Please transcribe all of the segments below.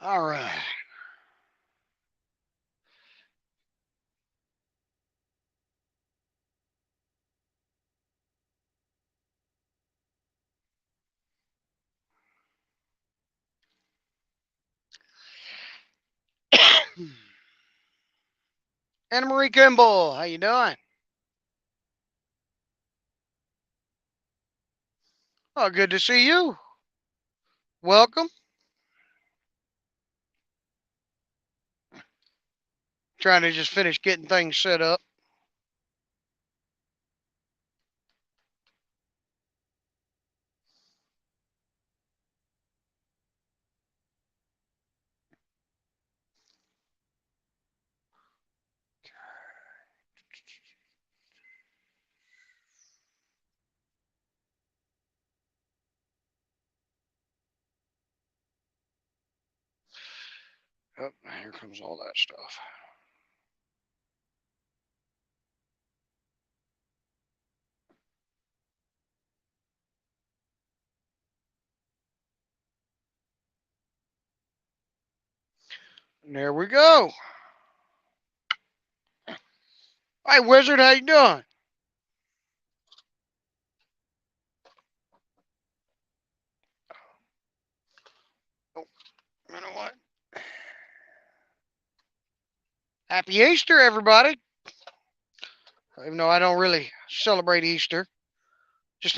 All right. Anna Marie Kimball, how you doing? Oh, good to see you. Welcome. Trying to just finish getting things set up. Oh, here comes all that stuff. And there we go. Hey, Wizard, how you doing? Oh, you know what? Happy Easter, everybody. Even though I don't really celebrate Easter, just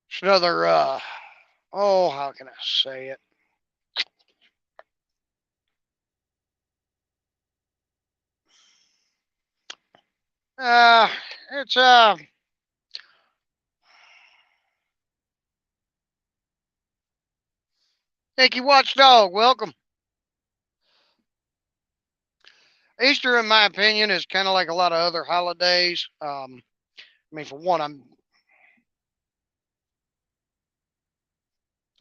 just another. Oh, how can I say it? Uh, it's Thank you, Watchdog. Welcome. Easter, in my opinion, is kind of like a lot of other holidays. I mean, for one, I'm.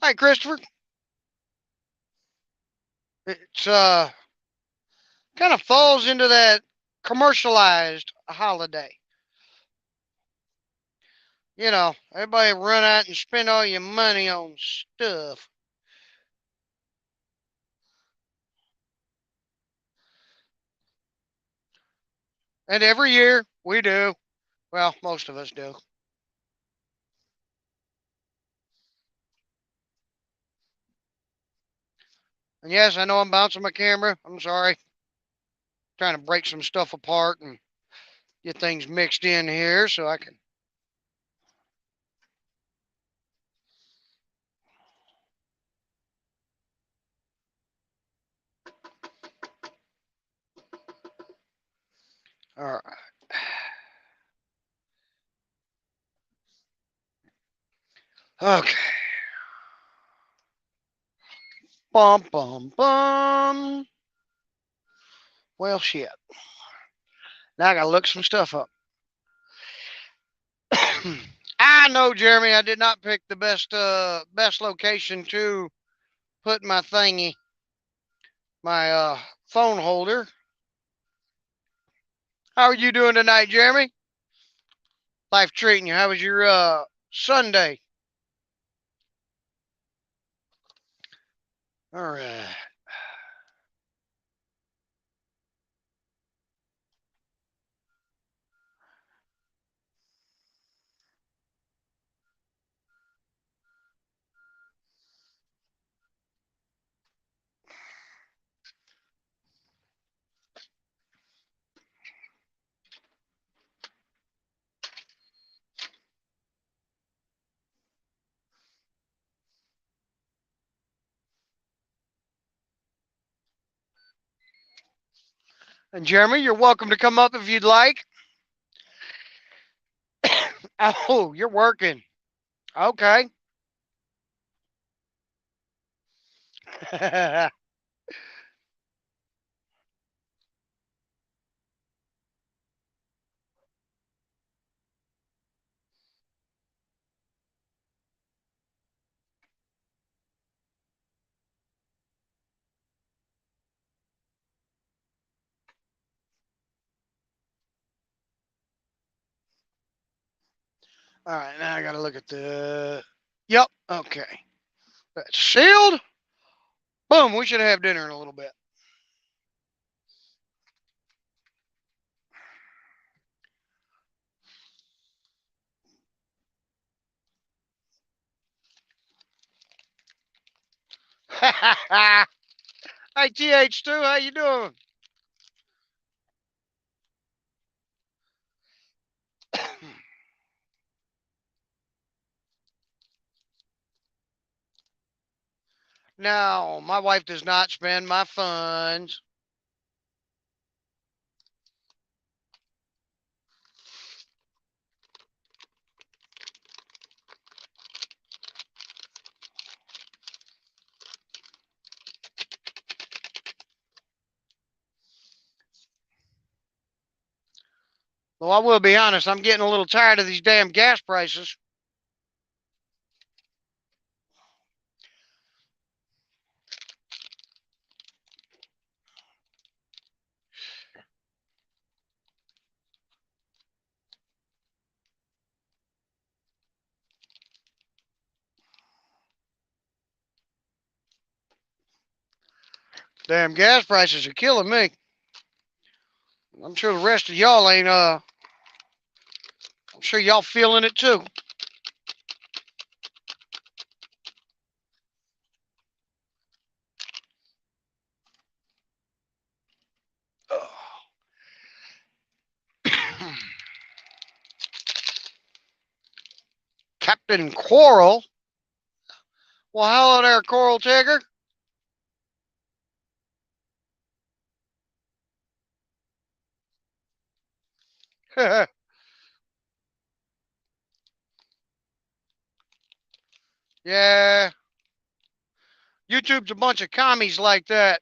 Hi, Christopher. It's kind of falls into that commercialized holiday. Everybody run out and spend all your money on stuff. And every year we do. Well, most of us do. And yes, I know I'm bouncing my camera. I'm sorry. Trying to break some stuff apart and get things mixed in here so I can. All right. Okay. Bum, bum, bum. Well, shit. Now I gotta look some stuff up. I know, Jeremy. I did not pick the best location to put my thingy, my phone holder. How are you doing tonight, Jeremy? Life treating you. How was your Sunday? All right. And Jeremy, you're welcome to come up if you'd like. Oh, you're working. Okay. All right, now I got to look at the. Yep. Okay. That's sealed. Boom. We should have dinner in a little bit. Hey, TH2, how you doing? Now, my wife does not spend my funds. Well, I will be honest, I'm getting a little tired of these damn gas prices. Damn gas prices are killing me. I'm sure the rest of y'all ain't, I'm sure y'all feeling it too. Captain Coral? Well, hello there, Coral Tigger. Yeah, YouTube's a bunch of commies like that.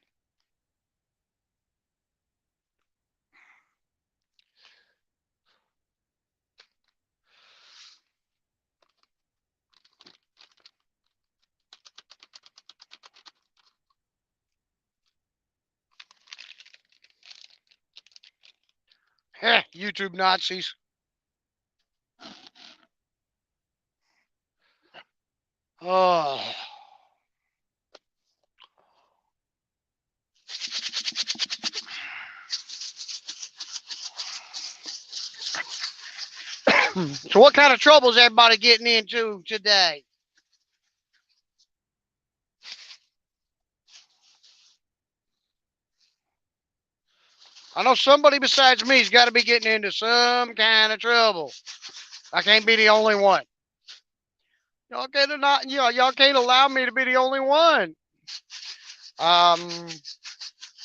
YouTube Nazis. Oh. So, what kind of trouble is everybody getting into today? I know somebody besides me's got to be getting into some kind of trouble. I can't be the only one. Y'all can't not, y'all can't allow me to be the only one. Um,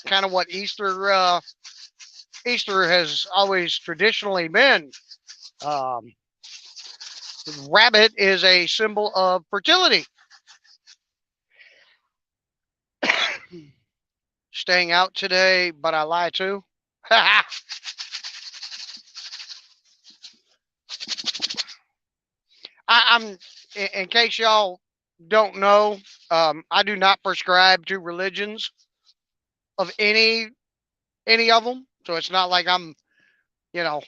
Kind of what Easter has always traditionally been. Um, Rabbit is a symbol of fertility. Staying out today, but I lie too. I'm in case y'all don't know, I do not prescribe to religions of any of them. So it's not like I'm, you know,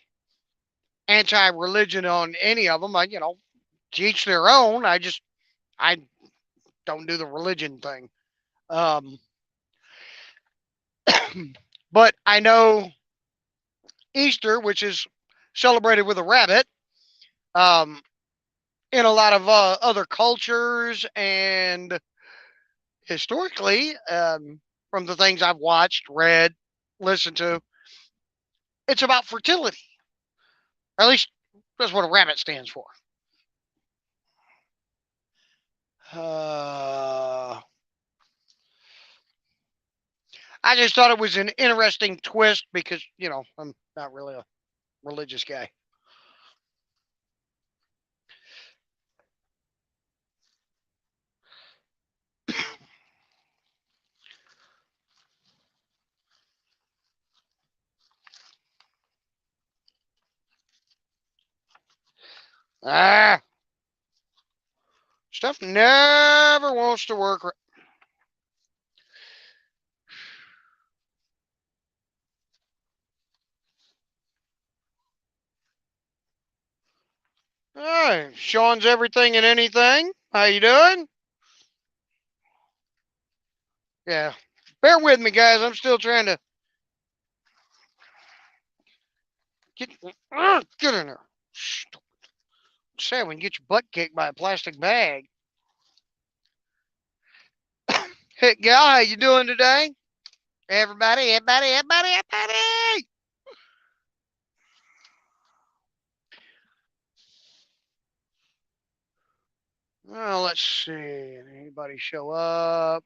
anti-religion on any of them. To each their own. I don't do the religion thing. Um, but I know Easter, which is celebrated with a rabbit, um, in a lot of other cultures and historically, from the things I've watched, read, listened to, it's about fertility. Or at least that's what a rabbit stands for. Uh, I just thought it was an interesting twist because, I'm not really a religious guy. Ah, stuff never wants to work. Hey, Sean's everything and anything. How you doing? Yeah. Bear with me, guys. I'm still trying to get get in there. Say when you get your butt kicked by a plastic bag. Hey, gal, how you doing today? Everybody. Well, let's see. Anybody show up?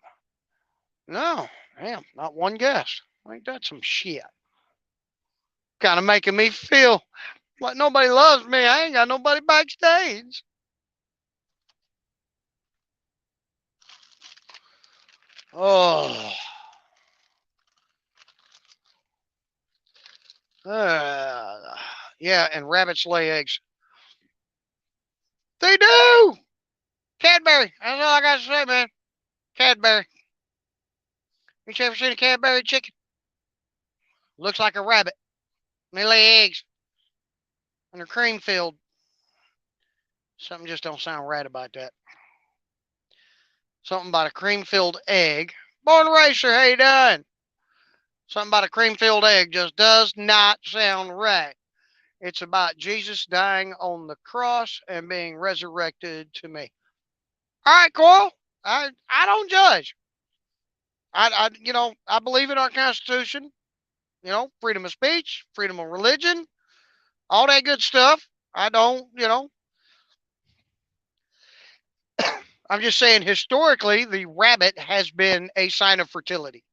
No. Damn, not one guest. Ain't that some shit? Kind of making me feel like nobody loves me. I ain't got nobody backstage. Oh. Uh, yeah, and rabbits lay eggs. They do. Cadbury. That's all I got to say, man. Cadbury. You ever seen a Cadbury chicken? Looks like a rabbit. And they lay eggs. And they're cream filled. Something just don't sound right about that. Something about a cream filled egg. Born Racer, how you doing? Something about a cream filled egg just does not sound right. It's about Jesus dying on the cross and being resurrected to me. All right, Coral. I don't judge. I believe in our Constitution. Freedom of speech, freedom of religion, all that good stuff. I don't. I'm just saying historically, the rabbit has been a sign of fertility.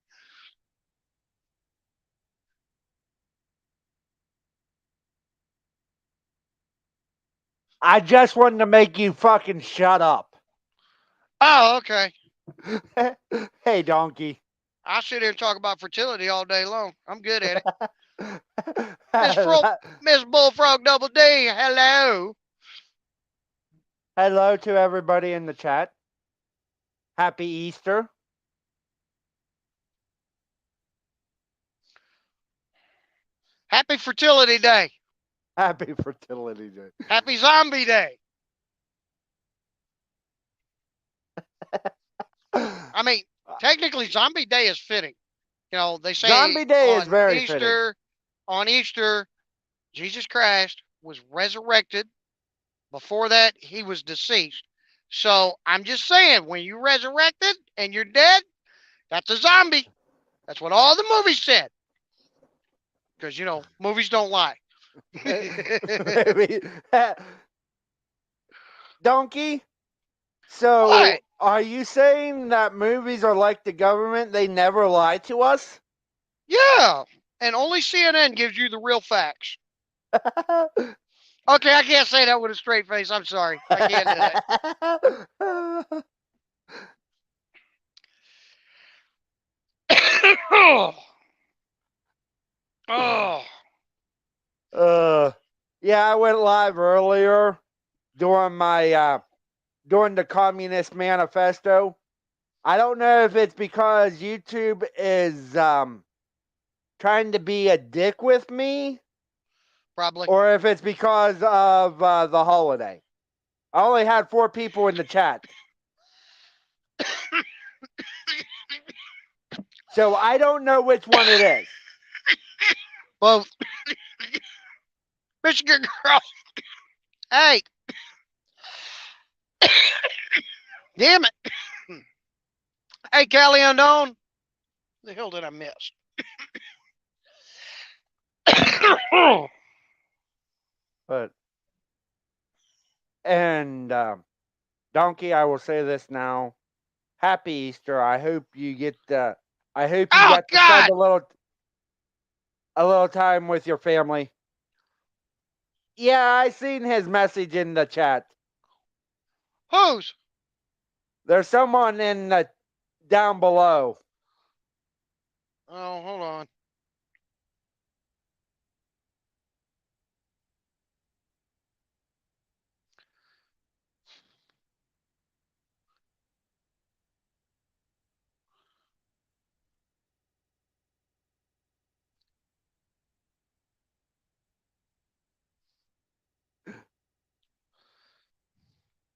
I just wanted to make you fucking shut up. Oh, okay. Hey, donkey. I'll sit here and talk about fertility all day long. I'm good at it. Miss Bullfrog Double D, hello. Hello to everybody in the chat. Happy Easter. Happy Fertility Day. Happy Fertility Day. Happy Zombie Day. I mean, technically, Zombie Day is fitting. They say Zombie Day is very fitting. On Easter, Jesus Christ was resurrected. Before that, he was deceased. So I'm just saying, when you resurrected and you're dead, that's a zombie. That's what all the movies said. Because, movies don't lie. Donkey? So, What? are you saying that movies are like the government? They never lie to us? Yeah. And only CNN gives you the real facts. Okay, I can't say that with a straight face. I'm sorry. I can't do that. Oh. Oh. Yeah, I went live earlier during my during the Communist Manifesto. I don't know if it's because YouTube is trying to be a dick with me, Probably. or if it's because of the holiday. I only had 4 people in the chat, so I don't know which one it is. Both. Michigan girl. Hey. Damn it. Hey, Callie Unknown. The hell did I miss? But and Donkey, I will say this now. Happy Easter. I hope you get I hope you Oh, get to spend God. a little time with your family. Yeah, I seen his message in the chat. Whose? There's someone in the down below. Oh, hold on.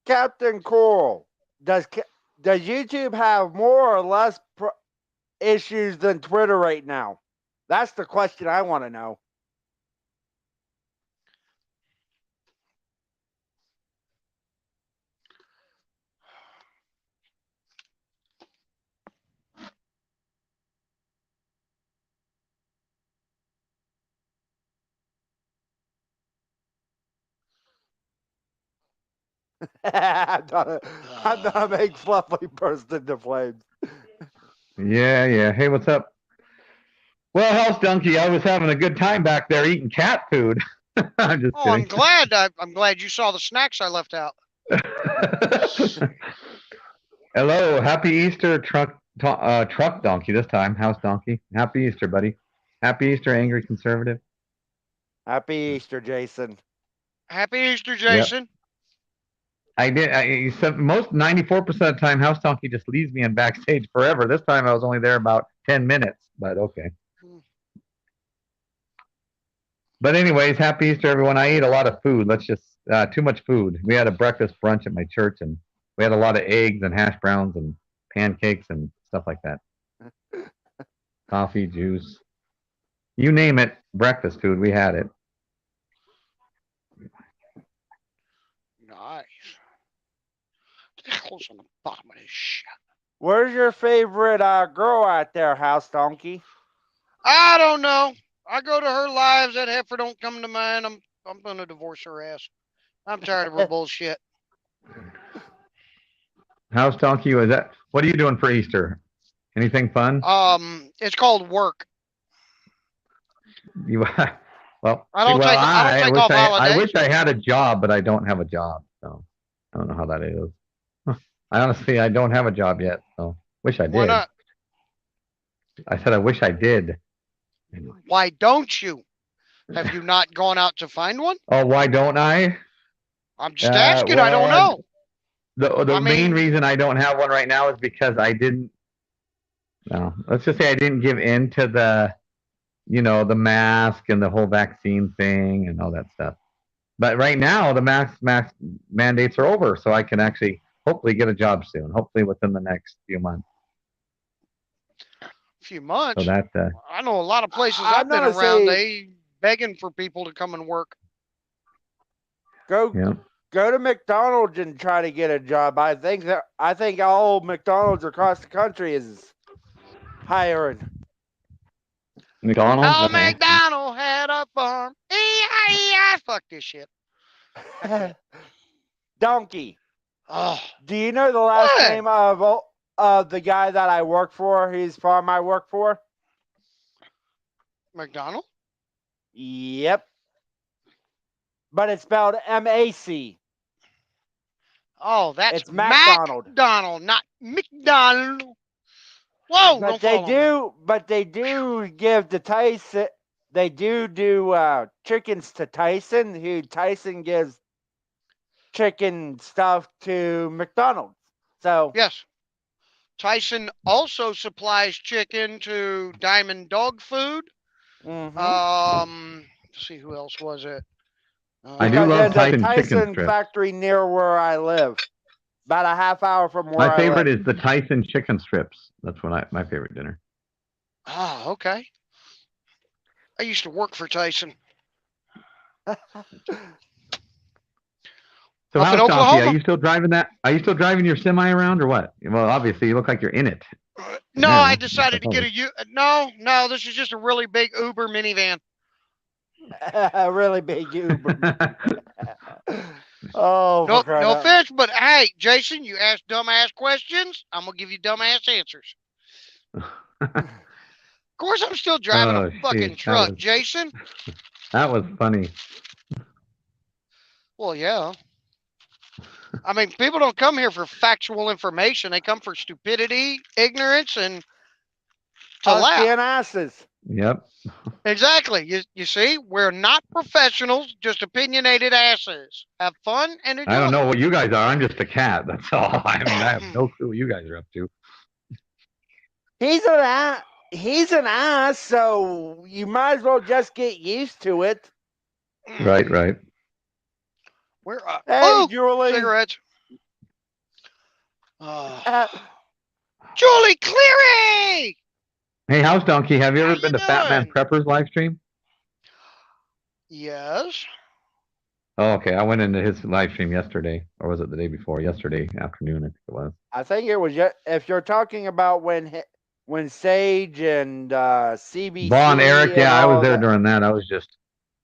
Captain Coral, does YouTube have more or less issues than Twitter right now? That's the question I want to know. I'm not make Fluffy burst into flames. Yeah, yeah. Hey, what's up? Well, House Donkey, I was having a good time back there eating cat food. I'm just Oh, kidding. I'm glad you saw the snacks I left out. Hello, happy Easter, truck donkey this time, House Donkey. Happy Easter, buddy. Happy Easter, angry conservative. Happy Easter, Jason. Happy Easter, Yep. Jason. I did. I said most 94% of the time, House Donkey just leaves me in backstage forever. This time, I was only there about 10 minutes, but okay. But anyways, happy Easter, everyone. I ate a lot of food. Let's just too much food. We had a breakfast brunch at my church, and we had a lot of eggs and hash browns and pancakes and stuff like that. Coffee, juice, you name it, breakfast food. We had it. Nice. Get the hell's on the bottom of this shit. Where's your favorite girl out there, House Donkey? I don't know. I go to her lives. That heifer don't come to mine. I'm gonna divorce her ass. I'm tired of her bullshit. House Donkey, was that? What are you doing for Easter? Anything fun? It's called work. You well, I don't take off holidays. I wish I had a job, but I don't have a job, so I don't know how that is. I don't have a job yet, so wish I did. Why not? I said I wish I did. Why don't you? Have you not gone out to find one? Oh, why don't I? I'm just asking. I don't know. The main reason I don't have one right now is because I didn't. No, let's just say I didn't give in to the mask and the whole vaccine thing and all that stuff. But right now, the mask mandates are over, so I can actually hopefully get a job soon. Hopefully within the next few months. Few months. So that I know a lot of places I've been around. They begging for people to come and work. Go to McDonald's and try to get a job. I think all McDonald's across the country is hiring. McDonald's. Oh, McDonald had a farm. E-I-E-I. Fuck this shit. Donkey. Oh. Do you know the last name of the guy that I work for? Whose farm I work for? McDonald? Yep. But it's spelled M-A-C. Oh, that's McDonald. McDonald, not McDonald. Whoa, but they do give to Tyson. They do chickens to Tyson. Who Tyson gives chicken stuff to McDonald's. So yes, Tyson also supplies chicken to Diamond Dog Food. Mm-hmm. Let's see, who else was it? I do love Tyson chicken factory near where I live, about a half hour from where I live. My favorite is the Tyson chicken strips. That's what my favorite dinner. Oh, okay. I used to work for Tyson. So up how's in Oklahoma? Are you still driving that? Are you still driving your semi around or what? Well, obviously you look like you're in it. No, I decided to get No, this is just a really big Uber minivan. A really big Uber. Oh, no offense, but hey, Jason, you ask dumbass questions, I'm gonna give you dumbass answers. Of course, I'm still driving a fucking truck, Jason. That was funny. Well, yeah. I mean, people don't come here for factual information. They come for stupidity, ignorance, and to laugh. Asses. Yep. Exactly. You see, we're not professionals, just opinionated asses. Have fun and enjoy. I don't know what you guys are. I'm just a cat. That's all. I have no clue what you guys are up to. He's an ass, so you might as well just get used to it. Right. Where? Hey, Julie. Cigarettes. Julie Cleary! Hey, House Donkey, have you How ever you been to Fat Man doing? Prepper's live stream? Yes. Oh, okay. I went into his live stream yesterday, or was it the day before? Yesterday afternoon, I think it was. I think it was if you're talking about when Sage and Vaughn, Eric, CBC and yeah, I was all there that. during that.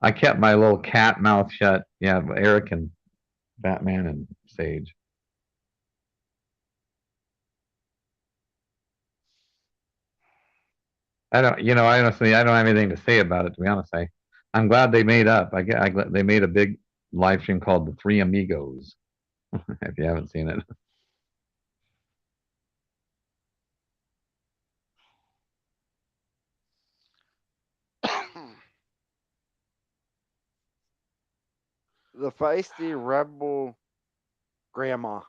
I kept my little cat mouth shut. Yeah, Eric and Batman and Sage. Honestly, I don't have anything to say about it. To be honest, I'm glad they made up. They made a big live stream called the Three Amigos. If you haven't seen it, The feisty rebel grandma.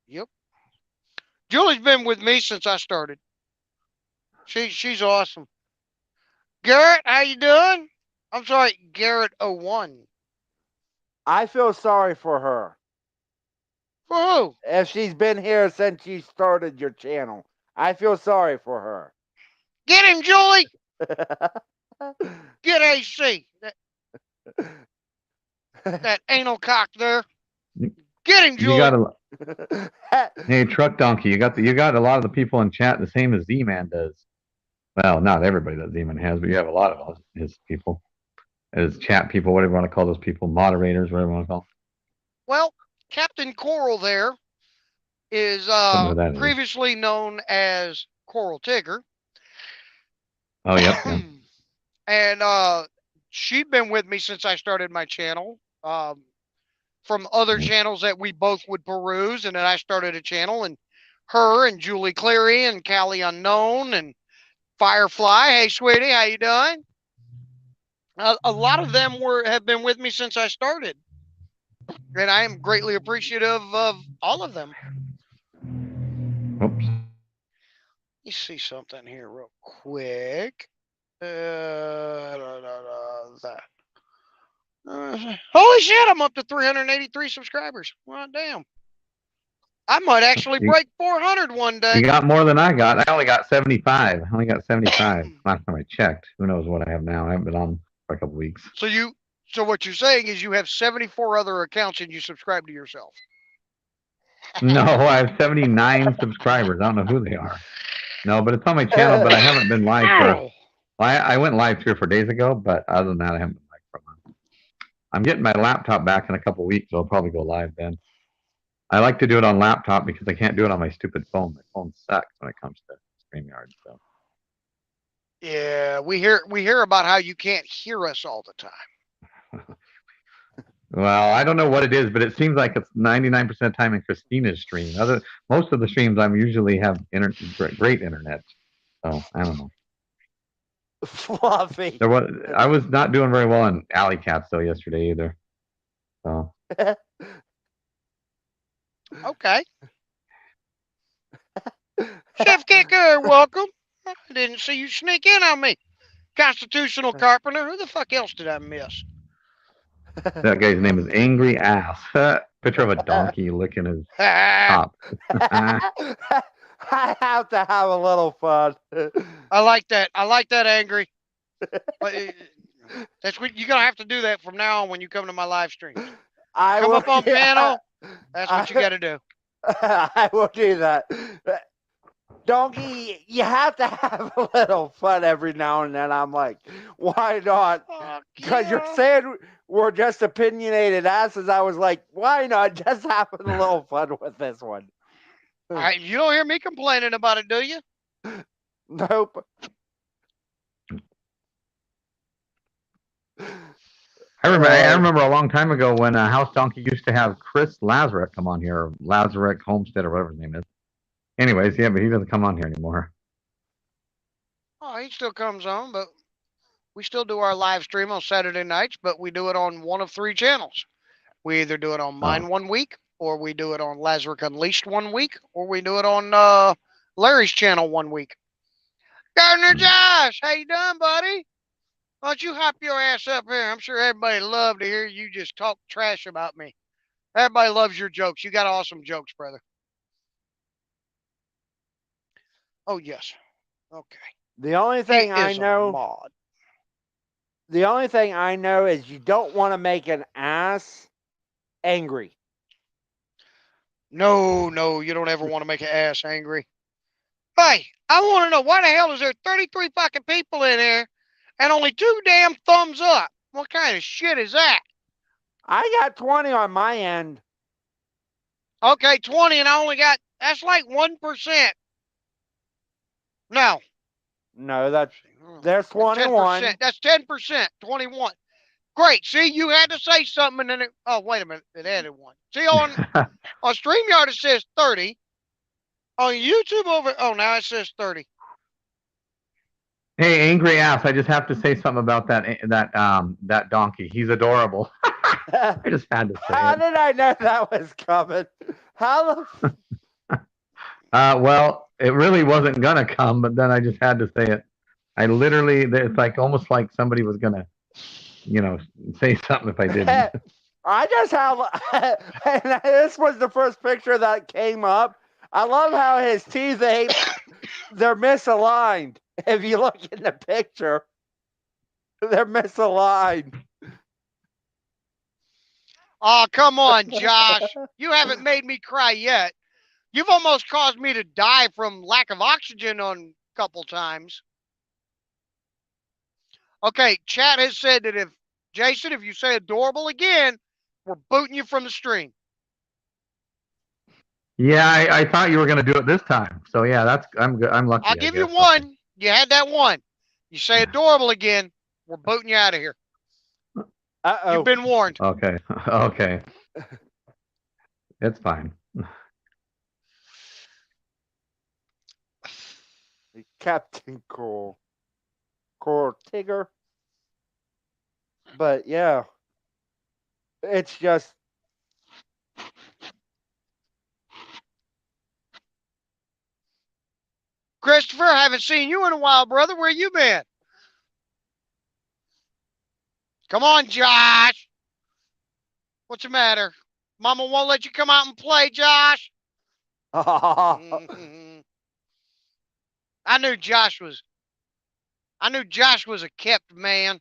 Yep. Julie's been with me since I started. She's awesome. Garrett, how you doing? I'm sorry, Garrett01. I feel sorry for her. For who? If she's been here since you started your channel, I feel sorry for her. Get him, Julie! Get AC. That anal cock there. Get him, you Julie. got hey, Truck Donkey, you got a lot of the people in chat the same as Z-Man does. Well, not everybody that Z-Man has, but you have a lot of his people, his chat people, whatever you want to call those people, moderators, whatever you want to call them. Well, Captain Coral there is previously known as Coral Tigger. Oh, yep. And she'd been with me since I started my channel. From other channels that we both would peruse, and then I started a channel, and her and Julie Cleary and Callie Unknown and Firefly. Hey, sweetie, how you doing? A lot of them have been with me since I started, and I am greatly appreciative of all of them. Oops. Let me see something here real quick. That. Holy shit! I'm up to 383 subscribers. Well, damn. I might actually break 400 one day. You got more than I got. I only got 75. I only got 75 last time I checked. Who knows what I have now? I haven't been on for a couple weeks. So what you're saying is you have 74 other accounts and you subscribe to yourself. No, I have 79 subscribers. I don't know who they are. No, but it's on my channel, but I haven't been live for. I went live 3 or 4 days ago, but other than that, I haven't been live for a month. I'm getting my laptop back in a couple weeks, so I'll probably go live then. I like to do it on laptop because I can't do it on my stupid phone. My phone sucks when it comes to StreamYard. So. Yeah, we hear about how you can't hear us all the time. Well, I don't know what it is, but it seems like it's 99% of the time in Christina's stream. Most of the streams I usually have great internet. So I don't know. Fluffy. I was not doing very well in Alley Cats though yesterday either. So. Okay. Chef Kicker, welcome. I didn't see you sneak in on me. Constitutional Carpenter. Who the fuck else did I miss? That guy's name is Angry Ass. Picture of a donkey licking his top. I have to have a little fun. I like that. Angry. That's what you're gonna have to do that from now on when you come to my live streams. Come up on panel. That's what you got to do. I will do that. Donkey, you have to have a little fun every now and then. I'm like, why not? Because you're saying we're just opinionated asses. I was like, why not just having a little fun with this one? You don't hear me complaining about it, do you? Nope. I remember a long time ago when House Donkey used to have Chris Lazarek come on here, or Lazarek Homestead, or whatever his name is. Anyways, yeah, but he doesn't come on here anymore. Oh, he still comes on, but we still do our live stream on Saturday nights, but we do it on one of 3 channels. We either do it on mine 1 week, or we do it on Lazarek Unleashed 1 week, or we do it on Larry's channel 1 week. Gardner Josh, how you doing, buddy? Why don't you hop your ass up here? I'm sure everybody love to hear you just talk trash about me. Everybody loves your jokes. You got awesome jokes, brother. Oh, yes. Okay. The only He thing I is a know, mod. the only thing I know is you don't want to make an ass angry. No, no, you don't ever want to make an ass angry. Hey, I want to know why the hell is there 33 fucking people in here and only 2 damn thumbs up? What kind of shit is that? I got 20 on my end. Okay, 20 and I only got, that's like 1%. No. No, there's 21. 10%. That's 10%. 21. Great. See, you had to say something and then it, oh, wait a minute. It added one. See, on StreamYard it says 30. On YouTube over, oh, now it says 30. Hey, angry ass! I just have to say something about that donkey. He's adorable. I just had to say How it. did I know that was coming? How the Well, it really wasn't gonna come, but then I just had to say it. I literally, it's like almost like somebody was gonna, say something if I didn't. I just have, and this was the first picture that came up. I love how his teeth they're misaligned. If you look in the picture, they're misaligned. Oh, come on, Josh. You haven't made me cry yet. You've almost caused me to die from lack of oxygen on a couple times. Okay, chat has said that if, Jason, if you say adorable again, we're booting you from the stream. Yeah, I thought you were gonna do it this time. So yeah, I'm good. I'm lucky. I'll give you one. Okay. You had that one. You say adorable again, we're booting you out of here. Uh-oh. You've been warned. Okay. Okay. It's fine. Captain Cool Tigger. But yeah, it's just Christopher, I haven't seen you in a while, brother. Where you been? Come on, Josh. What's the matter? Mama won't let you come out and play, Josh. I knew Josh was a kept man.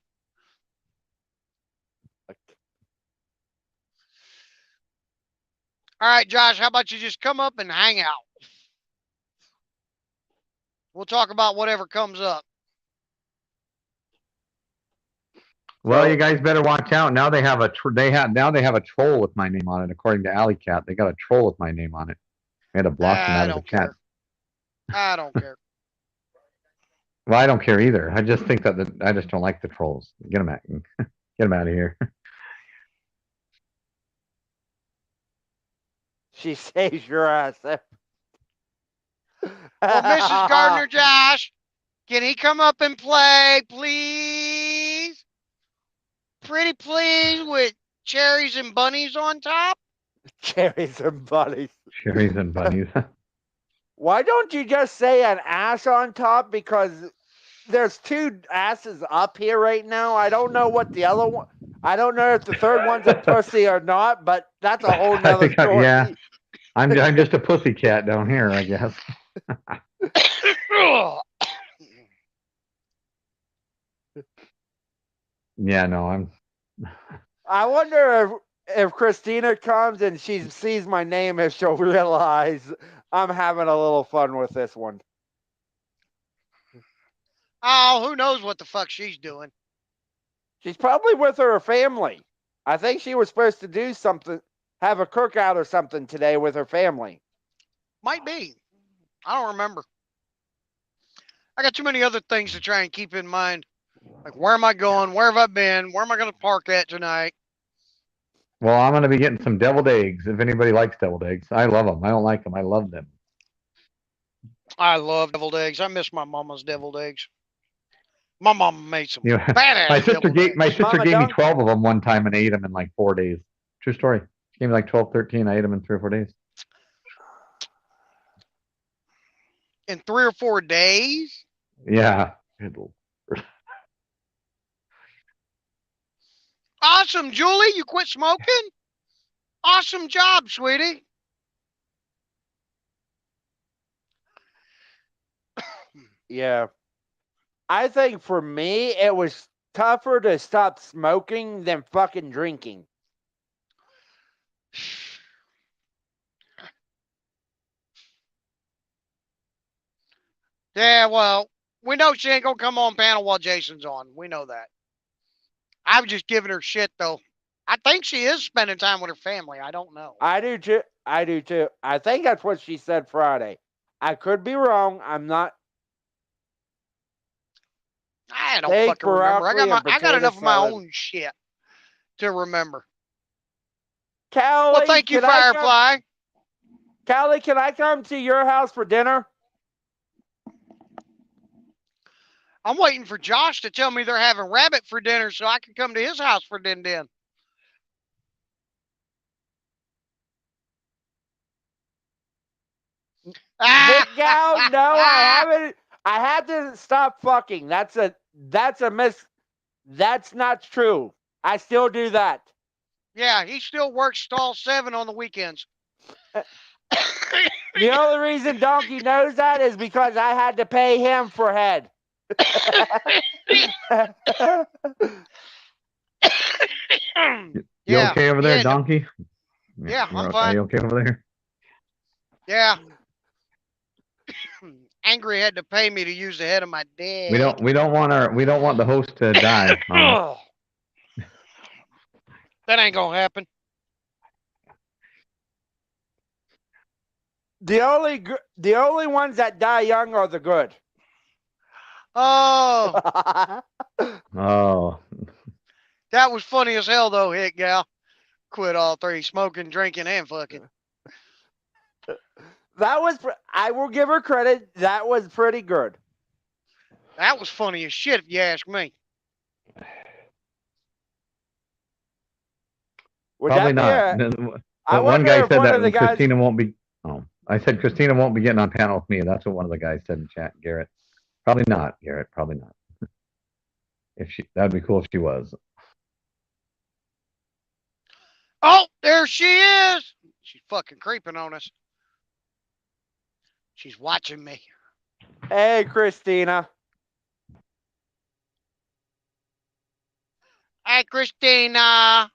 All right, Josh, how about you just come up and hang out? We'll talk about whatever comes up. Well, you guys better watch out. Now they have a troll with my name on it. According to Alley Cat, they got a troll with my name on it. I had to block them out of the chat. I don't care. Well, I don't care either. I just think that I just don't like the trolls. Get them out of here. She saves your ass. Well, Mrs. Gardner, Josh, can he come up and play, please? Pretty please, with cherries and bunnies on top? Cherries and bunnies. Cherries and bunnies. Why don't you just say an ass on top? Because there's 2 asses up here right now. I don't know what the other one. I don't know if the third one's a pussy or not, but that's a whole nother story. Yeah, I'm just a pussy cat down here, I guess. Yeah, no, I wonder if Christina comes and she sees my name, if she'll realize I'm having a little fun with this one. Oh, who knows what the fuck she's doing? She's probably with her family. I think she was supposed to do something, have a cookout or something today with her family. Might be. I don't remember. I got too many other things to try and keep in mind. Like, where am I going? Where have I been? Where am I going to park at tonight? Well, I'm going to be getting some deviled eggs. If anybody likes deviled eggs, I love them. I don't like them. I love them. I love deviled eggs. I miss my mama's deviled eggs. My mama made some You know, badass. My sister gave me don't- 12 of them one time and ate them in like 4 days. True story. She gave me like 12, 13. I ate them in 3 or 4 days. In 3 or 4 days? Yeah. Awesome, Julie. You quit smoking? Awesome job, sweetie. Yeah. I think for me, it was tougher to stop smoking than fucking drinking. Yeah, well, we know she ain't gonna come on panel while Jason's on. We know that. I was just giving her shit though. I think she is spending time with her family. I don't know. I do too. I do too. I think that's what she said Friday. I could be wrong. I'm not. I don't Steak, fucking remember. broccoli, and I got potato enough of my salad. own shit to remember. Well, Callie, thank you, can I come? Firefly. Callie, can I come to your house for dinner? I'm waiting for Josh to tell me they're having rabbit for dinner so I can come to his house for din din. Hit gal? No, I haven't. I had to stop fucking. That's a miss. That's not true. I still do that. Yeah, he still works stall 7 on the weekends. The only reason Donkey knows that is because I had to pay him for head. You okay over there, yeah, Donkey? Yeah, I'm Are fine. you okay over there? Yeah. Angry had to pay me to use the head of my dad. We don't want the host to die. That ain't gonna happen. The only ones that die young are the good. Oh, Oh, that was funny as hell though, hit gal. Quit all 3, smoking, drinking, and fucking. That was. I will give her credit. That was pretty good. That was funny as shit if you ask me. Would probably that not. be I One wonder guy if said one of the that guys. Christina won't be. Oh, I said Christina won't be getting on panel with me. That's what one of the guys said in chat. Garrett, probably not. Garrett, probably not. That'd be cool if she was. Oh, there she is. She's fucking creeping on us. She's watching me. Hey, Christina. Hi, Christina.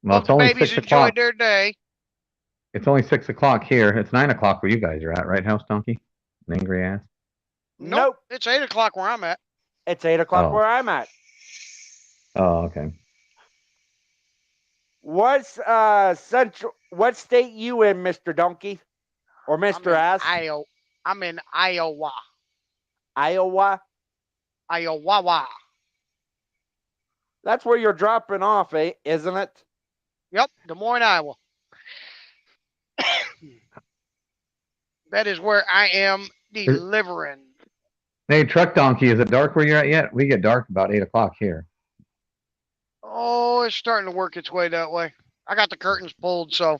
Well, Hope it's the only babies 6 enjoyed o'clock. their day. It's only 6 o'clock here. It's 9 o'clock where you guys are at, right, House Donkey? An angry ass. Nope. It's 8 o'clock where I'm at. It's 8 o'clock where I'm at. Oh, okay. What's central? What state you in, Mr. Donkey, or Mr. Ass? I'm in Iowa. Iowa. Iowa. That's where you're dropping off, isn't it? Yep, Des Moines, Iowa. That is where I am delivering. Hey, Truck Donkey, is it dark where you're at yet? We get dark about 8 o'clock here. Oh, it's starting to work its way that way. I got the curtains pulled, so.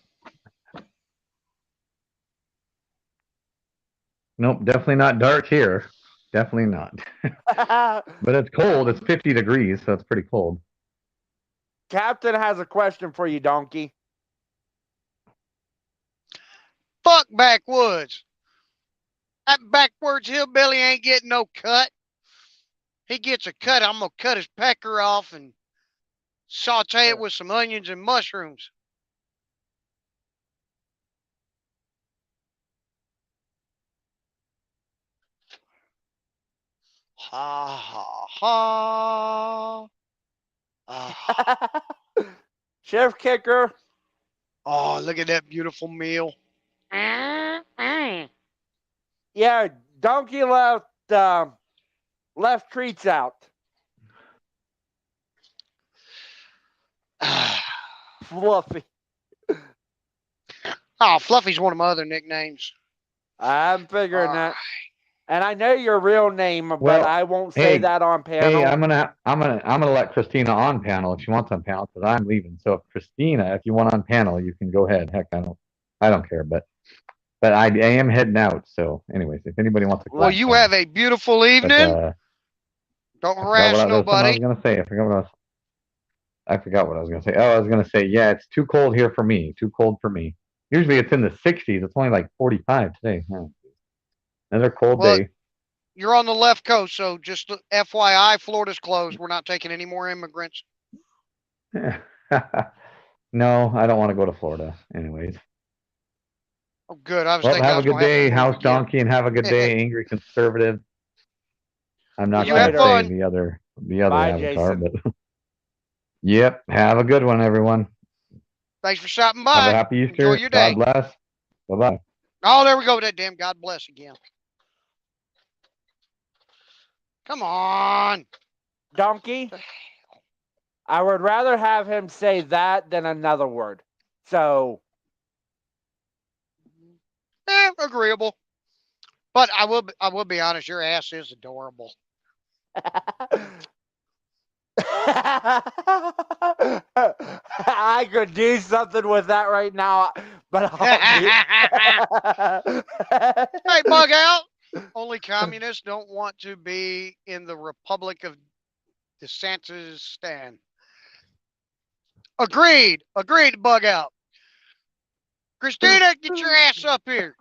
Nope, definitely not dark here. Definitely not. But it's cold. It's 50 degrees, so it's pretty cold. Captain has a question for you, Donkey. Fuck backwoods. That backwards hillbilly ain't getting no cut. He gets a cut, I'm going to cut his pecker off and saute it with some onions and mushrooms. Ha ha ha. Chef Kicker. Oh, look at that beautiful meal. Yeah, Donkey left treats out. Fluffy. Oh, Fluffy's one of my other nicknames. I'm figuring that. And I know your real name, but Well, I won't say that on panel. Hey, I'm gonna let Christina on panel if she wants on panel because I'm leaving. So if Christina, if you want on panel, you can go ahead. Heck, I don't care, but I am heading out. So, anyways, if anybody wants to, well, you have a beautiful evening. Don't harass nobody. I was gonna say. I forgot what I was gonna say. Oh, I was gonna say, yeah, it's too cold here for me. Too cold for me. Usually it's in the 60s. It's only like 45 today. Another cold day. You're on the left coast, so just FYI, Florida's closed. We're not taking any more immigrants. No, I don't want to go to Florida. Anyways. Oh, good. I was Well, thinking I have a was good going to have to day, move House again. Donkey, and have a good day, Angry Conservative. I'm not You going have to say fun. the other Bye, avatar, Jason. but yep. Have a good one, everyone. Thanks for stopping Have a by. happy Easter. Enjoy your day. God bless. Bye-bye. Oh, there we go. That damn God bless again. Come on. Donkey, I would rather have him say that than another word. So. Agreeable. But I will be honest, your ass is adorable. I could do something with that right now, but Hey, bug out. Only communists don't want to be in the Republic of DeSantis. Agreed. Agreed, bug out. Christina, get your ass up here.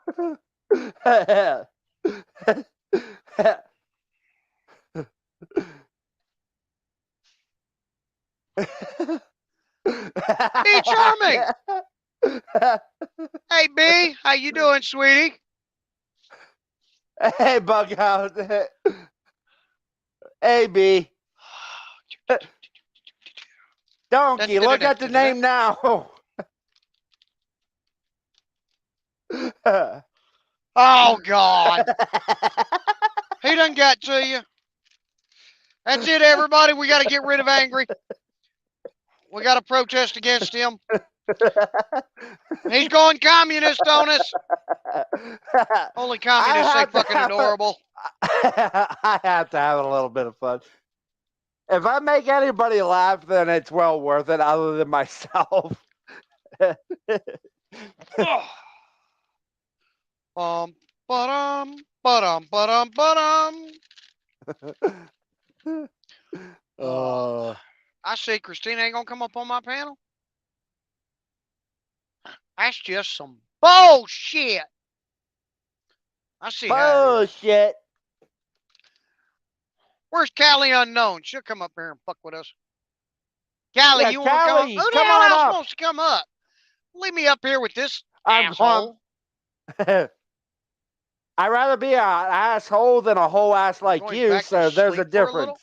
Be charming. Hey, B, how you doing, sweetie? Hey, bug out. Hey, B. Donkey, look at the name now. Oh, God. He done got to you. That's it, everybody. We got to get rid of Angry. We got to protest against him. He's going communist on us. Only communists say fucking adorable. I have to have a little bit of fun. If I make anybody laugh, then it's well worth it, other than myself. Ba-dum, ba-dum, ba-dum, ba-dum. I see Christina ain't gonna come up on my panel. That's just some bullshit. I see how it is. Bullshit. Where's Callie Unknown? She'll come up here and fuck with us. Callie, Yeah, you want to come? Callie, Who the come hell on else up. wants to come up? Leave me up here with this I'm asshole. I'd rather be an asshole than a whole ass like Going you, back to so there's a sleep for a little? difference.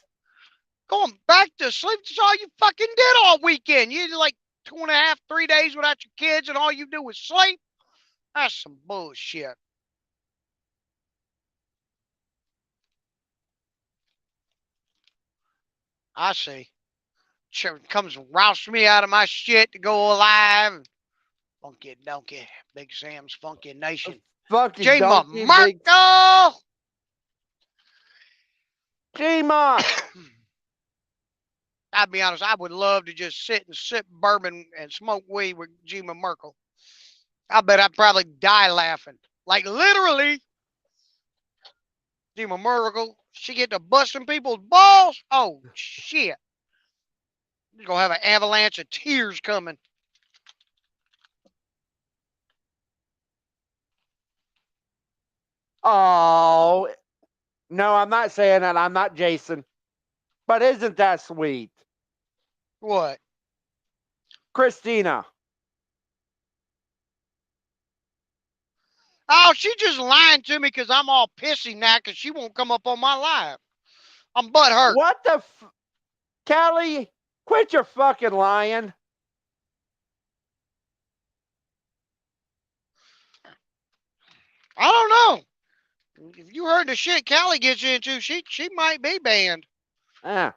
Going back to sleep? That's all you fucking did all weekend. You did like 2.5, 3 days without your kids, and all you do is sleep? That's some bullshit. I see. Comes and rousts me out of my shit to go alive. Funky donkey. Big Sam's Funky Nation. Fucking J-Ma donkey, Markle! J-Ma! I'll be honest, I would love to just sit and sip bourbon and smoke weed with J-Ma Merkel. I bet I'd probably die laughing. Like literally. J-Ma Merkel, she get to busting people's balls. Oh, shit. You're going to have an avalanche of tears coming. Oh, no, I'm not saying that. I'm not Jason. But isn't that sweet? What? Christina. Oh, she just lying to me because I'm all pissy now because she won't come up on my live. I'm butthurt. What the Callie, quit your fucking lying. I don't know. If you heard the shit Callie gets into, she might be banned. Ah.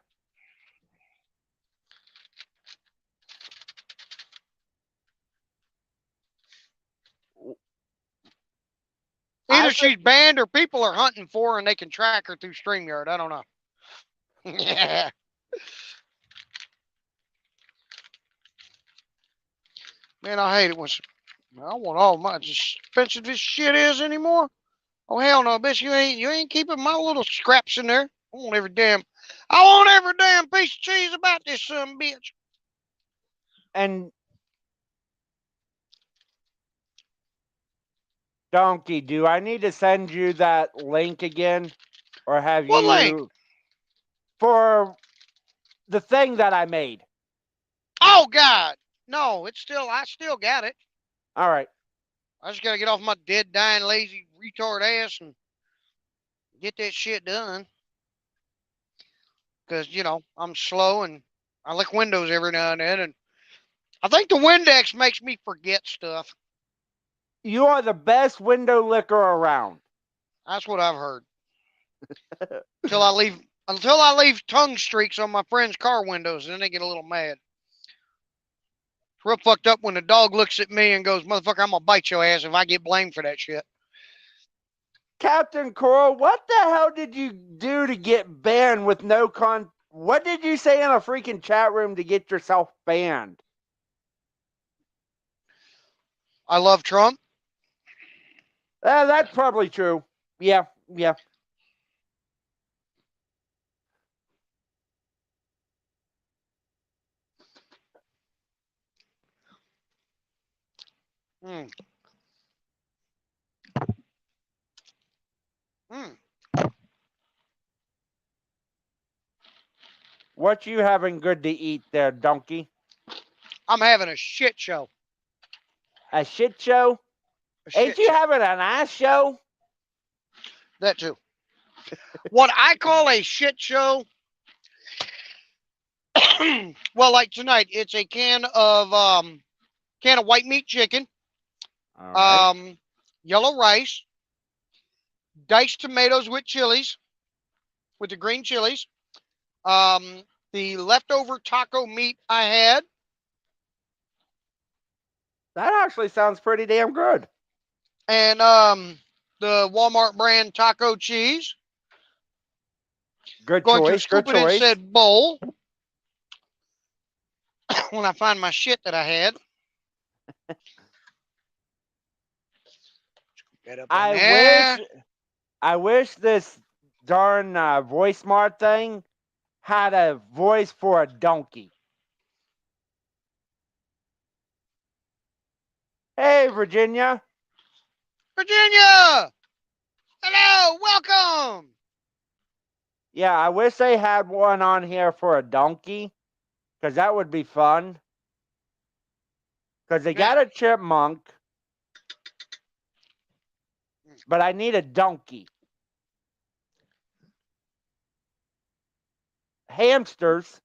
Either she's banned or people are hunting for her and they can track her through StreamYard. I don't know. Yeah. Man, I hate it when I want all my just expensive this shit is anymore. Oh hell no, bitch! You ain't keeping my little scraps in there. I want every damn piece of cheese about this son bitch. And Donkey, do I need to send you that link again? or have What link? you for the thing that I made? Oh God, no! I still got it. All right. I just gotta get off my dead, dying, lazy, retard ass and get that shit done. Cause I'm slow and I lick windows every now and then, and I think the Windex makes me forget stuff. You are the best window licker around. That's what I've heard. Until I leave tongue streaks on my friends' car windows, and then they get a little mad. It's real fucked up when the dog looks at me and goes, "Motherfucker, I'm gonna bite your ass if I get blamed for that shit." Captain Coral, what the hell did you do to get banned with no con? What did you say in a freaking chat room to get yourself banned? I love Trump. That's probably true. Yeah. Mm. Mm. What you having good to eat there, donkey? I'm having a shit show. A shit show? A Ain't shit you show. having an ass show? That too. What I call a shit show. Well, like tonight, it's a can of white meat chicken, All right. yellow rice, diced tomatoes with chilies, with the green chilies, the leftover taco meat I had, That actually sounds pretty damn good. and the Walmart brand taco cheese. Good Going to choice. Good scoop it in choice. said bowl when I find my shit that I had. Get up in there. I wish this darn voice smart thing had a voice for a donkey. Hey, Virginia. Virginia! Hello, welcome! Yeah, I wish they had one on here for a donkey, because that would be fun. Because they got a chipmunk, but I need a donkey. Hamsters.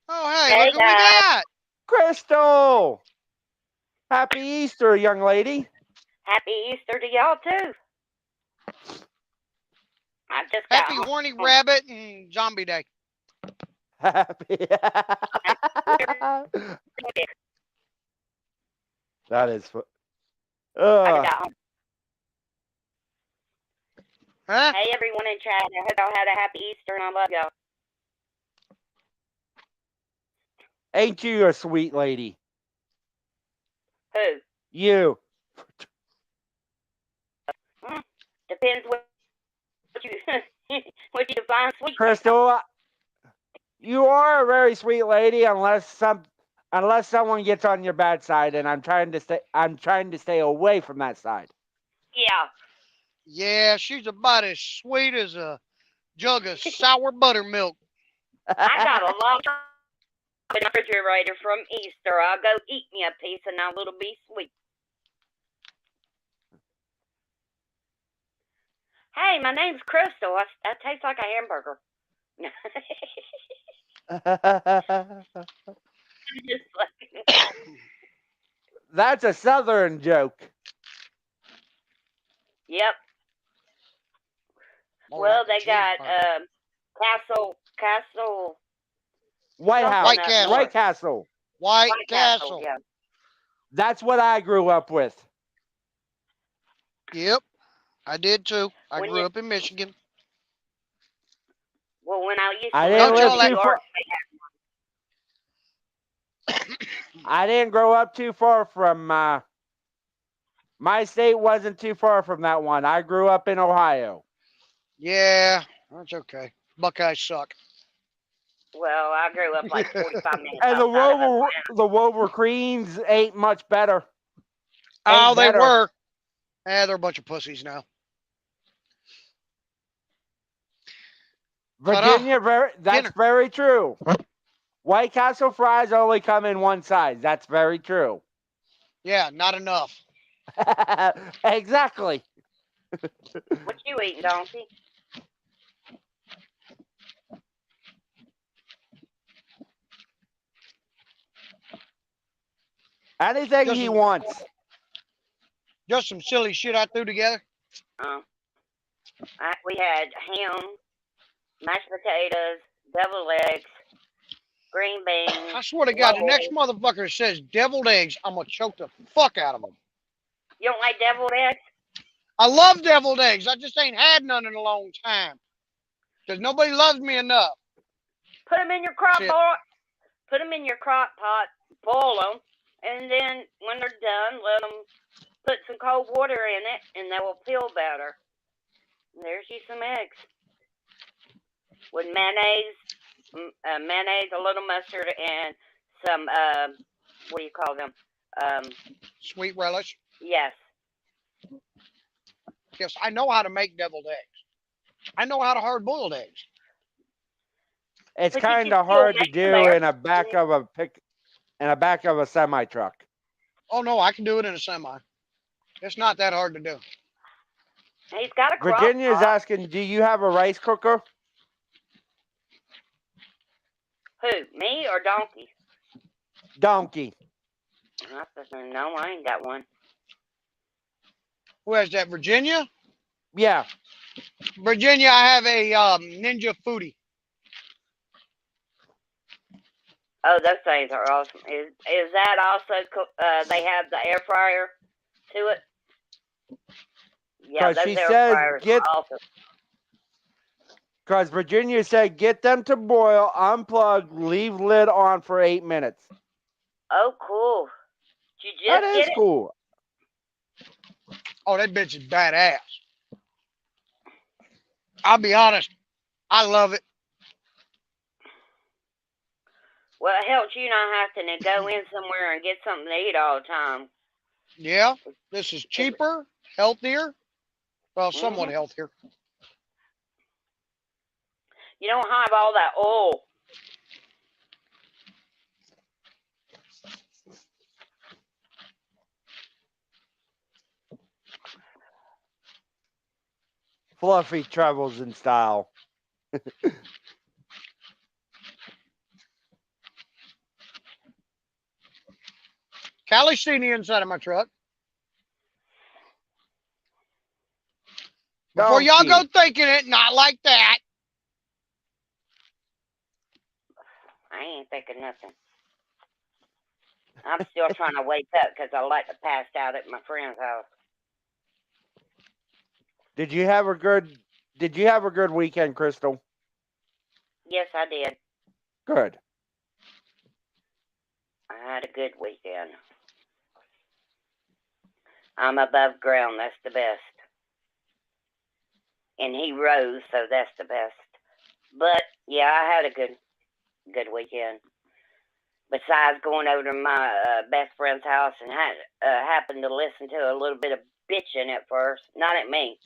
Oh, hey, look who we got! Crystal! Happy Easter, young lady. Happy Easter to y'all too. I just got Happy horny rabbit and zombie day. Happy. That is fun. I got home. Huh? Hey everyone in chat, I hope y'all had a happy Easter and I love y'all. Ain't you a sweet lady? Who? You. Depends what you what you define sweet. Crystal, you are a very sweet lady unless someone gets on your bad side, and I'm trying to stay away from that side. Yeah. Yeah, she's about as sweet as a jug of sour buttermilk. I got a lot in the refrigerator from Easter. I'll go eat me a piece and it'll be sweet. Hey, my name's Crystal. I taste like a hamburger. Just like... That's a southern joke. Yep. More Well, like a they got cheeseburger. Castle. White House. White Castle. White Castle. White Castle. Yeah. That's what I grew up with. Yep, I did too. I When grew you- up in Michigan. Well, when I used I to didn't live live in New too York, I didn't grow up too far from my state wasn't too far from that one. I grew up in Ohio. Yeah, that's okay. Buckeyes suck. well, I grew up like 45 minutes And outside of Atlanta. the Wolverines ain't much better. Oh, they better. were. They're a bunch of pussies now. Virginia, that's dinner. very true. White Castle fries only come in one size. That's very true. Yeah, not enough. Exactly. What you eating, Donkey? Anything Just he some, wants. just some silly shit I threw together. We had ham, mashed potatoes, deviled eggs, green beans. I swear to God, the next waffles. motherfucker that says deviled eggs, I'm gonna choke the fuck out of them. You don't like deviled eggs? I love deviled eggs. I just ain't had none in a long time because nobody loves me enough. Put them in your crock Shit. pot. Put them in your crock pot. Boil them, and then when they're done, let them put some cold water in it, and they will peel better. There's you some eggs with mayonnaise, a little mustard, and some what do you call them? Sweet relish. Yes. Yes, I know how to make deviled eggs. I know how to hard boiled eggs. It's But you kind can of still hard to make them do there. in a back of a semi truck. Oh no, I can do it in a semi. It's not that hard to do. He's got a crock Virginia is pot. asking, do you have a rice cooker? Who? Me or Donkey? Donkey. No, I ain't got one. Who has that? Virginia? Yeah. Virginia, I have a Ninja Foodie. Oh, those things are awesome. Is that also? They have the air fryer to it. Yeah, 'Cause those she air says fryers get- are awesome. Because Virginia said, get them to boil, unplug, leave lid on for 8 minutes. Oh, cool. Did you That just is get it? cool. Oh, that bitch is badass. I'll be honest. I love it. Well, it helps you not having to go in somewhere and get something to eat all the time. Yeah, this is cheaper, healthier. Well, somewhat Mhm. healthier. You don't have all that oil. Fluffy travels in style. Callie's seen the inside of my truck. Before y'all go thinking it, not like that. I ain't thinking nothing. I'm still trying to wake up because I like to pass out at my friend's house. Did you have a good weekend, Crystal? Yes, I did. Good. I had a good weekend. I'm above ground. That's the best. And he rose, so that's the best. But yeah, I had a good weekend. Besides going over to my best friend's house and happened to listen to a little bit of bitching at first, not at me.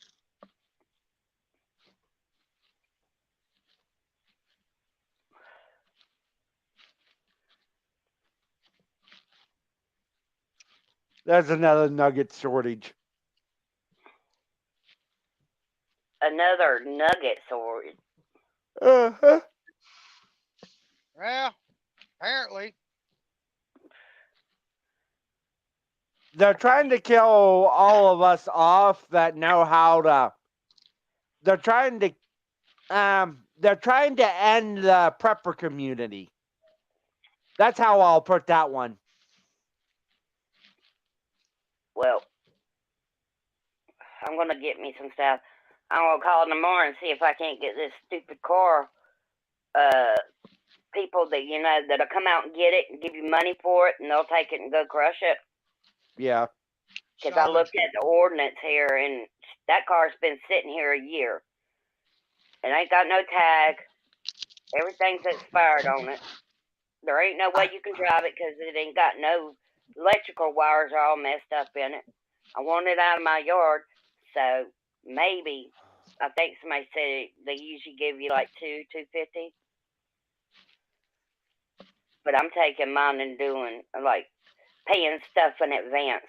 There's another nugget shortage. Another nugget sword. Uh-huh. Well, apparently. They're trying to kill all of us off that know how to. They're trying to end the prepper community. That's how I'll put that one. Well, I'm gonna get me some stuff. I'm gonna call tomorrow and see if I can't get this stupid car. People that that'll come out and get it and give you money for it, and they'll take it and go crush it. Yeah. Because I looked at the ordinance here, and that car's been sitting here a year. It ain't got no tag. Everything's expired on it. There ain't no way you can drive it because it ain't got no electrical wires are all messed up in it. I want it out of my yard, so maybe I think somebody said they usually give you like $250, but I'm taking mine and doing like paying stuff in advance,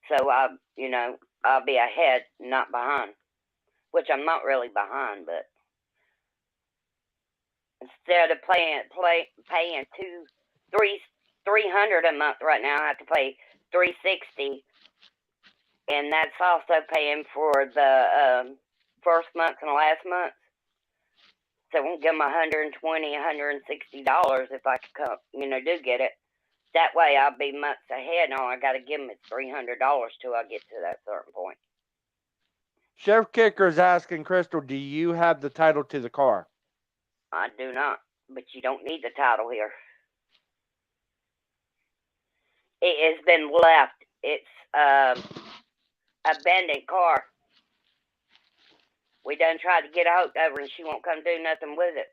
so I'll be ahead, not behind. Which I'm not really behind, but instead of paying three hundred a month right now, I have to pay $360, and that's also paying for the first month and last month. So I won't give them $120, $160 if I could come, do get it. That way I'll be months ahead, and all I got to give them is $300 till I get to that certain point. Chef Kicker's asking Crystal, do you have the title to the car? I do not, but you don't need the title here. It has been left. It's abandoned car. We done tried to get a hold of her, and she won't come do nothing with it.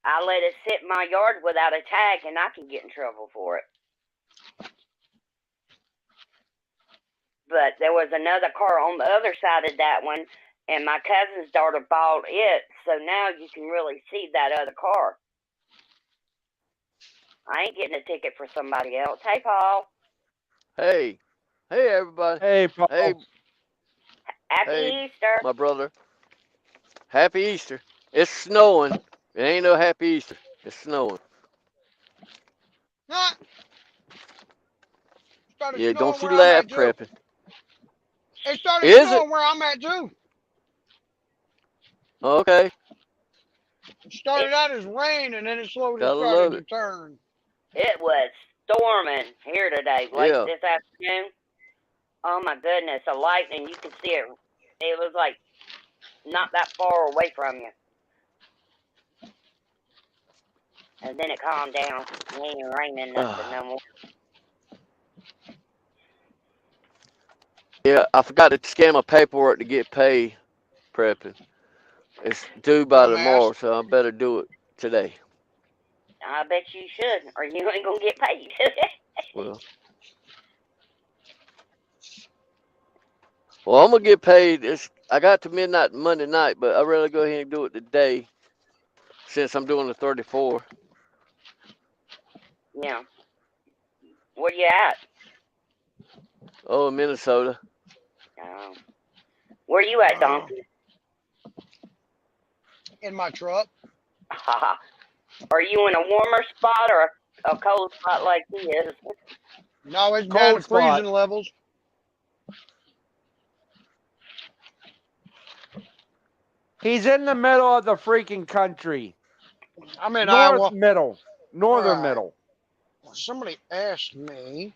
I let it sit in my yard without a tag, and I can get in trouble for it. But there was another car on the other side of that one, and my cousin's daughter bought it, so now you can really see that other car. I ain't getting a ticket for somebody else. Hey, Paul. Hey. Hey, everybody. Hey, Paul. Hey, Happy Easter. my brother. Happy Easter. It's snowing. It ain't no happy Easter. It's snowing. Huh? Started Yeah, snowing don't you where I'm laugh, at too. prepping. It started Is snowing it? where I'm at too. Okay. It started out as rain, and then it slowly Gotta started love to it. turn. It was storming here today, late Yeah. this afternoon. Oh my goodness, the lightning, you could see it. It was like not that far away from you. And then it calmed down. It ain't raining nothing no more. Yeah, I forgot to scan my paperwork to get paid, prepping. It's due by Dumbass. tomorrow, so I better do it today. I bet you should, or you ain't gonna get paid. Well, I'm gonna get paid. I got to midnight Monday night, but I'd rather go ahead and do it today since I'm doing the 34. Yeah. Where you at? Oh, in Minnesota. Oh. Where you at, Donkey? In my truck. Are you in a warmer spot or a cold spot like he is? No, it's down Cold to spot. freezing levels. He's in the middle of the freaking country. I'm in North Iowa. middle. Northern Right. middle. Somebody asked me.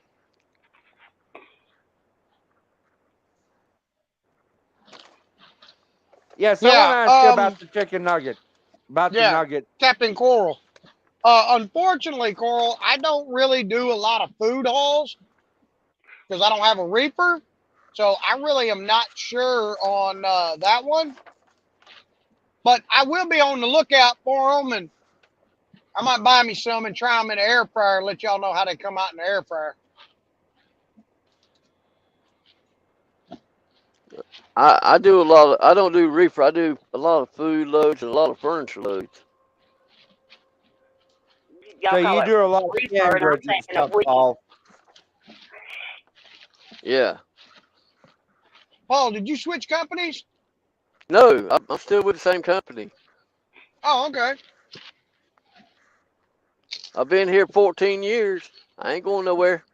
Yeah, someone Yeah, asked you about the chicken nugget. About the yeah, nugget. Captain Coral. Unfortunately, Coral, I don't really do a lot of food hauls because I don't have a reaper. So I really am not sure on that one. But I will be on the lookout for them, and I might buy me some and try them in the air fryer and let y'all know how they come out in the air fryer. I do a lot of. I don't do reefer. I do a lot of food loads and a lot of furniture loads. Y'all So call you it do a lot of reefer, canned and I'm goods and thinking of stuff, weed. Paul. Yeah. Paul, did you switch companies? No, I'm still with the same company. Oh, okay. I've been here 14 years. I ain't going nowhere.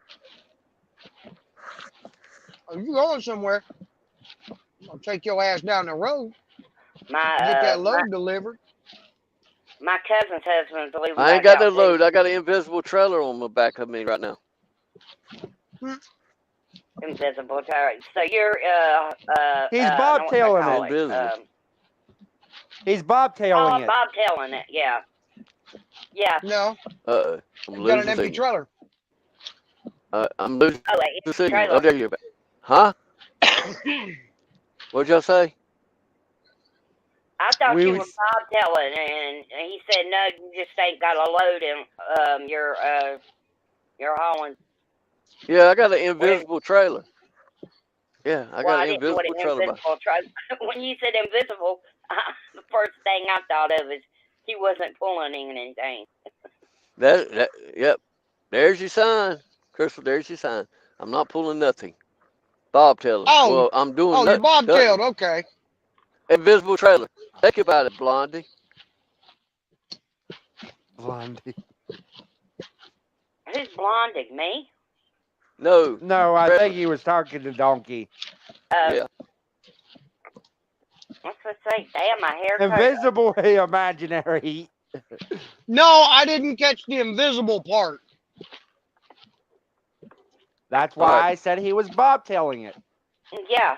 If you going somewhere, I'll take your ass down the road, get My that load delivered. my cousin's husband's leaving I ain't back got no out too. load. I got an invisible trailer on the back of me right now. Invisible tire. So you're He's I know what they bobtailing call it. Invisible. He's bobtailing it. bobtailing it. Yeah. Yeah. No, I'm you got an losing empty signal. trailer. I'm losing Oh, wait, it's a signal. trailer. Oh, there you're back. Huh? What'd y'all say? I thought We you was- were bobtailing, and he said no, you just ain't got a load in your You're hauling. Yeah, I got an invisible trailer. Yeah, I Well, got I an didn't know what invisible an trailer. invisible trailer. When you said invisible, the first thing I thought of is he wasn't pulling anything. Yep. There's your sign, Crystal. There's your sign. I'm not pulling nothing. Bobtailing. Oh, Well, I'm doing oh, you nothing. bobtailed. Okay. Invisible trailer. Think about it, Blondie. Blondie. Who's blonding? Me? No. No, I Trevor. think he was talking to Donkey. Yeah. What's I say? Damn, my haircut. Invisible, imaginary. No, I didn't catch the invisible part. That's why Alright. I said he was bobtailing it. Yeah.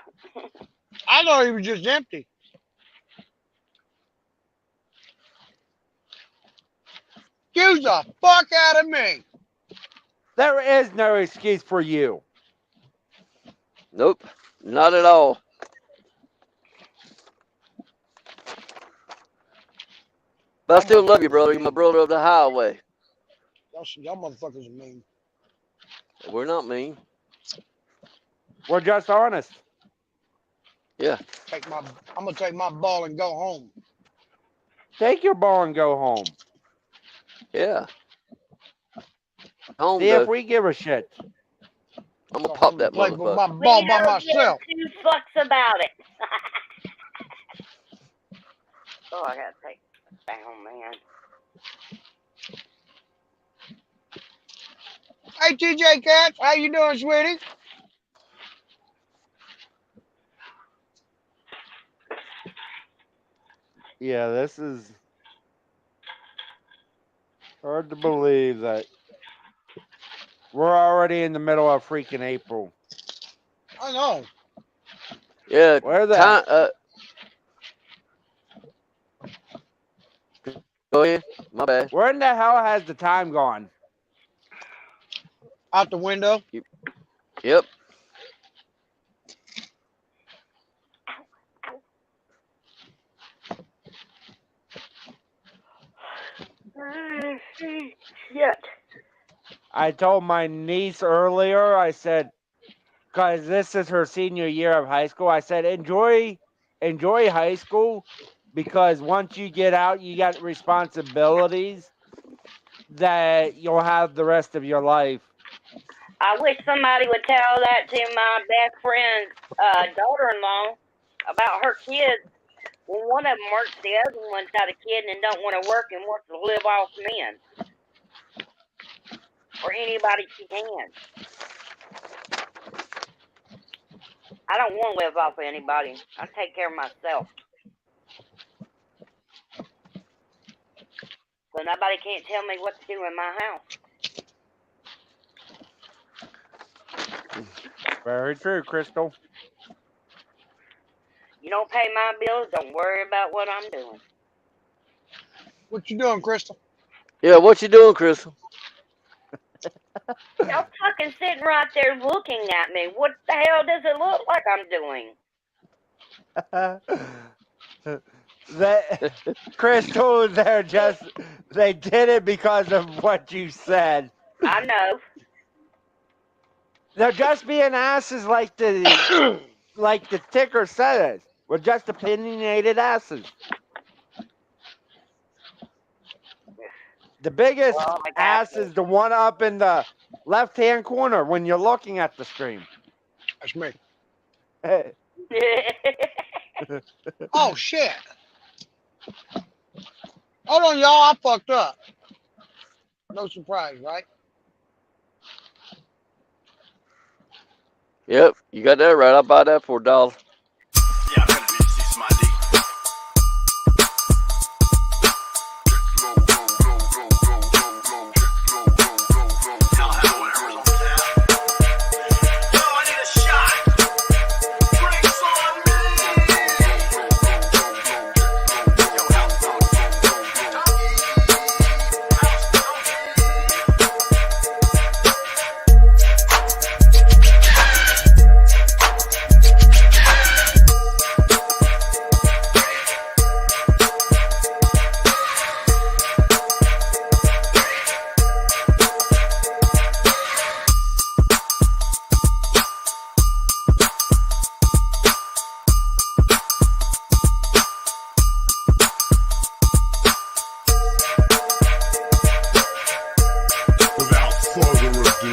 I thought he was just empty. Excuse the fuck out of me. There is no excuse for you. Nope. Not at all. But I still love you, brother. You're my brother of the highway. Y'all motherfuckers are mean. We're not mean. We're just honest. Yeah. I'm gonna take my ball and go home. Take your ball and go home. Yeah. Home See though. if we give a shit. I'm gonna pop that Play with motherfucker. my ball by myself. We don't give 2 fucks about it. Oh, I gotta take it down, man. Hey, TJ Katz, how you doing, sweetie? Yeah, this is hard to believe that we're already in the middle of freaking April. I know. Yeah. Where the Time, go ahead. My bad. where in the hell has the time gone? Out the window. Yep. Shit. I told my niece earlier, I said, because this is her senior year of high school, I said, enjoy high school, because once you get out, you got responsibilities that you'll have the rest of your life. I wish somebody would tell that to my best friend's daughter-in-law about her kids. Well, one of them works, the other one's got a kid and don't want to work and wants to live off men. Or anybody she can. I don't want to live off of anybody. I take care of myself. So nobody can't tell me what to do in my house. Very true, Crystal. You don't pay my bills, don't worry about what I'm doing. What you doing, Crystal? Yeah. What you doing, Crystal? Y'all fucking sitting right there looking at me. What the hell does it look like I'm doing? Crystal, they did it because of what you said. I know. They're just being asses like the ticker says. We're just opinionated asses. The biggest Well, my ass God. is the one up in the left-hand corner when you're looking at the stream. That's me. Oh, shit. Hold on, y'all. I fucked up. No surprise, right? Yep. You got that right. I'll buy that for $1. Yeah, I'm gonna be see my D.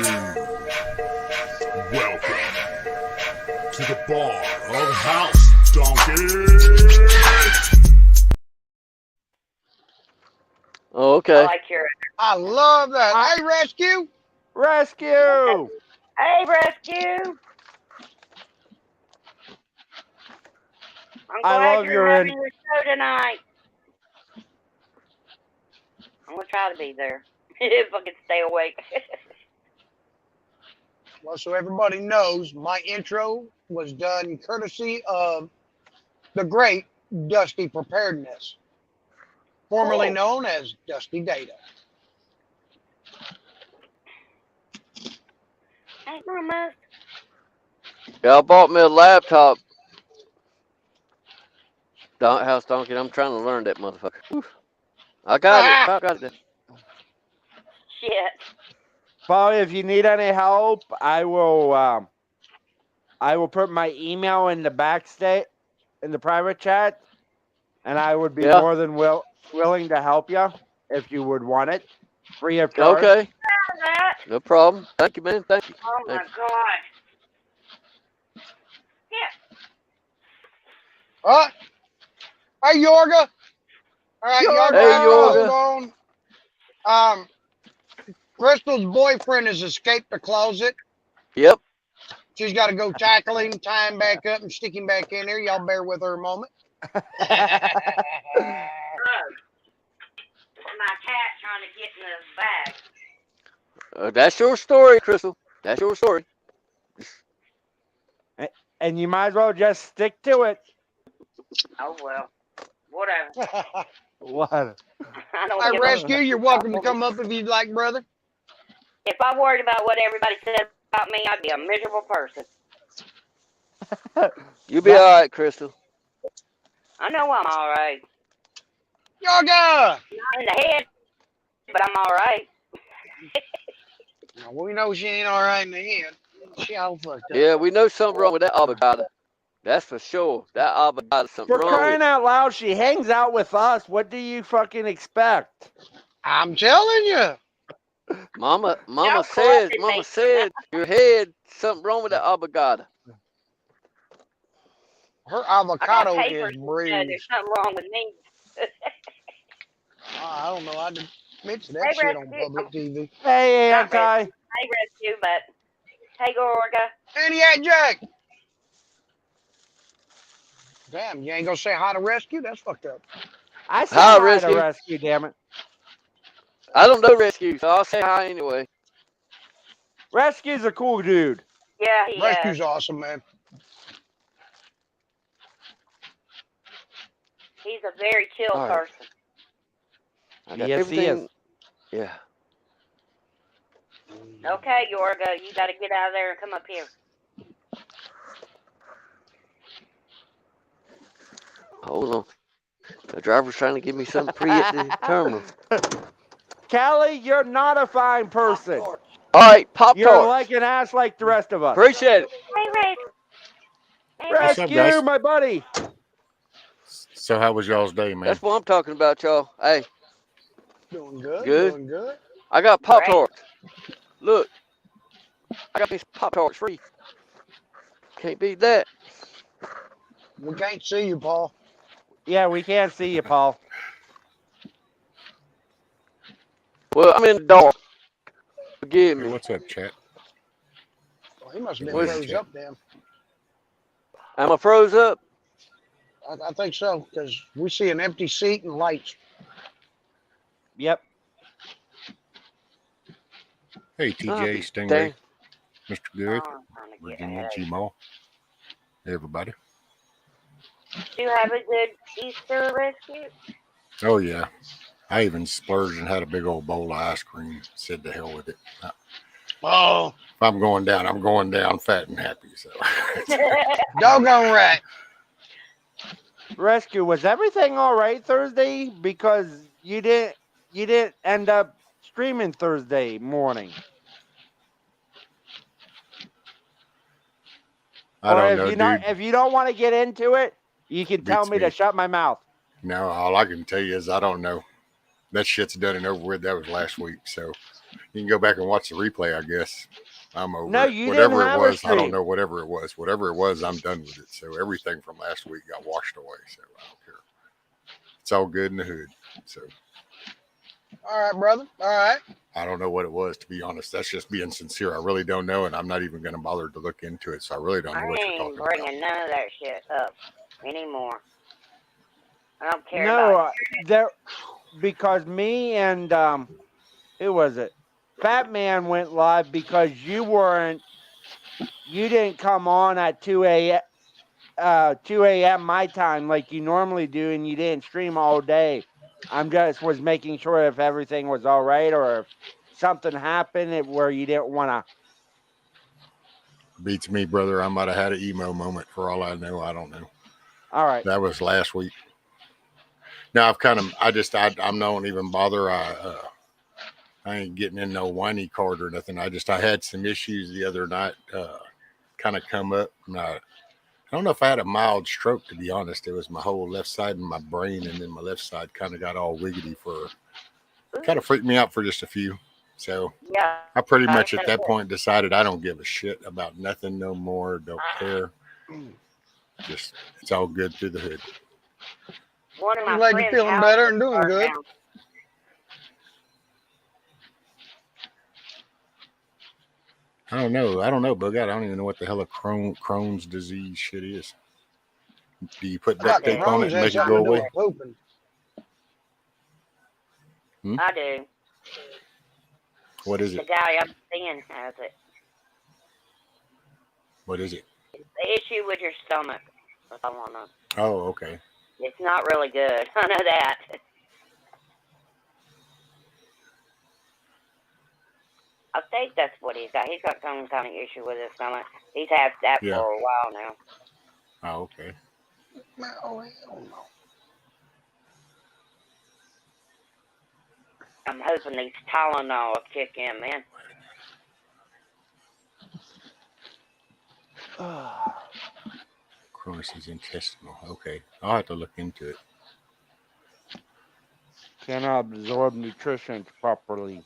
Welcome to the bar of House Donkey. Oh, I okay. like your. I love that. Hey, Rescue. Rescue! Hey, Rescue. I'm I glad love you're your having your show tonight. I'm gonna try to be there if I can stay awake. Well, so everybody knows, my intro was done courtesy of the great Dusty Preparedness, formerly Cool. known as Dusty Data. Ain't no must. Yeah, I bought me a laptop. House Donkey. I'm trying to learn that motherfucker. Whew. I got it. I got it. Shit. Paul, if you need any help, I will put my email in the backstage in the private chat, and I would be Yeah. more than willing to help you if you would want it, free of charge. Okay. That. No problem. Thank you, man. Thank you. Oh my Thank you. god. Yeah. Hey, Yorga. All right, y'all Yorga! gonna have to Yorga. hold on. Crystal's boyfriend has escaped the closet. Yep. She's got to go tackle him, tie him back up, and stick him back in there. Y'all bear with her a moment. Oh. My cat trying to get in the bag. That's your story, Crystal. That's your story. And you might as well just stick to it. Oh well. Whatever. What? I don't Hey, give Rescue, a you're welcome to come up if you'd like, brother. If I worried about what everybody said about me, I'd be a miserable person. You'll be all right, Crystal. I know I'm all right. Yorga! Not in the head, but I'm all right. Well, we know she ain't all right in the head. She all fucked up. Yeah, we know something wrong with that avocado. That's for sure. That avocado, something For wrong with crying it. out loud, she hangs out with us. What do you fucking expect? I'm telling you. Mama Y'all said, corrupted me. your head, something wrong with that avocado. Her I got avocado papers is that bruised. there's something wrong with me. I don't know. I didn't mention that Hey, shit on Rescue. public TV. Hey, Not Anti. Hey, Rescue, but hey, Gorga. Maniac Jack! Damn, you ain't gonna say hi to Rescue? That's fucked up. I said Hi, hi to Rescue. Rescue, damn it. I don't know Rescue, so I'll say hi anyway. Rescue's a cool dude. Yeah, he is. Rescue's awesome, man. He's a very chill All right. person. I got Yes, he everything. is. Yeah. Okay, Gorga, you got to get out of there and come up here. Hold on. The driver's trying to give me something free at the terminal. Callie, you're not a fine person. All right, Pop You're Tarts. like an ass like the rest of us. Appreciate it. Hey, Ray. Hey, What's up, Rescue, guys? my buddy. So how was y'all's day, man? That's what I'm talking about, y'all. Hey, Doing good, Good. doing good. I got Pop Great. Tarts. Look, I got these Pop Tarts free. Can't beat that. We can't see you, Paul. Yeah, we can't see you, Paul. Well, I'm in the dark. Forgive Hey, me. what's up, chat? Well, he must have been What's froze that? up, damn. Am I froze up? I think so, because we see an empty seat and lights. Yep. Hey, I'll TJ, be Stingray, dang. Mr. Good, Oh, I'm trying to get Virginia, ahead. G-Mall, everybody. Did you have a good Easter, Rescue? Oh, yeah. I even splurged and had a big old bowl of ice cream. Said to hell with it. Oh, If I'm going down fat and happy. So doggone right. Rescue, was everything all right Thursday? Because you didn't end up streaming Thursday morning. I don't know, dude. If you don't want to get into it, you can tell Beats me to me. shut my mouth. No, all I can tell you is I don't know. That shit's done and over with. That was last week. So You can go back and watch the replay, I guess. I'm over No, it. you didn't Whatever it have a was, I don't stream. know. Whatever it was, I'm done with it. So everything from last week got washed away. So I don't care. It's all good in the hood. So All right, brother. All right. I don't know what it was, to be honest. That's just being sincere. I really don't know, and I'm not even going to bother to look into it. So I really don't know I what you're ain't talking about. bringing none of that shit up anymore. I don't care No, about there because me and who was it? Fat Man went live because you didn't come on at 2 a.m. my time like you normally do, and you didn't stream all day. I'm just was making sure if everything was all right or if something happened where you didn't want to. Beats me, brother. I might have had an emo moment for all I know. I don't know. All right. That was last week. Now I'm not even bother. I ain't getting in no whiny card or nothing. I had some issues the other night, kind of come up. And I don't know if I had a mild stroke, to be honest. It was my whole left side of my brain, and then my left side kind of got all wiggity kind of freaked me out for just a few. So yeah. I pretty much at that point decided I don't give a shit about nothing no more. Don't care. Just it's all good through the hood. One of my I'm glad you're friends' feeling house better was and doing burned good. down. I don't know, Bug. I don't even know what the hell a Crohn's disease shit is. Do you put I duct thought tape on it Crohn's and had make it something go to do away? with pooping. I do. What is The it? guy I'm seeing has it. What is it? It's the issue with your stomach. That's all I know. Oh, okay. It's not really good. I know that. I think that's what he's got. He's got some kind of issue with his stomach. He's had that Yeah. for a while now. Oh, okay. Oh, hell no. I'm hoping these Tylenol will kick in, man. Crohn's is intestinal. Okay. I'll have to look into it. Cannot absorb nutrition properly.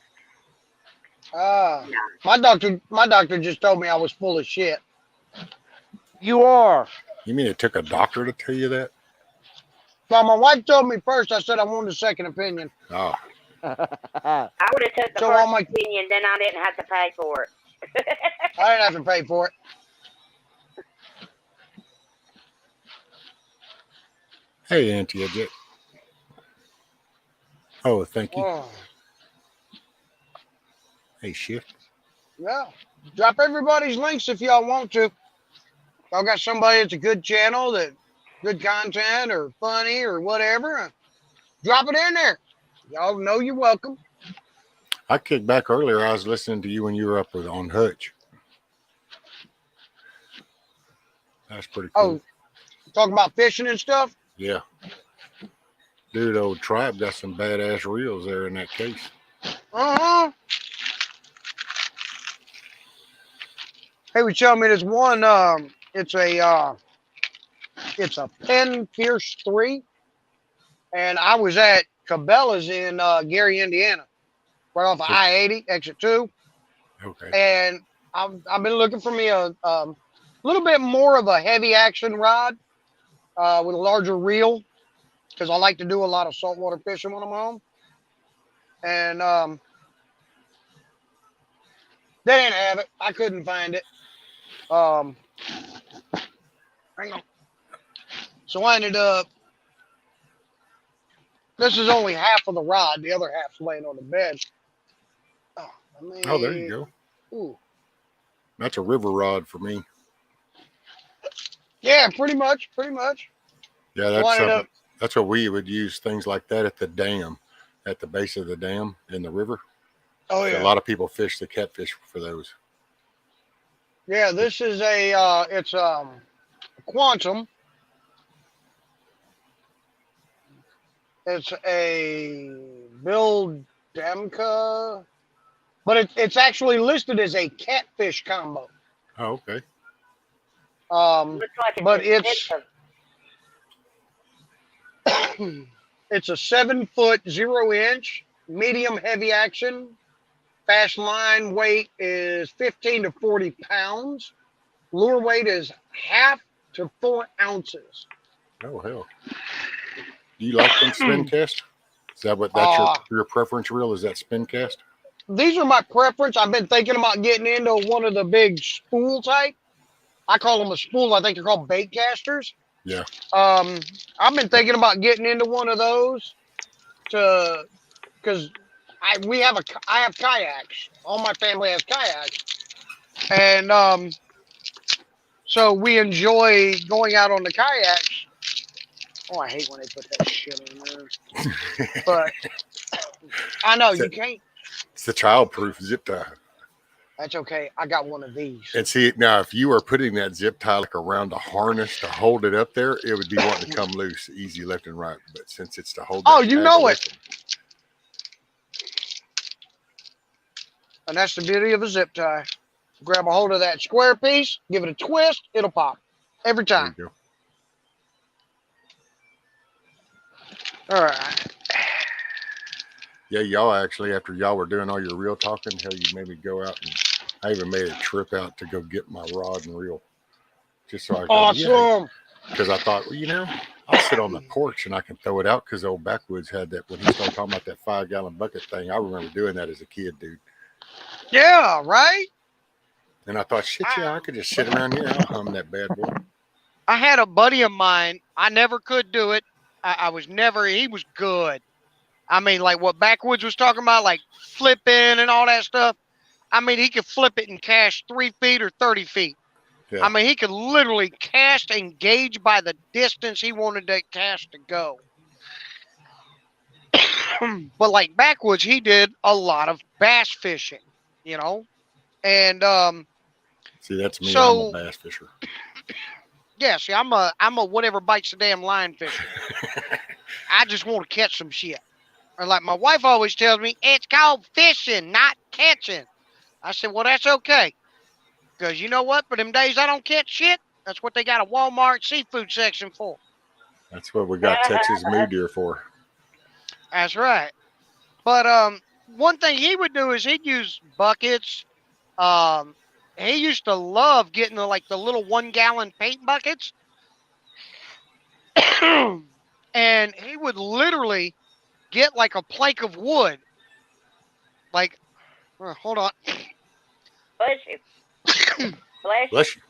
My doctor just told me I was full of shit. You are. You mean it took a doctor to tell you that? Well, my wife told me first. I said I wanted a second opinion. Oh. I would have took the So first all my- opinion, then I didn't have to pay for it. I didn't have to pay for it. Hey, Auntie Jet. Oh, thank you. Oh, Hey, Shift. yeah. Drop everybody's links if y'all want to. Y'all got somebody that's a good channel, that good content or funny or whatever. Drop it in there. Y'all know you're welcome. I kicked back earlier. I was listening to you when you were up on Hutch. That's pretty cool. Oh, talking about fishing and stuff. Yeah. Dude, old Tribe got some badass reels there in that case. Uh-huh. He was telling me this one, it's a Penn Pierce 3. And I was at Cabela's in Gary, Indiana, right off of I-80, exit 2. Okay. And I've been looking for me a little bit more of a heavy action rod with a larger reel, because I like to do a lot of saltwater fishing when I'm home. And they didn't have it. I couldn't find it. Hang on. So I ended up. This is only half of the rod. The other half's laying on the bed. Oh, there you go. Ooh. That's a river rod for me. Yeah, pretty much. Pretty much. Yeah, So I ended up. that's what we would use, things like that at the dam, at the base of the dam in the river. Oh yeah. A lot of people fish the catfish for those. Yeah, this is a it's Quantum. It's a Bill Demka, but it's actually listed as a catfish combo. Oh, okay. Looks like But it's expensive. it's a 7 foot 0 inch medium heavy action Fast line weight is 15 to 40 pounds. Lure weight is half to 4 ounces. Oh hell! Do you like them spin cast? Is that what that's your preference reel? Is that spin cast? These are my preference. I've been thinking about getting into one of the big spool type. I call them a spool. I think they're called bait casters. Yeah. I've been thinking about getting into one of those because I have kayaks. All my family has kayaks, and so we enjoy going out on the kayaks. Oh, I hate when they put that shit in there. But I know you can't. It's the child-proof zip tie. That's okay. I got one of these. And see, now if you were putting that zip tie like around a harness to hold it up there, it would be wanting to come loose easy left and right. But since it's to hold, Oh, you know it. And that's the beauty of a zip tie. Grab a hold of that square piece, give it a twist, it'll pop every time. There you All right. Yeah, y'all actually, after y'all were doing all your reel talking, hell, you made me go out, and I even made a trip out to go get my rod and reel, just so I could. Awesome. Because I thought, well, I'll sit on the porch and I can throw it out. Because old Backwoods had that when he started talking about that 5-gallon bucket thing. I remember doing that as a kid, dude. Yeah, right. And I thought, shit, yeah, I could just sit around here. I'll hum that bad boy. I had a buddy of mine. I never could do it. I was never. He was good. I mean, like what Backwoods was talking about, like flipping and all that stuff. I mean, he could flip it and cast 3 feet or 30 feet. Yeah. I mean, he could literally cast and gauge by the distance he wanted that cast to go. But like Backwoods, he did a lot of bass fishing, and see, that's me. So, I'm a bass fisher. Yeah, see, I'm a whatever bites the damn line fisher. I just want to catch some shit. Or like my wife always tells me, it's called fishing, not catching. I said, well, that's okay. Because you know what? For them days I don't catch shit, that's what they got a Walmart seafood section for. That's what we got Texas Moo Deer for. That's right. But one thing he would do is he'd use buckets. He used to love getting the little 1-gallon paint buckets. And he would literally get like a plank of wood. Like, hold on. Bless you. Bless you.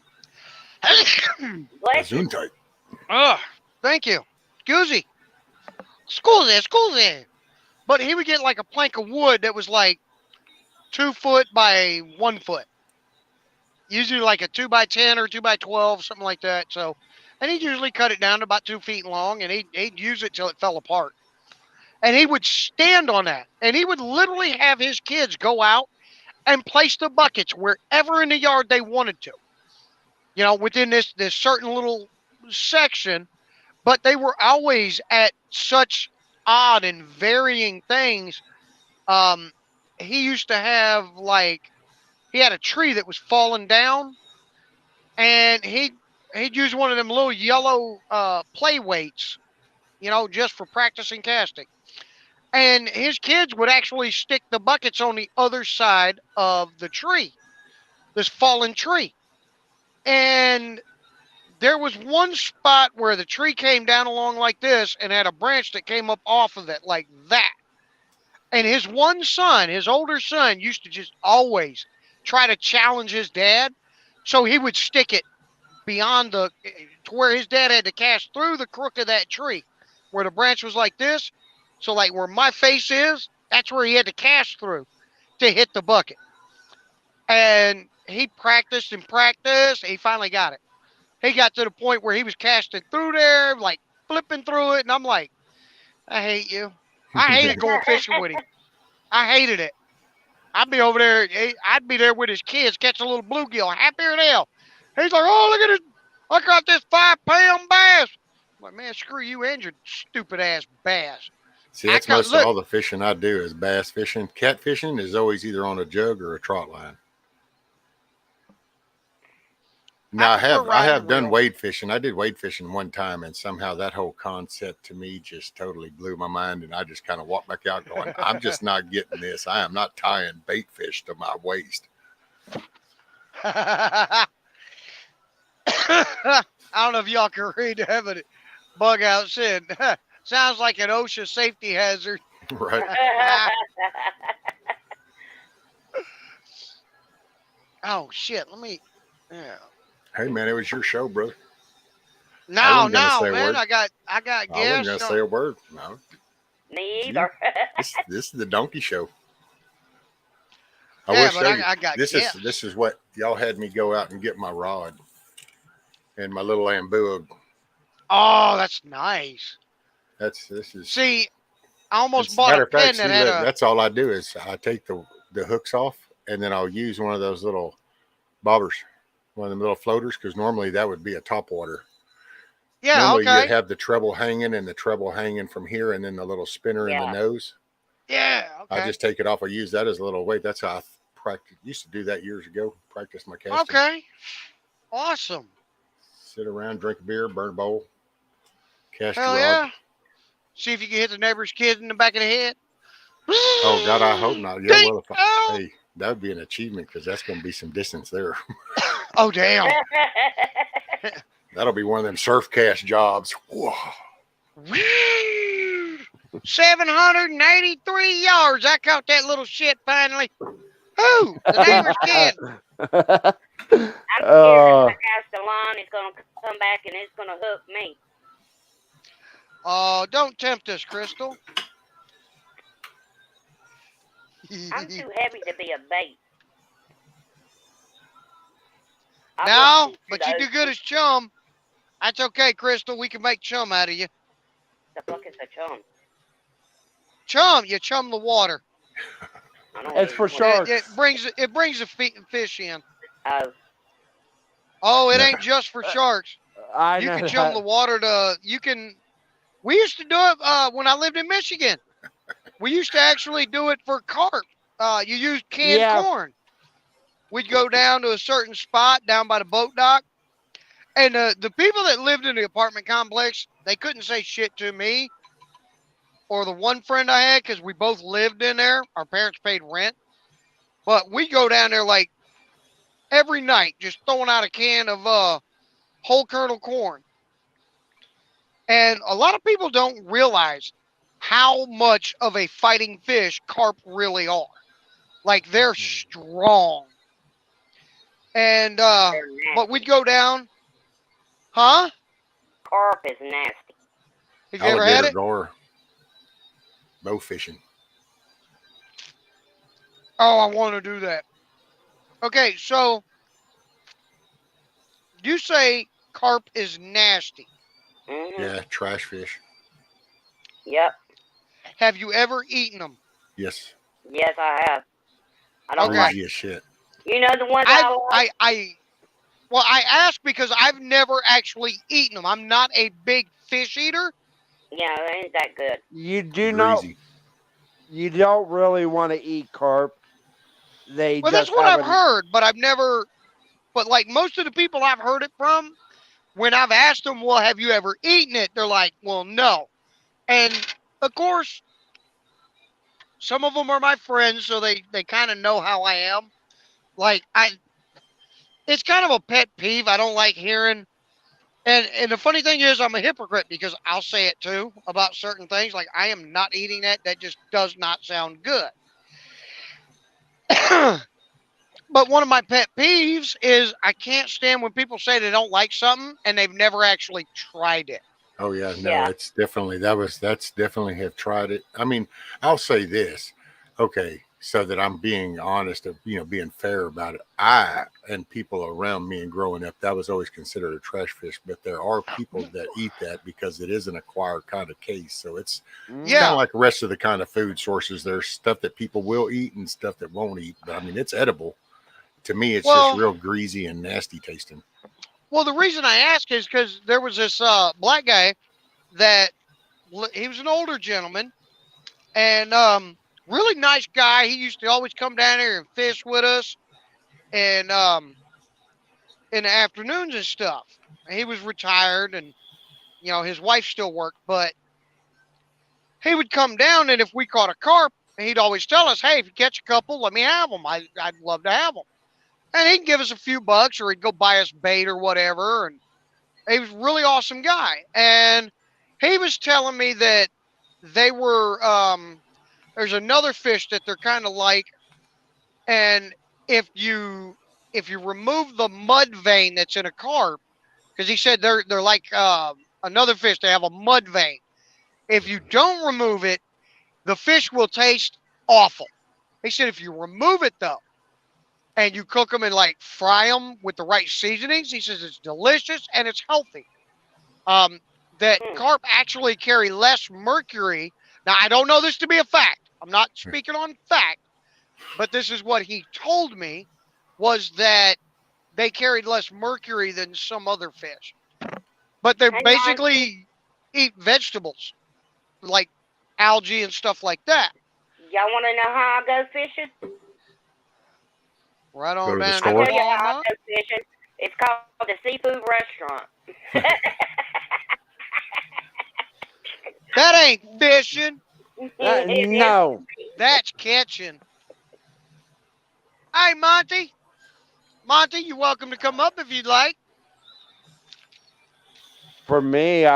Bless you. Thank you. Scusi. But he would get like a plank of wood that was like 2 foot by 1 foot. Usually like a 2x10 or 2x12, something like that. So, and he'd usually cut it down to about 2 feet long, and he'd use it till it fell apart. And he would stand on that, and he would literally have his kids go out and place the buckets wherever in the yard they wanted to. Within this certain little section, but they were always at such odd and varying things. He used to have he had a tree that was falling down, and he'd use one of them little yellow play weights, just for practicing casting. And his kids would actually stick the buckets on the other side of the tree, this fallen tree. And there was one spot where the tree came down along like this and had a branch that came up off of it like that. And his one son, his older son, used to just always try to challenge his dad. So he would stick it beyond to where his dad had to cast through the crook of that tree, where the branch was like this. So like where my face is, that's where he had to cast through to hit the bucket. And he practiced and practiced. He finally got it. He got to the point where he was casting through there, like flipping through it. And I'm like, I hate you. I hated going fishing with him. I hated it. I'd be over there. I'd be there with his kids catching a little bluegill, happier than hell. He's like, oh, look at this. I got this 5-pound bass. I'm like, man, screw you and your stupid ass bass. See, that's most of all the fishing I do is bass fishing. Cat fishing is always either on a jug or a trot line. Now I prefer I riding have the done reel. wade fishing. I did wade fishing one time, and somehow that whole concept to me just totally blew my mind. And I just kind of walked back out going, I'm just not getting this. I am not tying bait fish to my waist. I don't know if y'all can read that, but Bug Out said, sounds like an OSHA safety hazard. Right. Oh, shit. Let me. Yeah. Hey man, it was your show, bro. I No, wasn't gonna say a man. word. I got I wasn't guests. gonna say a word. No. Me You- either. This is the donkey show. I Yeah, will but show you. I got This guests. is what y'all had me go out and get my rod and my little ambua. Oh, that's nice. This is. See, I almost It's, bought a matter of fact, pen see, that had look, a. that's all I do is I take the hooks off and then I'll use one of those little bobbers, one of them little floaters, because normally that would be a top water. Yeah, Normally you'd okay. have the treble hanging and the treble hanging from here and then the little spinner in the Yeah. nose. Yeah, I okay. just take it off. I use that as a little weight. That's how I practice. Used to do that years ago. Practice my casting. Okay. Awesome. Sit around, drink a beer, burn a bowl, cast Hell your rod. yeah. See if you can hit the neighbor's kid in the back of the head. Oh God, I hope not. Yeah, Take well, if out. hey, that would be an achievement because that's going to be some distance there. Oh, damn. That'll be one of them surf cast jobs. Whoa. 783 yards. I caught that little shit finally. Who? The neighbor's kid. I'm scared if I cast the line, it's gonna come back and it's gonna hook me. Oh, don't tempt us, Crystal. I'm too heavy to be a bait. I No, wouldn't but you do those. good as chum. That's okay, Crystal. We can make chum out of you. The fuck is a chum? Chum, you chum the water. I don't It's even for know. sharks. It brings the fish in. Oh, Oh, it Yeah. ain't just for sharks. I You know can chum the that. water to. You can. We used to do it when I lived in Michigan. We used to actually do it for carp. You use canned Yeah. corn. We'd go down to a certain spot down by the boat dock, and the people that lived in the apartment complex, they couldn't say shit to me or the one friend I had because we both lived in there. Our parents paid rent, but we go down there like every night, just throwing out a can of whole kernel corn. And a lot of people don't realize how much of a fighting fish carp really are. Like they're strong. And they're but nasty. we'd go down, huh? Carp is nasty. Have you ever had Alligator it? gore, bow fishing. Oh, I want to do that. Okay, so you say carp is nasty. Mhm. Yeah, trash fish. Yep. Have you ever eaten them? Yes, Yes, I have. I don't Okay. like. greasy as shit. You know the ones I like. Well, I ask because I've never actually eaten them. I'm not a big fish eater. Yeah, they ain't that good. You do not. Greasy. You don't really want to eat carp. They Well, that's just what I've haven't. heard, but I've never. But like most of the people I've heard it from, when I've asked them, well, have you ever eaten it? They're like, well, no. And of course, some of them are my friends, so they kind of know how I am. Like it's kind of a pet peeve. I don't like hearing. And the funny thing is, I'm a hypocrite because I'll say it too about certain things. Like I am not eating that. That just does not sound good. But one of my pet peeves is I can't stand when people say they don't like something and they've never actually tried it. Oh yeah, no, Yeah. it's definitely that's definitely have tried it. I mean, I'll say this, okay, so that I'm being honest of being fair about it. I and people around me and growing up, that was always considered a trash fish, but there are people that eat that because it is an acquired kind of case. So it's kind Yeah. of like the rest of the kind of food sources. There's stuff that people will eat and stuff that won't eat. But I mean, it's edible. To me, it's Well- just real greasy and nasty tasting. Well, the reason I ask is because there was this black guy that he was an older gentleman and really nice guy. He used to always come down here and fish with us. And in the afternoons and stuff. He was retired, and his wife still worked, but he would come down, and if we caught a carp, he'd always tell us, "Hey, if you catch a couple, let me have them. I'd love to have them." And he'd give us a few bucks, or he'd go buy us bait or whatever. And he was a really awesome guy. And he was telling me that they were there's another fish that they're kind of like, and if you remove the mud vein that's in a carp, because he said they're like another fish, they have a mud vein. If you don't remove it, the fish will taste awful. He said if you remove it though, and you cook them and like fry them with the right seasonings, he says it's delicious and it's healthy. That carp actually carry less mercury. Now I don't know this to be a fact. I'm not speaking on fact, but this is what he told me, was that they carried less mercury than some other fish. But they basically eat vegetables like algae and stuff like that. Y'all want to know how I go fishing? Right Go on to the down store? to I'll tell you how I Walmart. go fishing. It's called the Seafood Restaurant. That ain't fishing. No. That's catching. Hey, Monty. Monty, you're welcome to come up if you'd like. For me,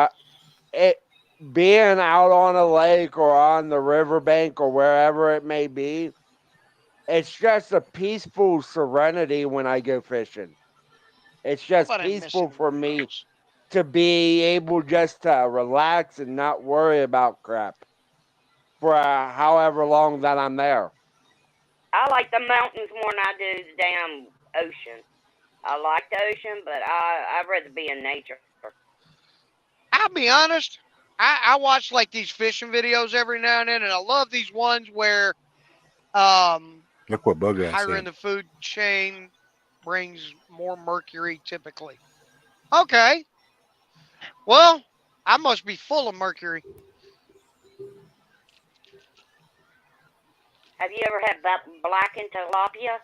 being out on a lake or on the riverbank or wherever it may be, it's just a peaceful serenity when I go fishing. It's just But I'm peaceful missing for me words. to be able just to relax and not worry about crap for however long that I'm there. I like the mountains more than I do the damn ocean. I like the ocean, but I'd rather be in nature. I'll be honest. I watch like these fishing videos every now and then, and I love these ones where Look what Bug Eye higher in said. the food chain brings more mercury typically. Okay. Well, I must be full of mercury. Have you ever had blackened tilapia?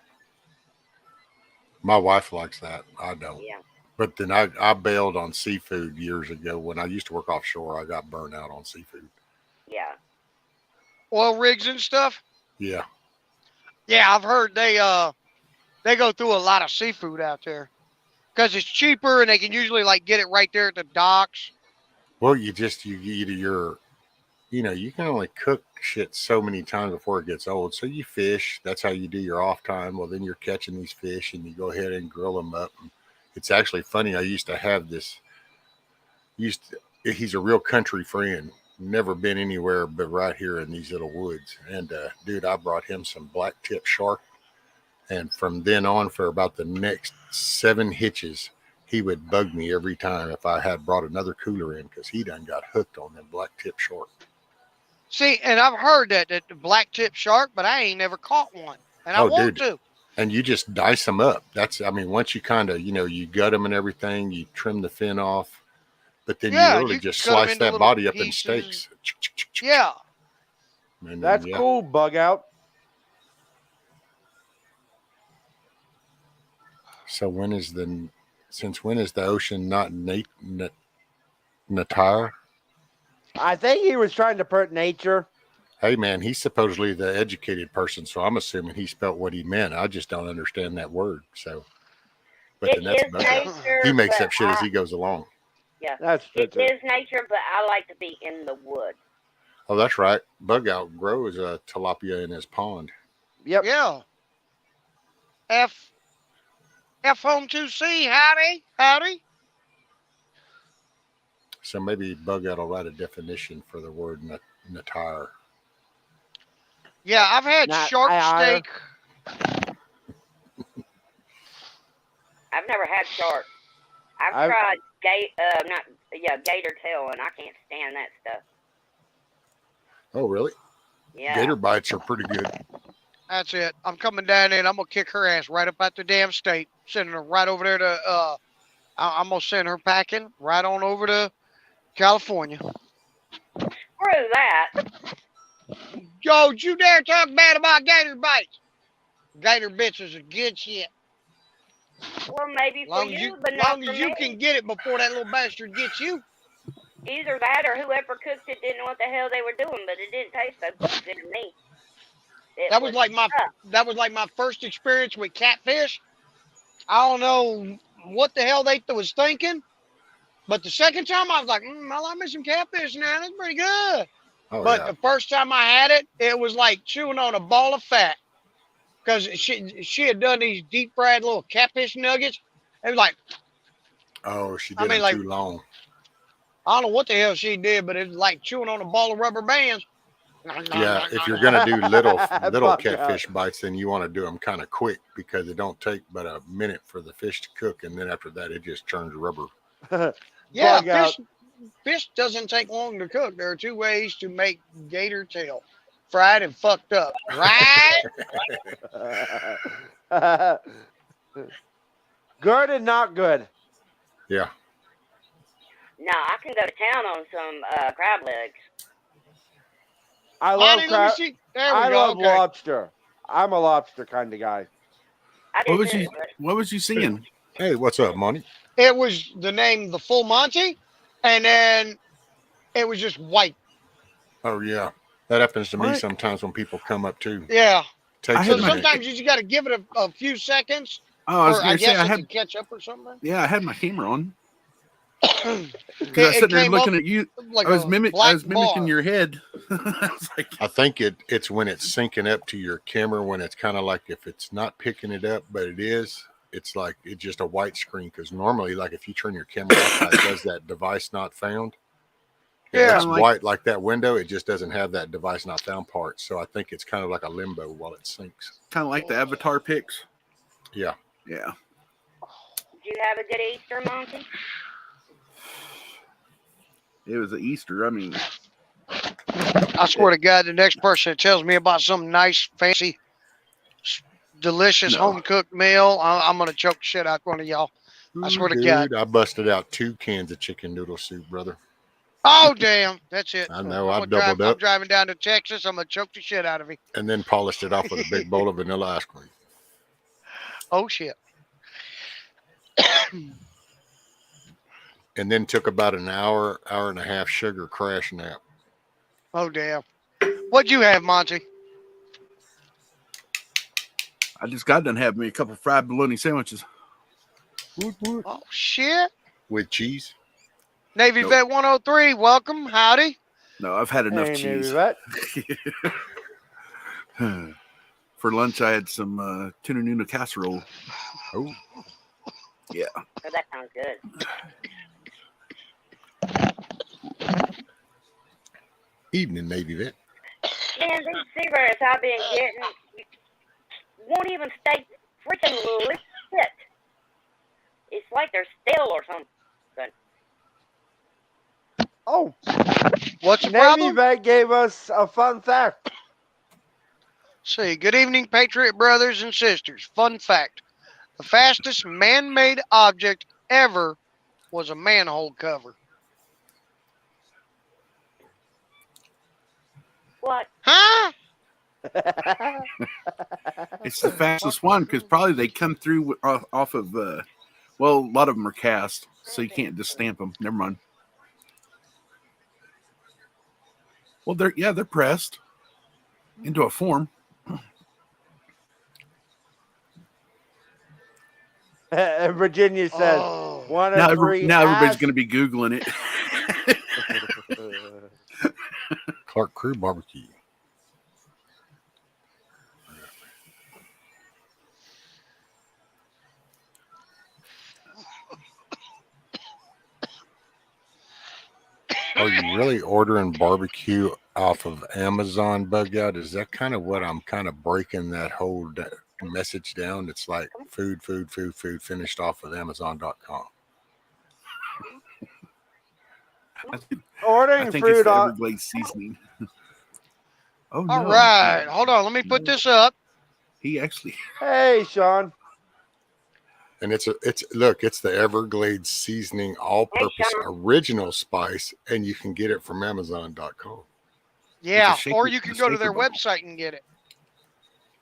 My wife likes that. I don't. Yeah. But then I bailed on seafood years ago. When I used to work offshore, I got burnt out on seafood. Yeah. Oil rigs and stuff. Yeah. Yeah, I've heard they go through a lot of seafood out there because it's cheaper and they can usually like get it right there at the docks. Well, you either you can only cook shit so many times before it gets old. So you fish. That's how you do your off time. Well, then you're catching these fish and you go ahead and grill them up. It's actually funny. I used to have this. He's a real country friend. Never been anywhere but right here in these little woods. And dude, I brought him some black tip shark. And from then on, for about the next 7 hitches, he would bug me every time if I had brought another cooler in, because he done got hooked on them black tip shark. See, and I've heard that the black tip shark, but I ain't never caught one, and I Oh, want dude. to. And you just dice them up. Once you kind of, you gut them and everything, you trim the fin off, but then you Yeah, literally you just cut 'em slice into that little body up in pieces. steaks. Yeah. And then, That's yeah. cool, Bug Out. So since when is the ocean not natar? I think he was trying to put nature. Hey man, he's supposedly the educated person, so I'm assuming he spelt what he meant. I just don't understand that word. So, but It then that's is Bug Out. nature. He makes but up shit as he goes along. Yeah. That's It true. is nature, but I like to be in the woods. Oh, that's right. Bug Out grows a tilapia in his pond. Yep. Yeah. F home 2C. Howdy. So maybe Bug Out will write a definition for the word natar. Yeah, I've had Not shark IR. steak. I've never had shark. I've I've- tried gator tail, and I can't stand that stuff. Oh, really? Yeah. Gator bites are pretty good. That's it. I'm coming down there and I'm gonna kick her ass right up out the damn state. Sending her right over there to I'm gonna send her packing right on over to California. Screw that. Yo, don't you dare talk bad about gator bites. Gator bits is a good shit. Well, maybe for Long as you, you, but not long for as you me. can get it before that little bastard gets you. Either that or whoever cooked it didn't know what the hell they were doing, but it didn't taste so good to me. It That was like my tough. that was like my first experience with catfish. I don't know what the hell they was thinking, but the second time I was like, I like me some catfish now. That's pretty good. Oh But yeah. the first time I had it, it was like chewing on a ball of fat because she had done these deep fried little catfish nuggets. It was like, Oh, she I did mean, them like too long. I don't know what the hell she did, but it was like chewing on a ball of rubber bands. Yeah, if you're gonna do little Fuck catfish bites, then you want to do them kind of quick because it don't take but a minute for the fish to cook, and then after that, it just turns rubber. Yeah, Bug out. fish doesn't take long to cook. There are two ways to make gator tail: fried and fucked up. Right? Good and not good. Yeah. No, I can go to town on some crab legs. I love Monty, let me crab. see. There we I go. love Okay. lobster. I'm a lobster kind of guy. I What did was too, you? but What was you seeing? Hey, what's up, Money? It was the name, the full Monty, and then it was just white. Oh yeah, that happens to me What? sometimes when people come up too. Yeah. Takes I a had So my- minute. sometimes you just got to give it a few seconds, Oh, I was or I gonna say guess I it had. to catch up or something. Yeah, I had my camera on it, because I was sitting there came up looking at you. like I was a black mimicking bar. your head. I was like, I think it's when it's syncing up to your camera when it's kind of like if it's not picking it up, but it is. It's like it's just a white screen because normally, like if you turn your camera off, how it does that device not found. If Yeah. it's Kinda like- white like that window, it just doesn't have that device not found part. So I think it's kind of like a limbo while it syncs. kind of like the Avatar pics. Yeah. Yeah. did you have a good Easter, Monty? It was an Easter. I mean, I swear to God, the next person that tells me about some nice, fancy, delicious No. home cooked meal, I'm gonna choke shit out one of y'all. I swear to God. Dude, I busted out 2 cans of chicken noodle soup, brother. Oh damn, that's it. I know, I'm I've doubled I'm up driving down to Texas. I'm gonna choke the shit out of him. and then polished it off with a big bowl of vanilla ice cream. Oh shit. And then took about an hour and a half sugar crash nap. Oh damn. What'd you have, Monty? I just got done having me a couple fried bologna sandwiches. Oh shit. With cheese. Navy Nope. Vet 103, welcome. Howdy. No, I've had enough Hey, Navy cheese. Vet. For lunch, I had some tuna nuna casserole. Oh, Yeah. Oh, that sounds good. evening, Navy Vet. Man, these cigarettes I've been getting won't even stay freaking lit. It's like they're stale or something. Oh, What's the Navy problem? Vet gave us a fun fact. See, good evening, Patriot brothers and sisters. Fun fact. The fastest man-made object ever was a manhole cover. What? Huh? It's the fastest one because probably they come through off of, well, a lot of them are cast, so you can't just stamp them. Never mind. Well, they're pressed into a form. And Virginia says Oh. one Now, of three. now everybody's ass- going to be Googling it. Clark Crew Barbecue. Are you really ordering barbecue off of Amazon, Bug Out? Is that kind of what I'm kind of breaking that whole message down? It's like food finished off of Amazon.com. I Ordering think it's food the on. Everglades seasoning. Oh, no. All right. Hold on. Let me put this up. He actually, Hey, Sean. And it's the Everglades seasoning all-purpose original spice, and you can get it from Amazon.com. Yeah. shaker- Or you can the go to shaker their bubble. website and get it.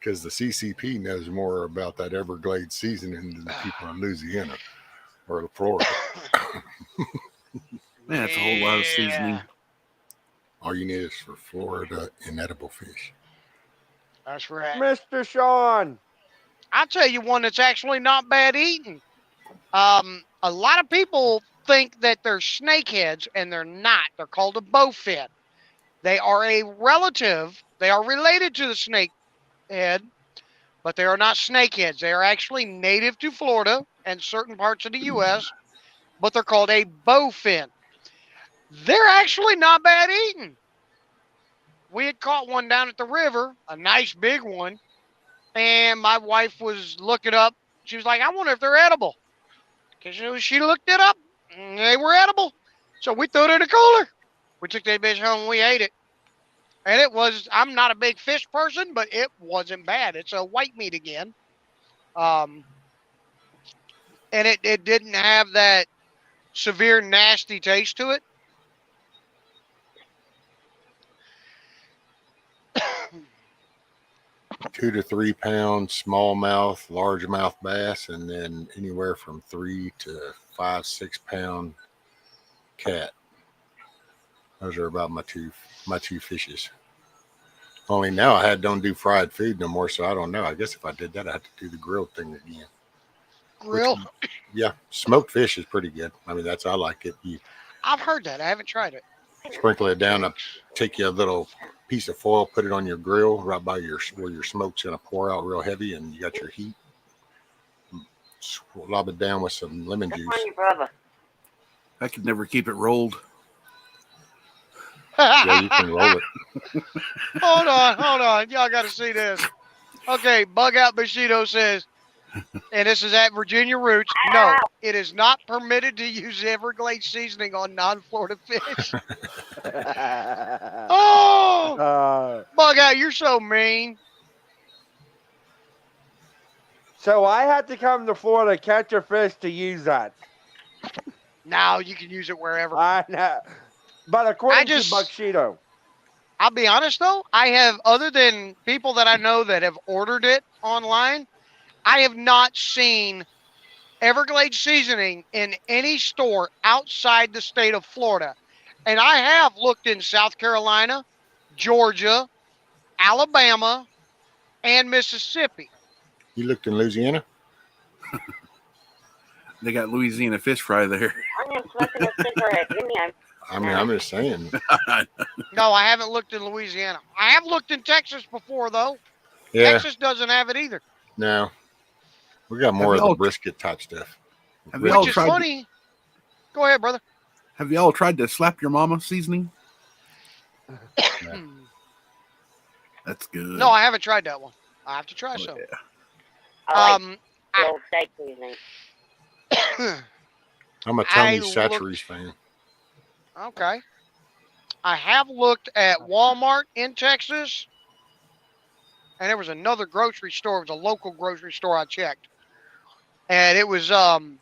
because the CCP knows more about that Everglades seasoning than the people in Louisiana or Florida. Man, that's a whole lot of seasoning. All you need is for Florida inedible fish. That's right. Mr. Sean. I'll tell you one that's actually not bad eating. A lot of people think that they're snakeheads, and they're not. They're called a bowfin. They are a relative. They are related to the snakehead, but they are not snakeheads. They are actually native to Florida and certain parts of the U.S., but they're called a bowfin. They're actually not bad eating. We had caught one down at the river, a nice big one, and my wife was looking up. She was like, I wonder if they're edible. Because she looked it up, and they were edible. So we threw it in a cooler. We took that bitch home and we ate it. And it was, I'm not a big fish person, but it wasn't bad. It's a white meat again. And it didn't have that severe, nasty taste to it. 2 to 3 pound smallmouth, largemouth bass, and then anywhere from 3 to 5, 6 pound cat. Those are about my two fishes. Only now I don't do fried food no more, so I don't know. I guess if I did that, I'd have to do the grilled thing again. Grill? Yeah, smoked fish is pretty good. I mean, I like it. You I've heard that. I haven't tried it. sprinkle it down, take you a little piece of foil, put it on your grill right by where your smoke's gonna pour out real heavy, and you got your heat. Lob it down with some lemon juice. On your brother. I could never keep it rolled. Yeah, you can roll it. Hold on. Y'all got to see this. Okay, Bug Out Bushido says, and this is at Virginia Roots, no, it is not permitted to use Everglades seasoning on non-Florida fish. Oh, Bug Out, you're so mean. So I had to come to Florida to catch a fish to use that. Now you can use it wherever. I know. But according to Bushido. I'll be honest, though, I have, other than people that I know that have ordered it online, I have not seen Everglades seasoning in any store outside the state of Florida. And I have looked in South Carolina, Georgia, Alabama, and Mississippi. You looked in Louisiana? They got Louisiana fish fry there. I'm smoking a cigarette. Give me a... I mean, I'm just saying. No, I haven't looked in Louisiana. I have looked in Texas before, though. Yeah. Texas doesn't have it either. No. We got more of the brisket type stuff. Which is funny. Go ahead, brother. Have y'all tried to slap your mama seasoning? That's good. No, I haven't tried that one. I have to try some. Yeah. I like old steak seasoning. I'm a Tony Chachere's fan. Okay. I have looked at Walmart in Texas, and there was another grocery store. It was a local grocery store I checked. And it was the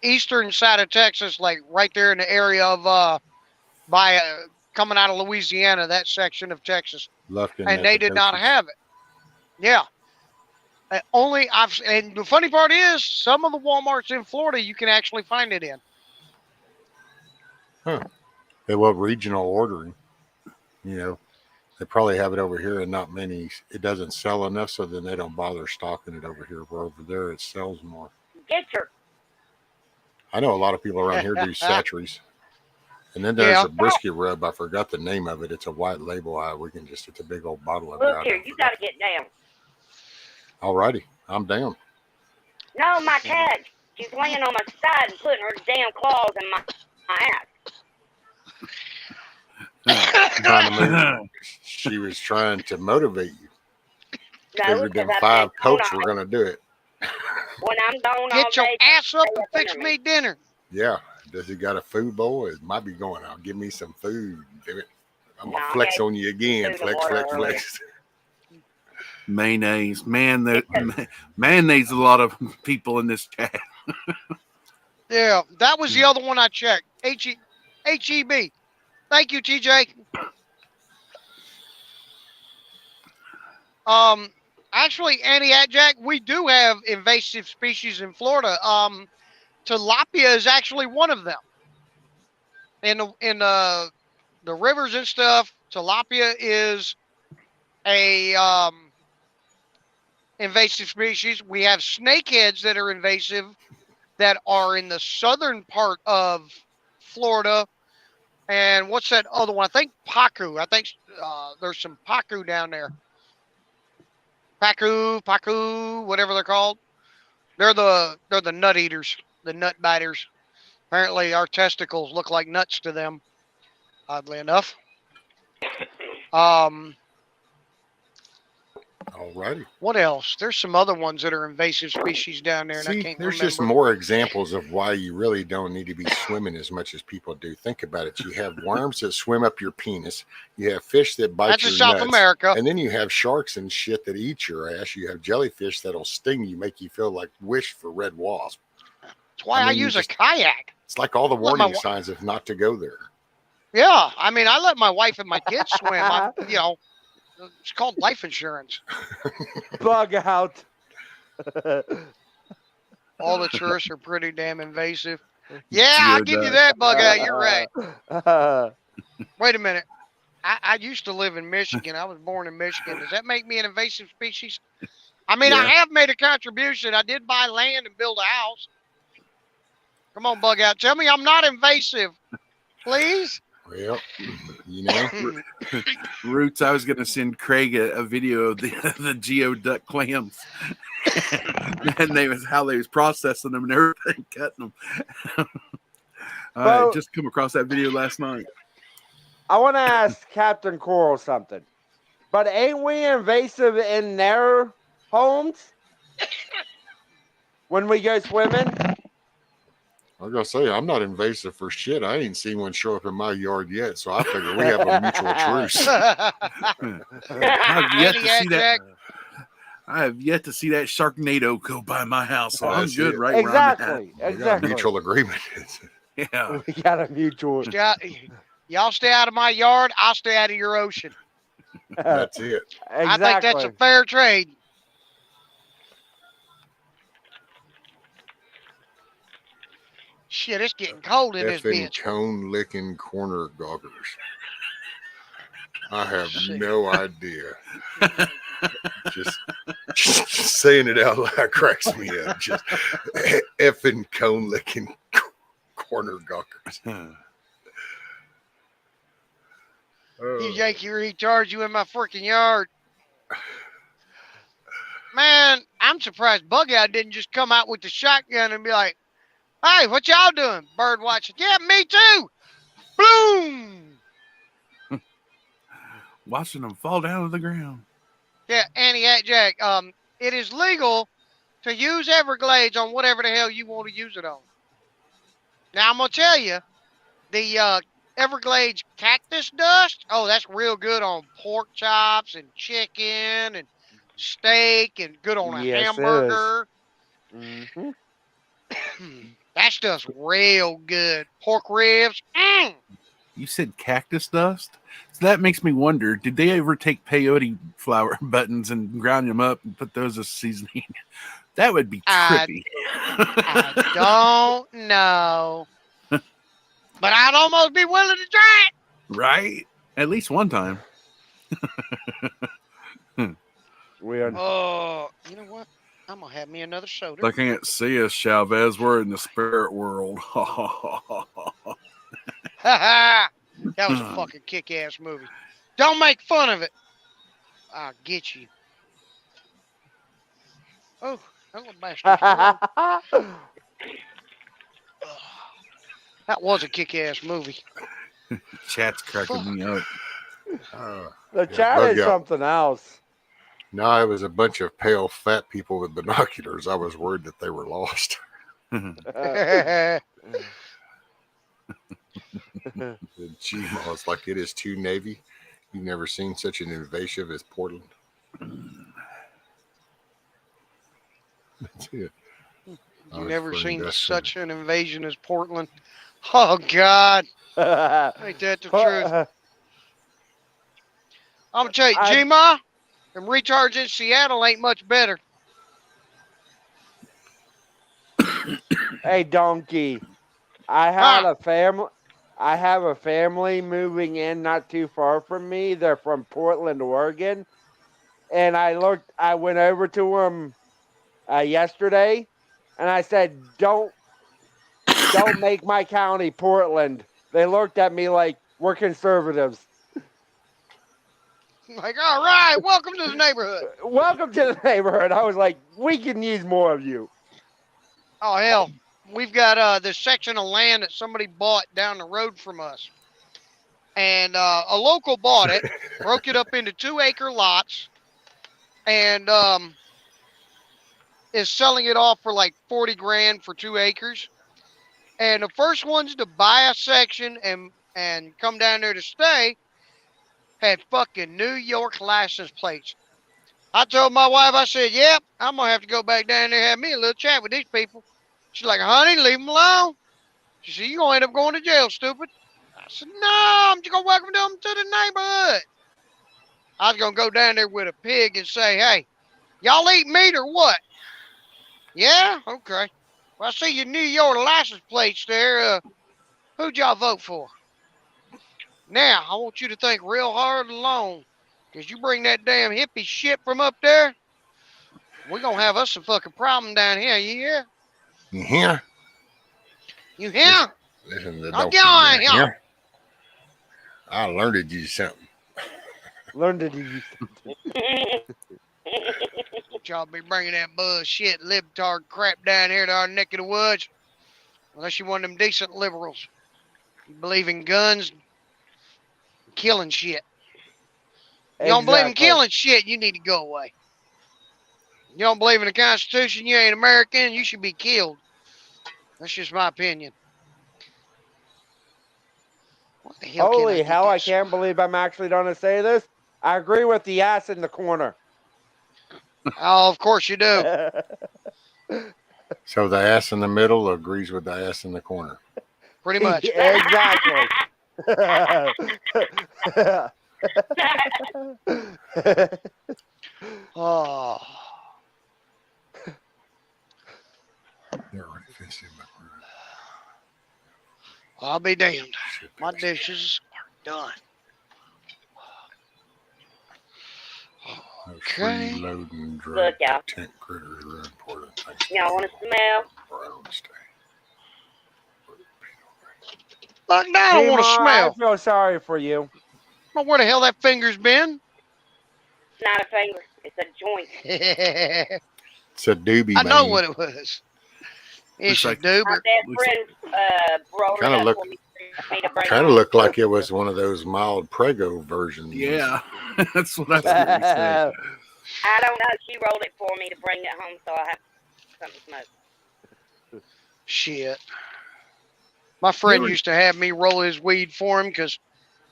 eastern side of Texas, like right there in the area of coming out of Louisiana, that section of Texas. Lufkin, and they did not have it. Yeah. And the funny part is, some of the Walmarts in Florida, you can actually find it in. Huh. They love regional ordering. You know, they probably have it over here and not many. It doesn't sell enough, so then they don't bother stocking it over here. Where over there, it sells more. Get your... I know a lot of people around here do Chachere's. And then there's a brisket rub. I forgot the name of it. It's a white label. It's a big old bottle of it. Look here, you got to get down. All righty. I'm down. No, my cat. She's laying on my side and putting her damn claws in my ass. She was trying to motivate you. No, Figured them 5 Cokes were going to do it. When I'm gone Get your ass up and fix me dinner. Yeah. Does he got a food bowl? It might be going out. Give me some food. Damn it. I'm going to flex on you again. Flex. Mayonnaise. Man, mayonnaise a lot of people in this chat. Yeah, that was the other one I checked. H-E-B. Thank you, TJ. Actually, Jack, we do have invasive species in Florida. Tilapia is actually one of them. In the rivers and stuff, tilapia is a invasive species. We have snakeheads that are invasive that are in the southern part of Florida. And what's that other one? I think pacu. I think there's some pacu down there. Pacu, whatever they're called. They're the nut eaters, the nut biters. Apparently, our testicles look like nuts to them. Oddly enough. Alrighty. What else? There's some other ones that are invasive species down there, and I See, can't there's remember. just more examples of why you really don't need to be swimming as much as people do. Think about it. You have worms that swim up your penis. You have fish that bite That's your in South nuts. America. And then you have sharks and shit that eat your ass. You have jellyfish that'll sting you, make you feel like wish for red wasp. That's why I use a kayak. It's like all the Let my warning signs of not to go there. Yeah, I mean, I let my wife and my kids swim. It's called life insurance. Bug out. All the tourists are pretty damn invasive. Yeah, I'll give you that, bug out. You're right. Wait a minute. I used to live in Michigan. I was born in Michigan. Does that make me an invasive species? I mean, I have made a contribution. I did buy land and build a house. Come on, bug out. Tell me I'm not invasive, please. Well, you know. Roots, I was going to send Craig a video of the geoduck clams. And how they was processing them and everything, cutting them. I just come across that video last night. I want to ask Captain Coral something. But ain't we invasive in their homes when we go swimming? I was gonna say I'm not invasive for shit. I ain't seen one show up in my yard yet, so I figure we have a mutual truce. I have yet to see that Sharknado go by my house, so I'm good right exactly, where I'm at. Exactly. Mutual agreement. Yeah, we got a mutual. Y'all stay out of my yard. I'll stay out of your ocean. That's it. Exactly. I think that's a fair trade. Shit, it's getting cold in this bitch. Cone licking corner goggers. I have no idea. just saying it out loud cracks me up. Just effing cone licking corner goggers. You Yankee recharge you in my freaking yard. Man, I'm surprised Bug Out didn't just come out with the shotgun and be like, hey, what y'all doing? Bird watching. Yeah, me too. Boom. Watching them fall down to the ground. Yeah, Jack. It is legal to use Everglades on whatever the hell you want to use it on. Now I'm gonna tell you, the Everglades cactus dust. Oh, that's real good on pork chops and chicken and steak and good on a hamburger. Mm-hmm. That stuff's real good. Pork ribs. You said cactus dust? So that makes me wonder, did they ever take peyote flower buttons and grind them up and put those as seasoning? That would be trippy. I don't know. But I'd almost be willing to try it. Right? At least one time. Oh, you know what? I'm going to have me another soda. They can't see us, Chavez. We're in the spirit world. That was a fucking kick-ass movie. Don't make fun of it. I'll get you. Oh, that little bastard. That was a kick-ass movie. Chat's cracking me up. The chat is something else. No, it was a bunch of pale, fat people with binoculars. I was worried that they were lost. The Gmail's like, it is too Navy. You've never seen such an invasive as Portland. That's it. You've never seen such an invasion as Portland. Oh, God. Ain't that the truth? I'm going to tell you, G-Ma, Them retards in Seattle ain't much better. Hey, donkey. I have a family moving in not too far from me. They're from Portland, Oregon. And I went over to them yesterday, and I said, "Don't make my county Portland." They looked at me like we're conservatives. Like, all right, welcome to the neighborhood. Welcome to the neighborhood. I was like, we can use more of you. Oh hell, we've got this section of land that somebody bought down the road from us, and a local bought it, broke it up into 2-acre lots, and is selling it off for like 40 grand for 2 acres. And the first ones to buy a section and come down there to stay had fucking New York license plates. I told my wife, I said, yep, I'm going to have to go back down there and have me a little chat with these people. She's like, honey, leave them alone. She said, you're going to end up going to jail, stupid. I said, no, I'm just going to welcome them to the neighborhood. I was going to go down there with a pig and say, hey, y'all eat meat or what? Yeah? Okay. Well, I see your New York license plates there. Who'd y'all vote for? Now, I want you to think real hard and long. Because you bring that damn hippie shit from up there, we're going to have us some fucking problem down here. You hear? You hear? You hear? Listen to the I'm donkey. going You here. hear? I learned you something. Learn to do. Y'all be bringing that bullshit libtard crap down here to our neck of the woods. Unless you one of them decent liberals. You believe in guns, killing shit. You don't believe in killing shit, you need to go away. You don't believe in the Constitution, you ain't American, you should be killed. That's just my opinion. What the hell Holy can I hell, I this? can't believe I'm actually going to say this. I agree with the ass in the corner. Oh, of course you do. So the ass in the middle agrees with the ass in the corner. Pretty much. Exactly. Oh. They're already finished in my room. I'll be damned. My dishes are done. Okay. Freeloading drug Look, y'all. tent critters are important. Y'all want to smell? Brown stay. Look, now I don't want to Seymour, smell. I feel sorry for you. I don't know where the hell that finger's been. It's not a finger. It's a joint. It's a doobie, I know man. what it was. It's Looks a like- duber. My best friend brought Kinda it up look- for me to bring Kind of home. looked like it was one of those mild Prego versions. Yeah, that's what I was going to say. I don't know. She rolled it for me to bring it home, so I have something to smoke. Shit. My friend used to have me roll his weed for him because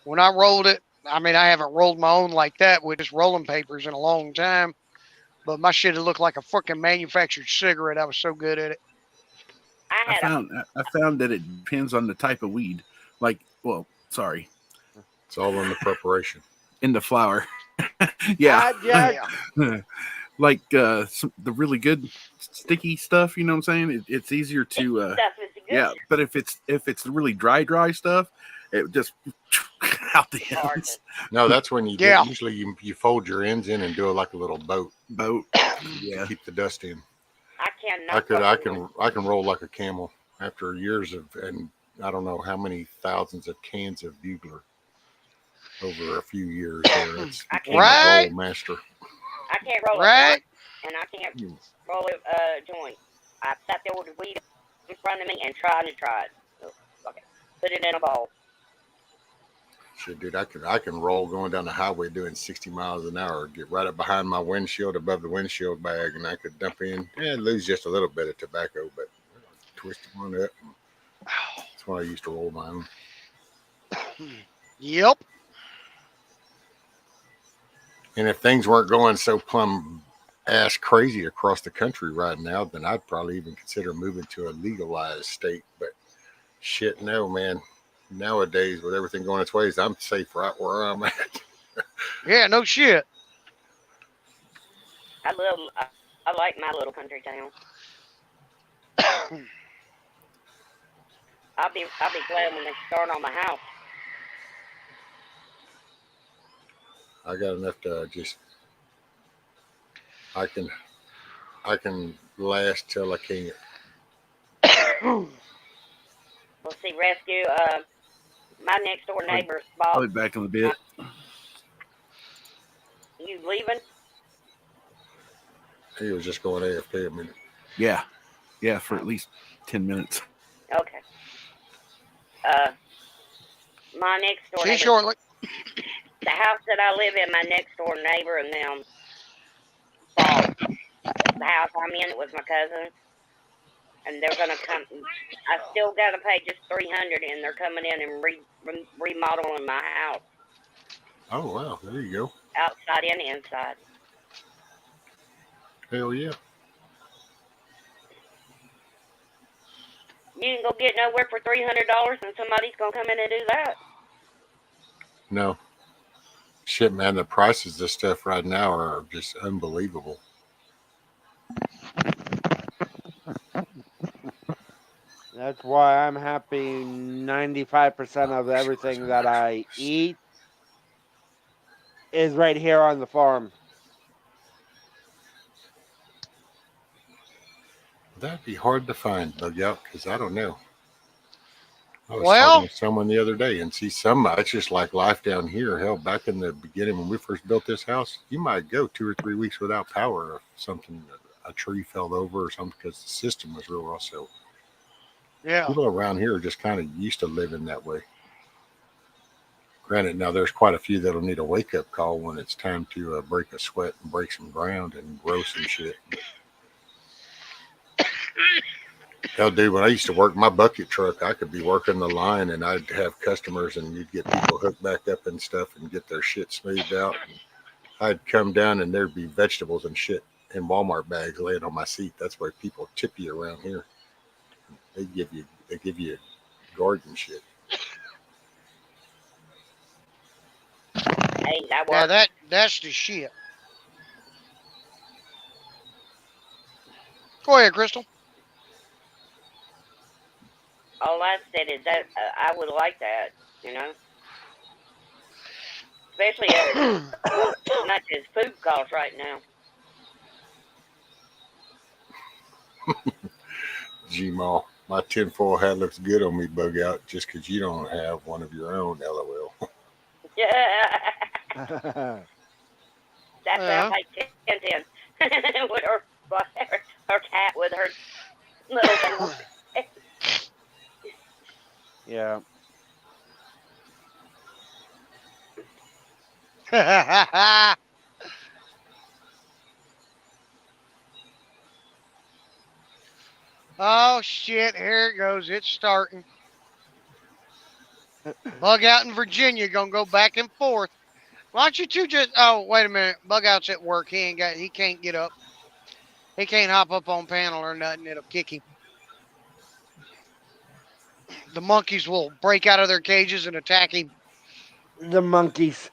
when I rolled it, I mean, I haven't rolled my own like that with just rolling papers in a long time. But my shit had looked like a fucking manufactured cigarette. I was so good at it. I had I found that it depends on the type of weed. Like, well, sorry, It's all in the preparation. in the flower. Yeah, Yeah. like the really good sticky stuff. You know what I'm saying? It's easier to. stuff is good. Yeah, but if it's really dry stuff, it just out the ends. No, that's when you Yeah. usually you fold your ends in and do it like a little boat Boat. to Yeah. keep the dust in. I cannot. I can roll like a camel after years of, and I don't know how many thousands of cans of bugler over a few years there. It's I became Right. a roll master. I can't roll Right? it, and I can't roll a joint. I sat there with the weed in front of me and tried. So, okay, put it in a bowl. Shit, dude, I can roll going down the highway doing 60 miles an hour, get right up behind my windshield above the windshield bag, and I could dump in and lose just a little bit of tobacco, but twist one up. That's why I used to roll my own. Yep. And if things weren't going so plumb ass crazy across the country right now, then I'd probably even consider moving to a legalized state. But shit, no, man. Nowadays, with everything going its ways, I'm safe right where I'm at. Yeah, no shit. I like my little country town. I'll be glad when they start on my house. I got enough to just I can last till I can't. We'll see, rescue. My next door neighbor's I'll bought. be back in a bit. You leaving? He was just going AFK a minute. Yeah, for at least 10 minutes. Okay. My next door See you neighbor. shortly. The house that I live in, my next door neighbor and them bought the house I'm in. It was my cousin's, and they're gonna come. I still gotta pay just $300, and they're coming in and remodeling my house, Oh wow, there you go. outside and inside. Hell yeah. You can go get nowhere for $300, and somebody's gonna come in and do that. No. Shit, man, the prices of stuff right now are just unbelievable. That's why I'm happy 95% of everything that I eat is right here on the farm. That'd be hard to find, Bug Out, because I don't know. I was Well- talking to someone the other day and see some, it's just like life down here. Hell, back in the beginning when we first built this house, you might go 2 or 3 weeks without power if something, a tree fell over or something, because the system was real rough. So Yeah. people around here are just kind of used to living that way. Granted, now there's quite a few that'll need a wake-up call when it's time to break a sweat and break some ground and grow some shit. Hell, dude, when I used to work my bucket truck, I could be working the line and I'd have customers and you'd get people hooked back up and stuff and get their shit smoothed out. And I'd come down and there'd be vegetables and shit in Walmart bags laying on my seat. That's why people tip you around here. They give you garden shit. Hey, that Yeah, works. that's the shit. Go ahead, Crystal. All I said is that I would like that, you know, especially as much as food costs right now. G-Mall, my tinfoil hat looks good on me, Bug Out, just because you don't have one of your own, LOL. That sounds like Tintin with her cat with her little. Yeah. Oh shit, here it goes. It's starting. Bug Out in Virginia gonna go back and forth. Why don't you two just wait a minute. Bug Out's at work. He can't get up. He can't hop up on panel or nothing. It'll kick him. The monkeys will break out of their cages and attack him. The monkeys.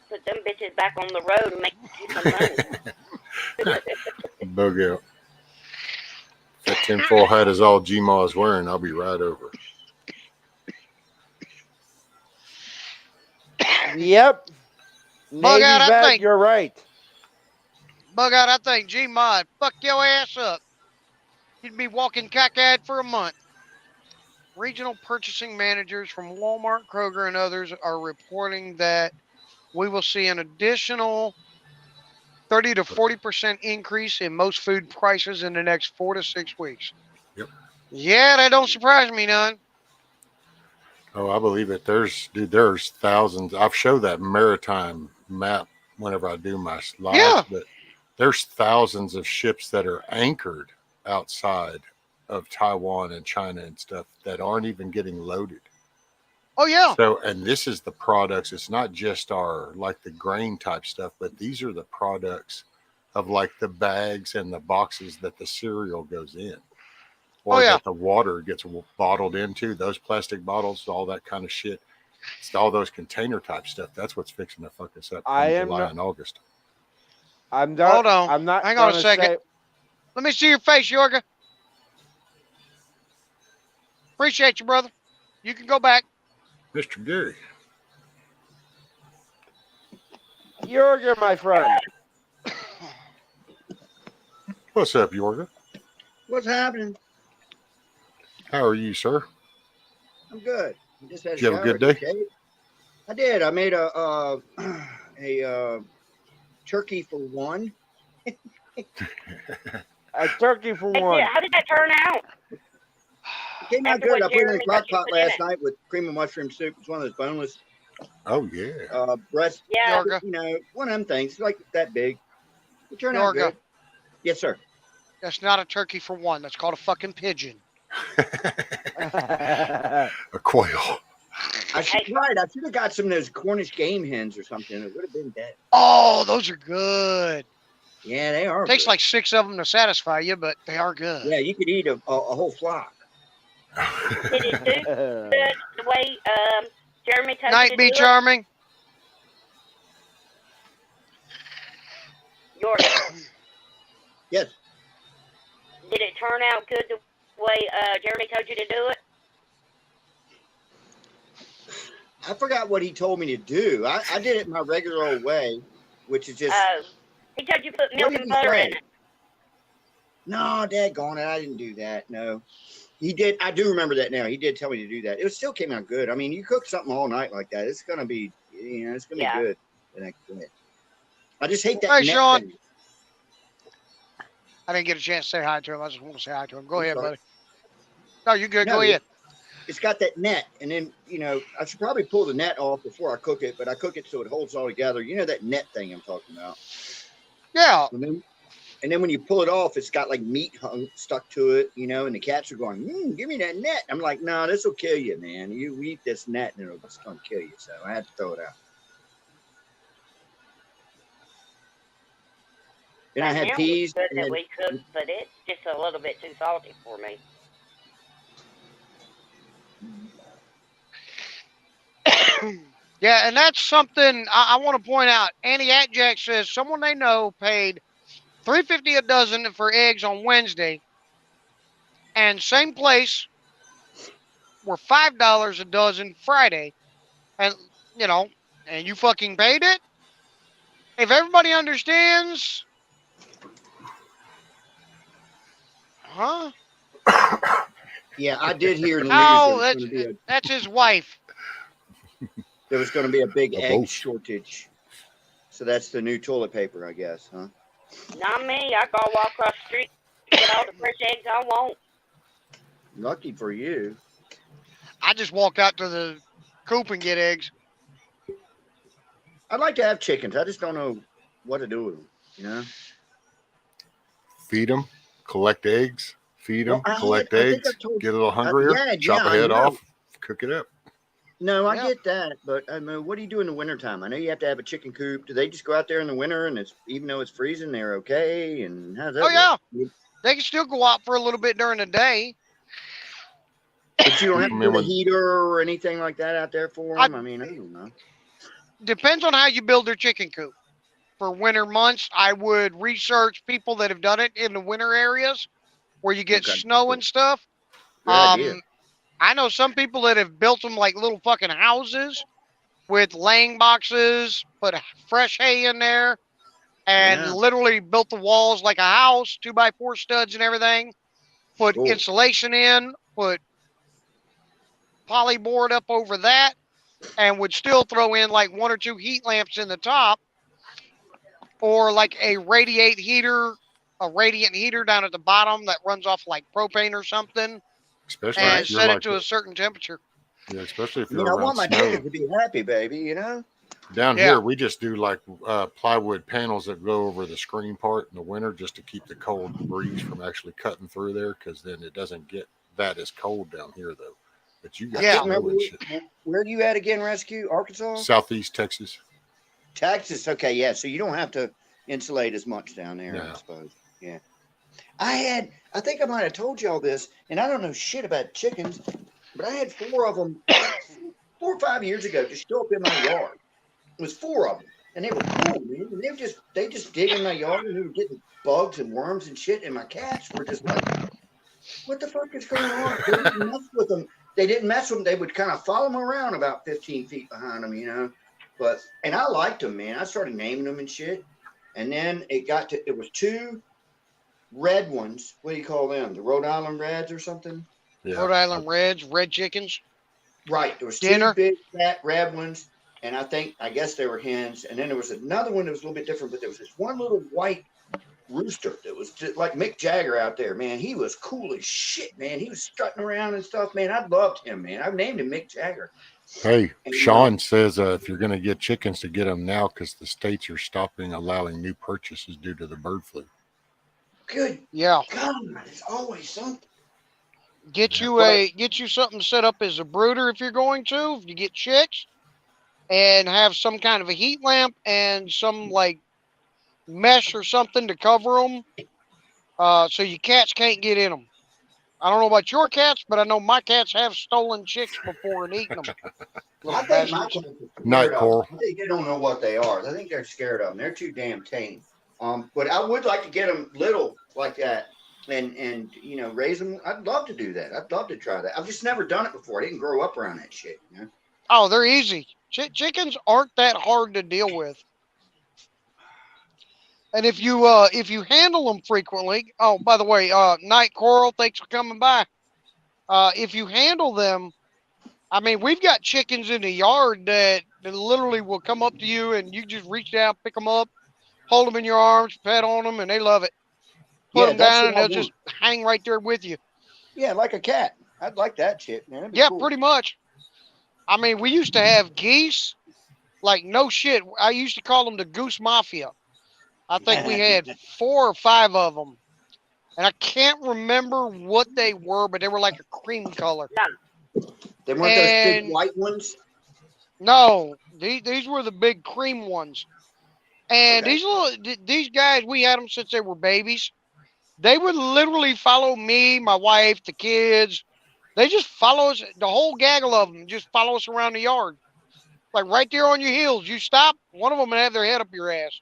Put them bitches back on the road and make you some money. Bug Out. If that tinfoil hat is all G-Mall is wearing, I'll be right over. Yep. Bug Navy Out, I vet, think. you're right. Bug Out, I think G-Mod fuck your ass up. You'd be walking cockeyed for a month. Regional purchasing managers from Walmart, Kroger, and others are reporting that we will see an additional 30 to 40% increase in most food prices in the next 4 to 6 weeks. Yep. Yeah, that don't surprise me none. Oh, I believe it. There's thousands. I've showed that maritime map whenever I do my lives, Yeah. but there's thousands of ships that are anchored outside of Taiwan and China and stuff that aren't even getting loaded. Oh, yeah. So, and this is the products. It's not just our like the grain type stuff, but these are the products of like the bags and the boxes that the cereal goes in, or Oh, yeah. that the water gets bottled into. Those plastic bottles, all that kind of shit. It's all those container type stuff. That's what's fixing to fuck us up I in am July not- and August. I'm Hold on. I'm not. Hang on a gonna second. say- Let me see your face, Yorga. Appreciate you, brother. You can go back. Mr. Gary. You're my friend. What's up, Yorga? What's happening? How are you, sir? I'm good. I just had a Did you have a shower, good day? okay? I did. I made a turkey for one. A turkey for Hey, one. how did that turn out? It came out After good. what I put it in Jeremy the crock got you pot put in last it. night with cream and mushroom soup. It's one of those boneless Oh, yeah. breast. Yeah. Yorga. You know, one of them things like that big. It turned out Yorga. good. Yes, sir. That's not a turkey for one. That's called a fucking pigeon. A quail. I should right. I should have got some of those Cornish game hens or something. It would have been dead. Oh, those are good. Yeah, they are. Takes good. like 6 of them to satisfy you, but they are good. Yeah, you could eat a whole flock. Did it do good the way Jeremy told you Night to be do charming. it? Yorga. Yes. Did it turn out good the way Jeremy told you to do it? I forgot what he told me to do. I did it my regular old way, which is just He told you to put milk did and he butter say? in it. no, daggone it, I didn't do that. No, he did. I do remember that now. He did tell me to do that. It still came out good. I mean, you cook something all night like that, it's gonna be, it's gonna Yeah. be good. The next day. I just hate that. Hey, net Sean. thing. I didn't get a chance to say hi to him. I just want to say hi to him. Go I'm ahead, sorry. buddy. No, you good. No, Go ahead. It's got that net, and then I should probably pull the net off before I cook it, but I cook it so it holds all together. You know that net thing I'm talking about. Yeah. And then when you pull it off, it's got like meat stuck to it, and the cats are going, give me that net. I'm like, no, this will kill you, man. You eat this net and it's going to kill you. So I had to throw it out. Then I That had meal was peas. good And that then, we cooked, but it's just a little bit too salty for me. Yeah, and that's something I want to point out. Annie Atjack says someone they know paid $3.50 a dozen for eggs on Wednesday, and same place were $5 a dozen Friday, and and you fucking paid it. If everybody understands, huh? yeah, I did hear in the Oh, news that's his wife. there was going to be a big A egg boat. shortage. So that's the new toilet paper, I guess, huh? Not me. I go walk across the street and get all the fresh eggs I want. Lucky for you. I just walk out to the coop and get eggs. I'd like to have chickens. I just don't know what to do with them, Feed them, collect eggs, feed them, Well, collect I think eggs, I told- get a little hungrier, chop a I head know. off, cook it up. No, I Yeah. get that, but I mean, what do you do in the wintertime? I know you have to have a chicken coop. Do they just go out there in the winter and it's even though it's freezing, they're okay? And how's that? Oh yeah, work? they can still go out for a little bit during the day. But you don't have to Remember put a heater or anything like that out there for them. I mean, I don't know. Depends on how you build their chicken coop. For winter months, I would research people that have done it in the winter areas where you get Okay. snow and stuff. Good idea. I know some people that have built them like little fucking houses with laying boxes, put fresh hay in there, and Yeah. literally built the walls like a house, 2x4 studs and everything. Put Cool. insulation in, put polyboard up over that, and would still throw in like 1 or 2 heat lamps in the top, or like a radiant heater down at the bottom that runs off like propane or something, Especially and if you're set like it to a certain temperature. yeah, especially if I you're mean, I around want my snow. chickens to be happy, baby. Down Yeah. here, we just do like plywood panels that go over the screen part in the winter just to keep the cold breeze from actually cutting through there because then it doesn't get that as cold down here, though. But you got Yeah. snow and shit. Where are you at again, Rescue? Arkansas? Southeast Texas. Texas. Okay, yeah. So you don't have to insulate as much down there, I No. suppose. Yeah. I think I might have told y'all this, and I don't know shit about chickens, but I had 4 of them. 4 or 5 years ago just show up in my yard. It was 4 of them, and they were cool, man. And they just dig in my yard, and they were getting bugs and worms and shit. And my cats were just like, "What the fuck is going on?" They didn't mess with them. They didn't mess with them. They would kind of follow them around about 15 feet behind them, you know. And I liked them, man. I started naming them and shit. And then it was 2 red ones. What do you call them? The Rhode Island Reds or something? Yeah. Rhode Island Reds, red chickens. Right. There was Dinner. 2 big fat red ones, and I guess they were hens. And then there was another one that was a little bit different, but there was this one little white rooster that was just like Mick Jagger out there, man. He was cool as shit, man. He was strutting around and stuff, man. I loved him, man. I named him Mick Jagger. Hey, And, Sean says if you're going to get chickens, to get them now because the states are stopping allowing new purchases due to the bird flu. Good Yeah. God, it's always something. Get you something set up as a brooder if you're going to. If you get chicks, and have some kind of a heat lamp and some like mesh or something to cover them, so your cats can't get in them. I don't know about your cats, but I know my cats have stolen chicks before and eaten them. I think my cats are scared Night, of them. Coral. I think they don't know what they are. I think they're scared of them. They're too damn tame. But I would like to get them little like that and you know, raise them. I'd love to do that. I'd love to try that. I've just never done it before. I didn't grow up around that shit. You know? Oh, they're easy. Chickens aren't that hard to deal with. And if you handle them frequently, oh, by the way, Night Coral, thanks for coming by. If you handle them, I mean, we've got chickens in the yard that literally will come up to you and you just reach down, pick them up, hold them in your arms, pet on them, and they love it. Put them that's down, what and I they'll do. just hang right there with you. Yeah, like a cat. I'd like that shit, man. That'd be Yeah, cool. pretty much. I mean, we used to have geese. Like, no shit. I used to call them the Goose Mafia. I think we had 4 or 5 of them. And I can't remember what they were, but they were like a cream color. They weren't those big And white ones. no, these were the big cream ones. And Okay. these guys, we had them since they were babies. They would literally follow me, my wife, the kids. They just follow us, the whole gaggle of them, just follow us around the yard. Like right there on your heels. You stop, one of them would have their head up your ass.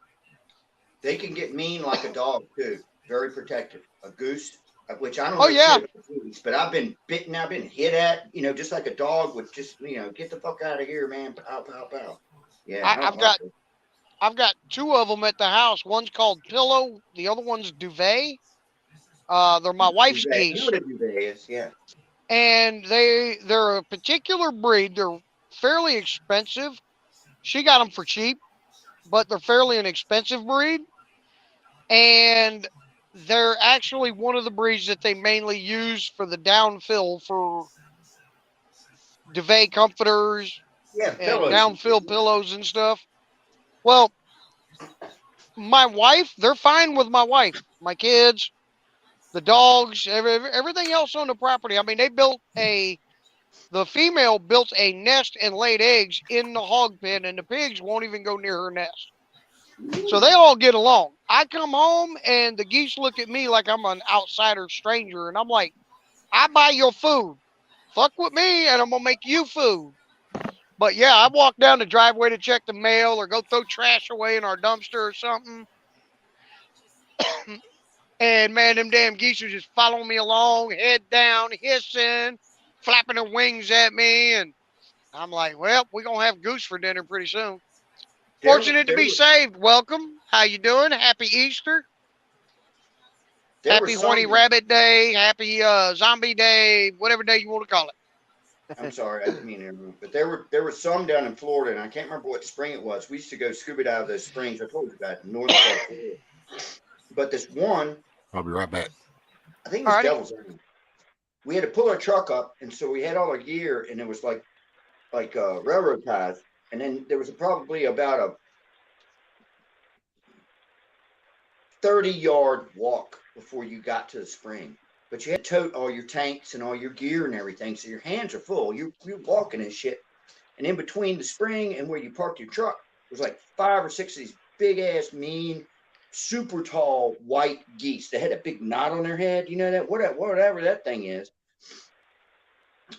They can get mean like a dog too. Very protective. A goose, which I don't Oh, know yeah. shit about goose, but I've been bitten. I've been hit at. You know, just like a dog would just, you know, get the fuck out of here, man. Pow, pow, pow. Yeah, I don't like it. I've got 2 of them at the house. One's called Pillow, the other one's Duvet. They're my wife's Duvet. I know geese. what a duvet is. Yeah. And they're a particular breed. They're fairly expensive. She got them for cheap, but they're fairly an expensive breed. And they're actually one of the breeds that they mainly use for the downfill for duvet comforters Yeah, and pillows. downfill pillows and stuff. Well, my wife, they're fine with my wife, my kids, the dogs, everything else on the property. I mean, the female built a nest and laid eggs in the hog pen, and the pigs won't even go near her nest. So they all get along. I come home and the geese look at me like I'm an outsider stranger, and I'm like, I buy your food. Fuck with me, and I'm gonna make you food. But yeah, I walk down the driveway to check the mail or go throw trash away in our dumpster or something. And man, them damn geese are just following me along, head down, hissing, flapping their wings at me. And I'm like, well, we're going to have goose for dinner pretty soon. Fortunate to be saved. Welcome. How you doing? Happy Easter. Happy Horny Rabbit Day. Happy Zombie Day. Whatever day you want to call it. I'm sorry, I didn't mean to interrupt. But there were some down in Florida, and I can't remember what spring it was. We used to go scuba dive those springs. I told you about in northern part of Florida. But this one, I'll be right back. I think it was Devil's Island. We had to pull our truck up, and so we had all our gear, and it was like railroad ties. And then there was probably about a 30-yard walk before you got to the spring. But you had to tote all your tanks and all your gear and everything, so your hands are full. You're walking and shit. And in between the spring and where you parked your truck, there was like 5 or 6 of these big-ass, mean, super tall white geese. They had a big knot on their head. You know that? Whatever that thing is.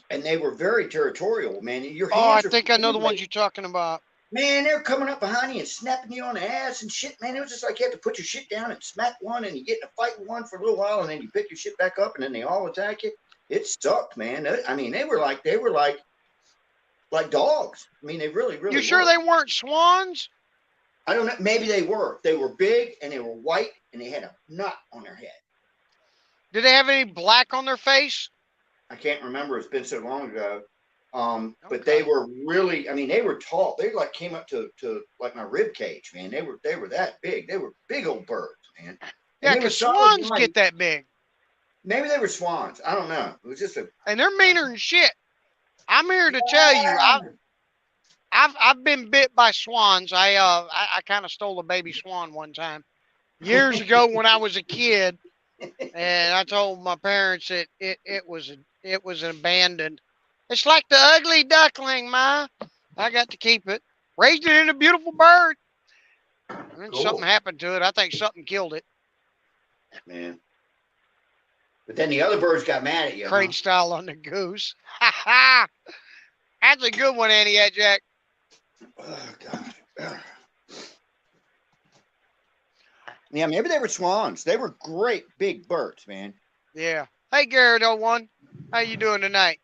and they were very territorial, man. Your Oh, I hands are think I know the free, ones you're talking about. man, they're coming up behind you and snapping you on the ass and shit, man. It was just like you have to put your shit down and smack one, and you get in a fight with one for a little while, and then you pick your shit back up, and then they all attack you. It sucked, man. I mean, they were like dogs. I mean, they really, really. You sure were. they weren't swans? I don't know. Maybe they were. They were big and they were white and they had a knot on their head. Did they have any black on their face? I can't remember. It's been so long ago. But Okay. they were really. I mean, they were tall. They like came up to like my rib cage, man. They were that big. They were big old birds, man. Yeah, And they were because solid swans white. get that big. Maybe they were swans. I don't know. It was just a. And they're meaner than shit. I'm here to tell you, I've been bit by swans. I kind of stole a baby swan one time years ago when I was a kid, and I told my parents that it was abandoned. It's like the ugly duckling, Ma. I got to keep it. Raised it in a beautiful bird. And then Cool. something happened to it. I think something killed it. Man. But then the other birds got mad at you. Crate style on the goose. Ha ha! That's a good one, Annie Jack. Oh, God. Yeah, maybe they were swans. They were great big birds, man. Yeah. Hey, Garrett 01. How you doing tonight?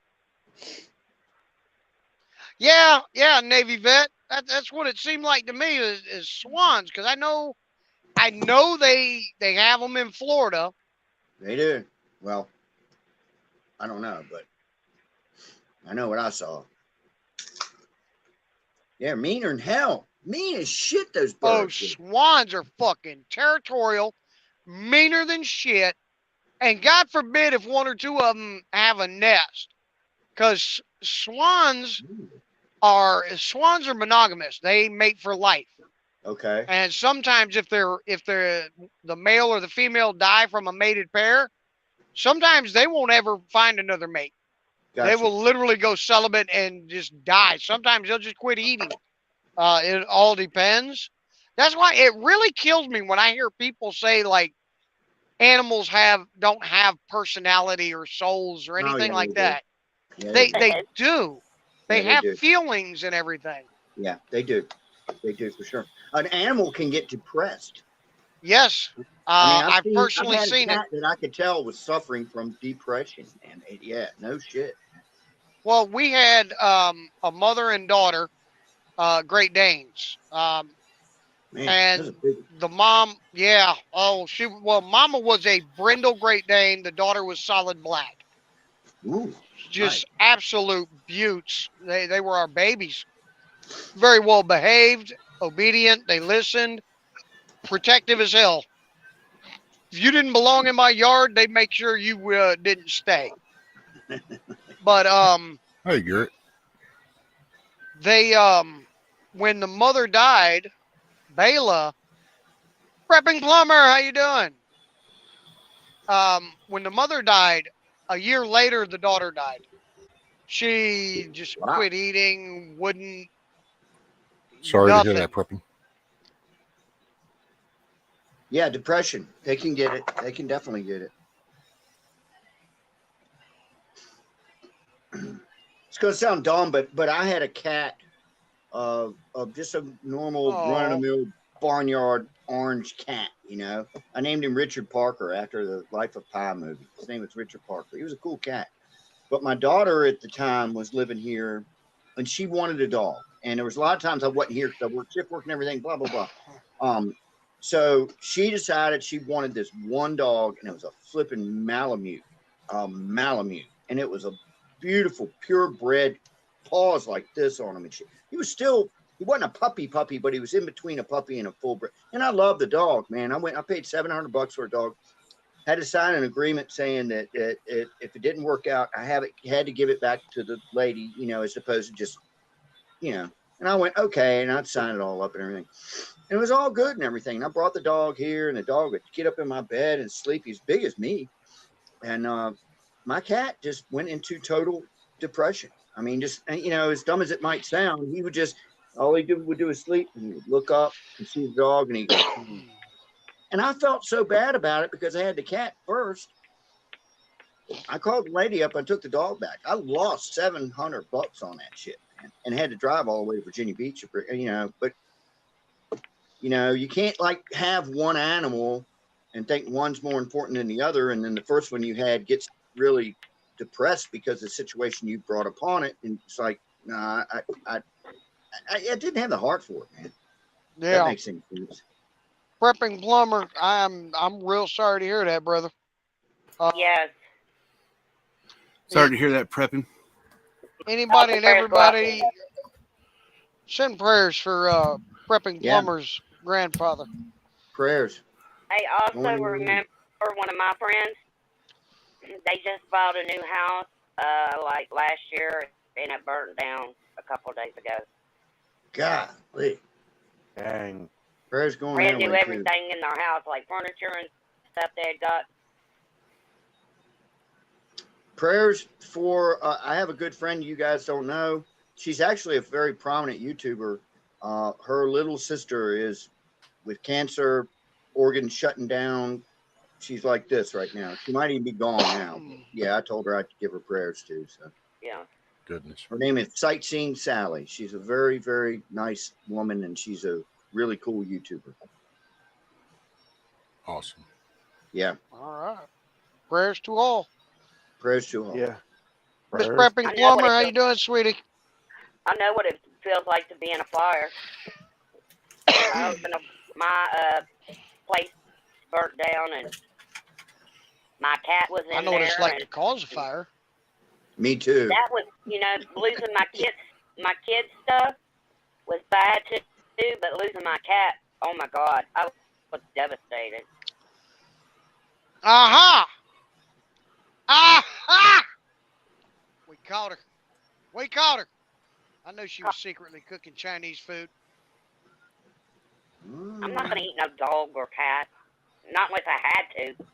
Yeah, Navy vet. That's what it seemed like to me is swans, because I know they have them in Florida. They do. Well, I don't know, but I know what I saw. Yeah, meaner than hell. Mean as shit, those Oh, birds. swans are fucking territorial, meaner than shit, and God forbid if one or two of them have a nest, because swans are monogamous. They mate for life. Okay. And sometimes if the male or the female die from a mated pair, sometimes they won't ever find another mate. Gotcha. They will literally go celibate and just die. Sometimes they'll just quit eating. It all depends. That's why it really kills me when I hear people say like animals don't have personality or souls or anything yeah, like they do. that. Yeah, They do. They Yeah, they have do. feelings and everything. Yeah, they do. They do for sure. An animal can get depressed. Yes. I I've mean, personally I've had seen a it. cat that I could tell was suffering from depression, and yeah, no shit. Well, we had a mother and daughter, Great Danes. Man, And that's a big. the mom, yeah. Oh, Mama was a brindle Great Dane. The daughter was solid black. Ooh, Just absolute beauts. They were our babies. Very well behaved, obedient. They listened, protective as hell. If you didn't belong in my yard, they'd make sure you didn't stay. But Hey, Garrett. they when the mother died, Bela, prepping plumber, how you doing? When the mother died, a year later the daughter died. She just Wow. quit eating, wouldn't. Sorry nothing. to hear that, puppy. Yeah, depression. They can get it. They can definitely get it. It's gonna sound dumb, but I had a cat of just a normal run-of-the-mill barnyard orange cat. You know, I named him Richard Parker after the Life of Pi movie. His name was Richard Parker. He was a cool cat. But my daughter at the time was living here, and she wanted a dog. And there was a lot of times I wasn't here because I worked shift work and everything. Blah blah blah. So she decided she wanted this one dog, and it was a flipping Malamute, and it was a beautiful, purebred, paws like this on him. And he wasn't a puppy, but he was in between a puppy and a full bred. And I love the dog, man. I paid $700 for a dog. Had to sign an agreement saying that if it didn't work out, I had to give it back to the lady, you know, as opposed to just, you know. And I went, okay, and I'd sign it all up and everything. And it was all good and everything. And I brought the dog here, and the dog would get up in my bed and sleep. He's big as me. And my cat just went into total depression. I mean, just, you know, as dumb as it might sound, he would just, all he would do is sleep, and he would look up and see the dog, and he'd go, And I felt so bad about it because I had the cat first. I called the lady up. I took the dog back. I lost $700 on that shit, man, and had to drive all the way to Virginia Beach. But you can't like have one animal and think one's more important than the other, and then the first one you had gets really depressed because of the situation you brought upon it, and it's like, nah, I didn't have the heart for it, man. That Yeah. makes any sense. Prepping plumber. I'm real sorry to hear that, brother. Yes. Sorry to hear that, prepping. Anybody and Prayers go out. everybody send prayers for prepping Yeah. plumber's grandfather. Prayers. I also remember one of my friends. They just bought a new house, like last year, and it burnt down a couple of days ago. Golly. Dang. Prayers going Brand that new way, everything in their house, like furniture and stuff they had got. Prayers for I have a good friend you guys don't know. She's actually a very prominent YouTuber. Her little sister is with cancer, organs shutting down. She's like this right now. She might even be gone now. Yeah, I told her I'd give her prayers too. So Yeah. Goodness. her name is Sightseeing Sally. She's a very, very nice woman, and she's a really cool YouTuber. Awesome. Yeah, All right. Prayers to all. prayers to all. Yeah. Miss Prayers. Prepping I know Plumber, what it how feels- you doing, sweetie? I know what it feels like to be in a fire. I was in my place burnt down, and my cat was in I know what it's there, like and to cause a fire. Me too. that was, losing my kids stuff was bad too, but losing my cat, oh my God, I was devastated. Aha! Aha! We caught her. We caught her. I knew she was secretly cooking Chinese food. I'm not gonna eat no dog or cat, not unless I had to.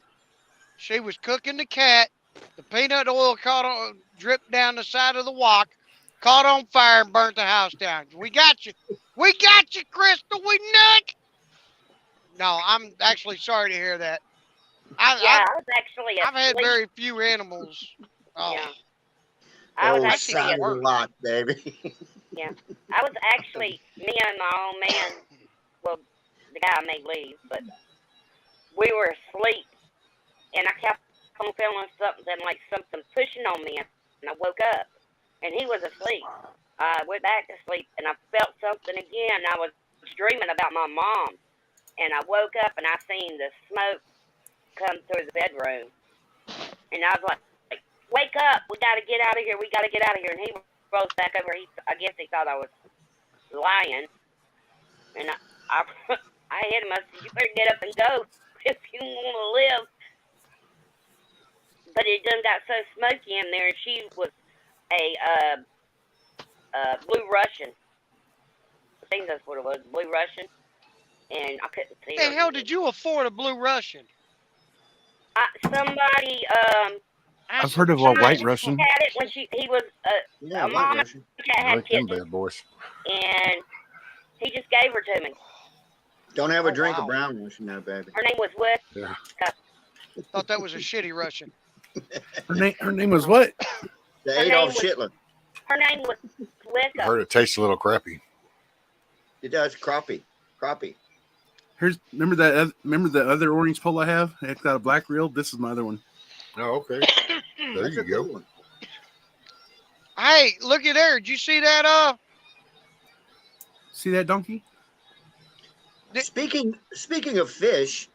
She was cooking the cat. The peanut oil dripped down the side of the wok, caught on fire, and burnt the house down. We got you. We got you, Crystal. We Nick. No, I'm actually sorry to hear that. I was actually I've had asleep. very few animals. Oh, Yeah. I was Oh, actually side of the work. lot, baby. I was actually, me and my old man, well, the guy made leave, but we were asleep, and I kept on feeling something pushing on me, and I woke up, and he was asleep. I went back to sleep, and I felt something again. I was dreaming about my mom, and I woke up, and I seen the smoke come through the bedroom, and I was like, wake up, we got to get out of here, and he rose back over. I guess he thought I was lying, and I hit him. I said, you better get up and go if you want to live. But it done got so smoky in there, and she was a blue Russian. I think that's what it was, blue Russian, and I couldn't see her. the hell did you afford a blue Russian? Somebody, I've heard of a white Russian. had it when he was Yeah, a mom white and Russian. cat I had like them kittens, bad boys. and he just gave her to me. Don't have a Oh, drink wow. of brown Russian now, baby. Her name was Wick. Thought that was a shitty Russian. Her name was what? The Her name Adolf was- Hitler. Her name was I Wicca. heard it tastes a little crappy. It does crappie. Remember the other orange pole I have? It's got a black reel. This is my other one. Oh, okay. There That's you a good go. one. Hey, look at there. Did you see that? See that donkey? Speaking of fish,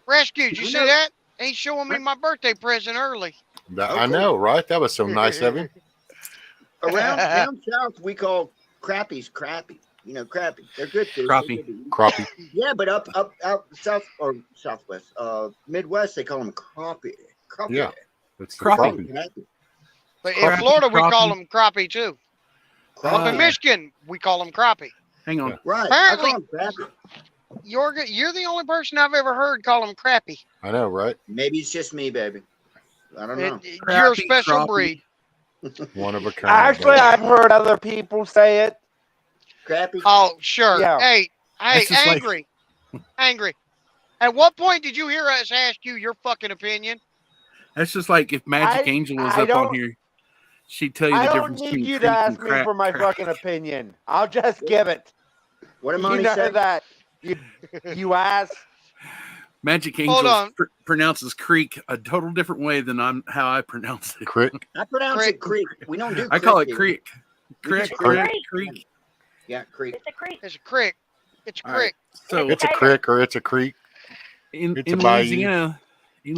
Rescue. Did you I see know- that? He's showing me my birthday present early. I know, right? That was so nice of him. around down south we call crappies crappie. Crappie. They're good fish. Crappie. Crappie. Yeah, but up south or southwest, Midwest, they call them crappie. Crappie. Yeah. It's the Crappie. crappie. But in Crappie, Florida, we call crappie. them crappie too. Up in Uh, Michigan, we call them crappie. Hang on. Yeah. Right. Apparently- I call them crappie. You're the only person I've ever heard call them crappie. I know, right? Maybe it's just me, baby. I don't know. You're a Crappie, special crappie. breed. One of a kind. Actually, baby. I've heard other people say it. Crappie. Oh, sure. Yeah. Hey, That's just like- angry. At what point did you hear us ask you your fucking opinion? That's just like if Magic Angel was up on here, she'd tell you I the don't difference need between you to creek ask and me crack. for my fucking opinion. I'll just give it. What did You Monty know say? that. You ass. Magic Hold Angel on. pronounces creek a total different way than how I pronounce it. Crick. I pronounce it creek. We don't do I creek call it here. creek. We Creek, just creek, creek. creek. Yeah, creek. It's a creek. It's a crick. It's a All right. crick. So It's a crick or it's a creek. in It's a bayou. Louisiana, Hey,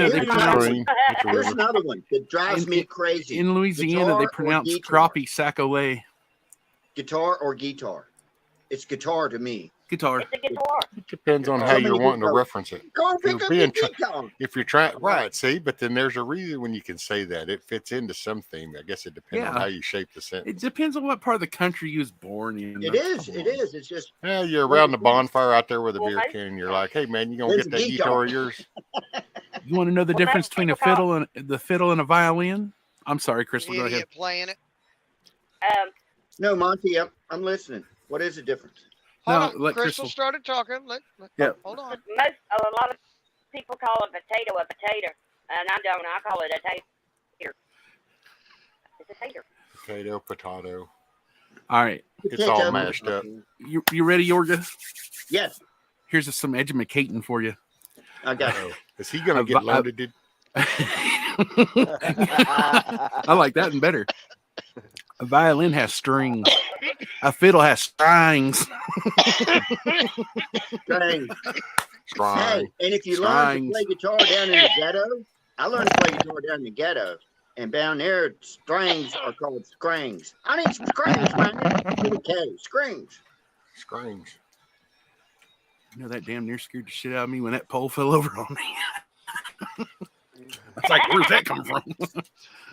they here's pronounce stream. It's a Here's river. another one that drives me crazy. in Louisiana they Guitar or pronounce guitar? crappie sac-a-lay. Guitar or guitar? It's guitar to me. Guitar. It's a guitar. It depends on So how many you're wanting to people- reference it. Go If you're pick up being your guitar. If you're trying, right, see, but then there's a reason when you can say that. It fits into something. I guess it depends on Yeah. how you shape the It sentence. depends on what part of the country you was born in. It is. It is. It's just Yeah, you're around the bonfire out there with a beer Well, can. You're like, hey, man, you going to There's get a that guitar. guitar of yours? You want to know the Well, difference that's between a people fiddle and a violin? I'm sorry, Crystal. Go ahead. Idiot playing it. no, Monty. I'm listening. What is the difference? No, Hold on. let Crystal Crystal- started talking. Yeah. Hold on. A lot of people call a potato, and I don't. I call it a tater. It's a tater. Potato. All right. It's all mashed up. You ready, Yorga? Yes, Here's some educating for you. I got it. Oh, is he going to get loaded? Dude? I like that one better. A violin has strings. A fiddle has strings. Dang. Strong. Hey, and if you learn to play guitar down in the ghetto, I learned to play guitar down in the ghetto, and down there, strings are called scrings. I need some scrings, man. Okay, scrings. Screams. You know, that damn near scared the shit out of me when that pole fell over on me. It's like, where's that come from?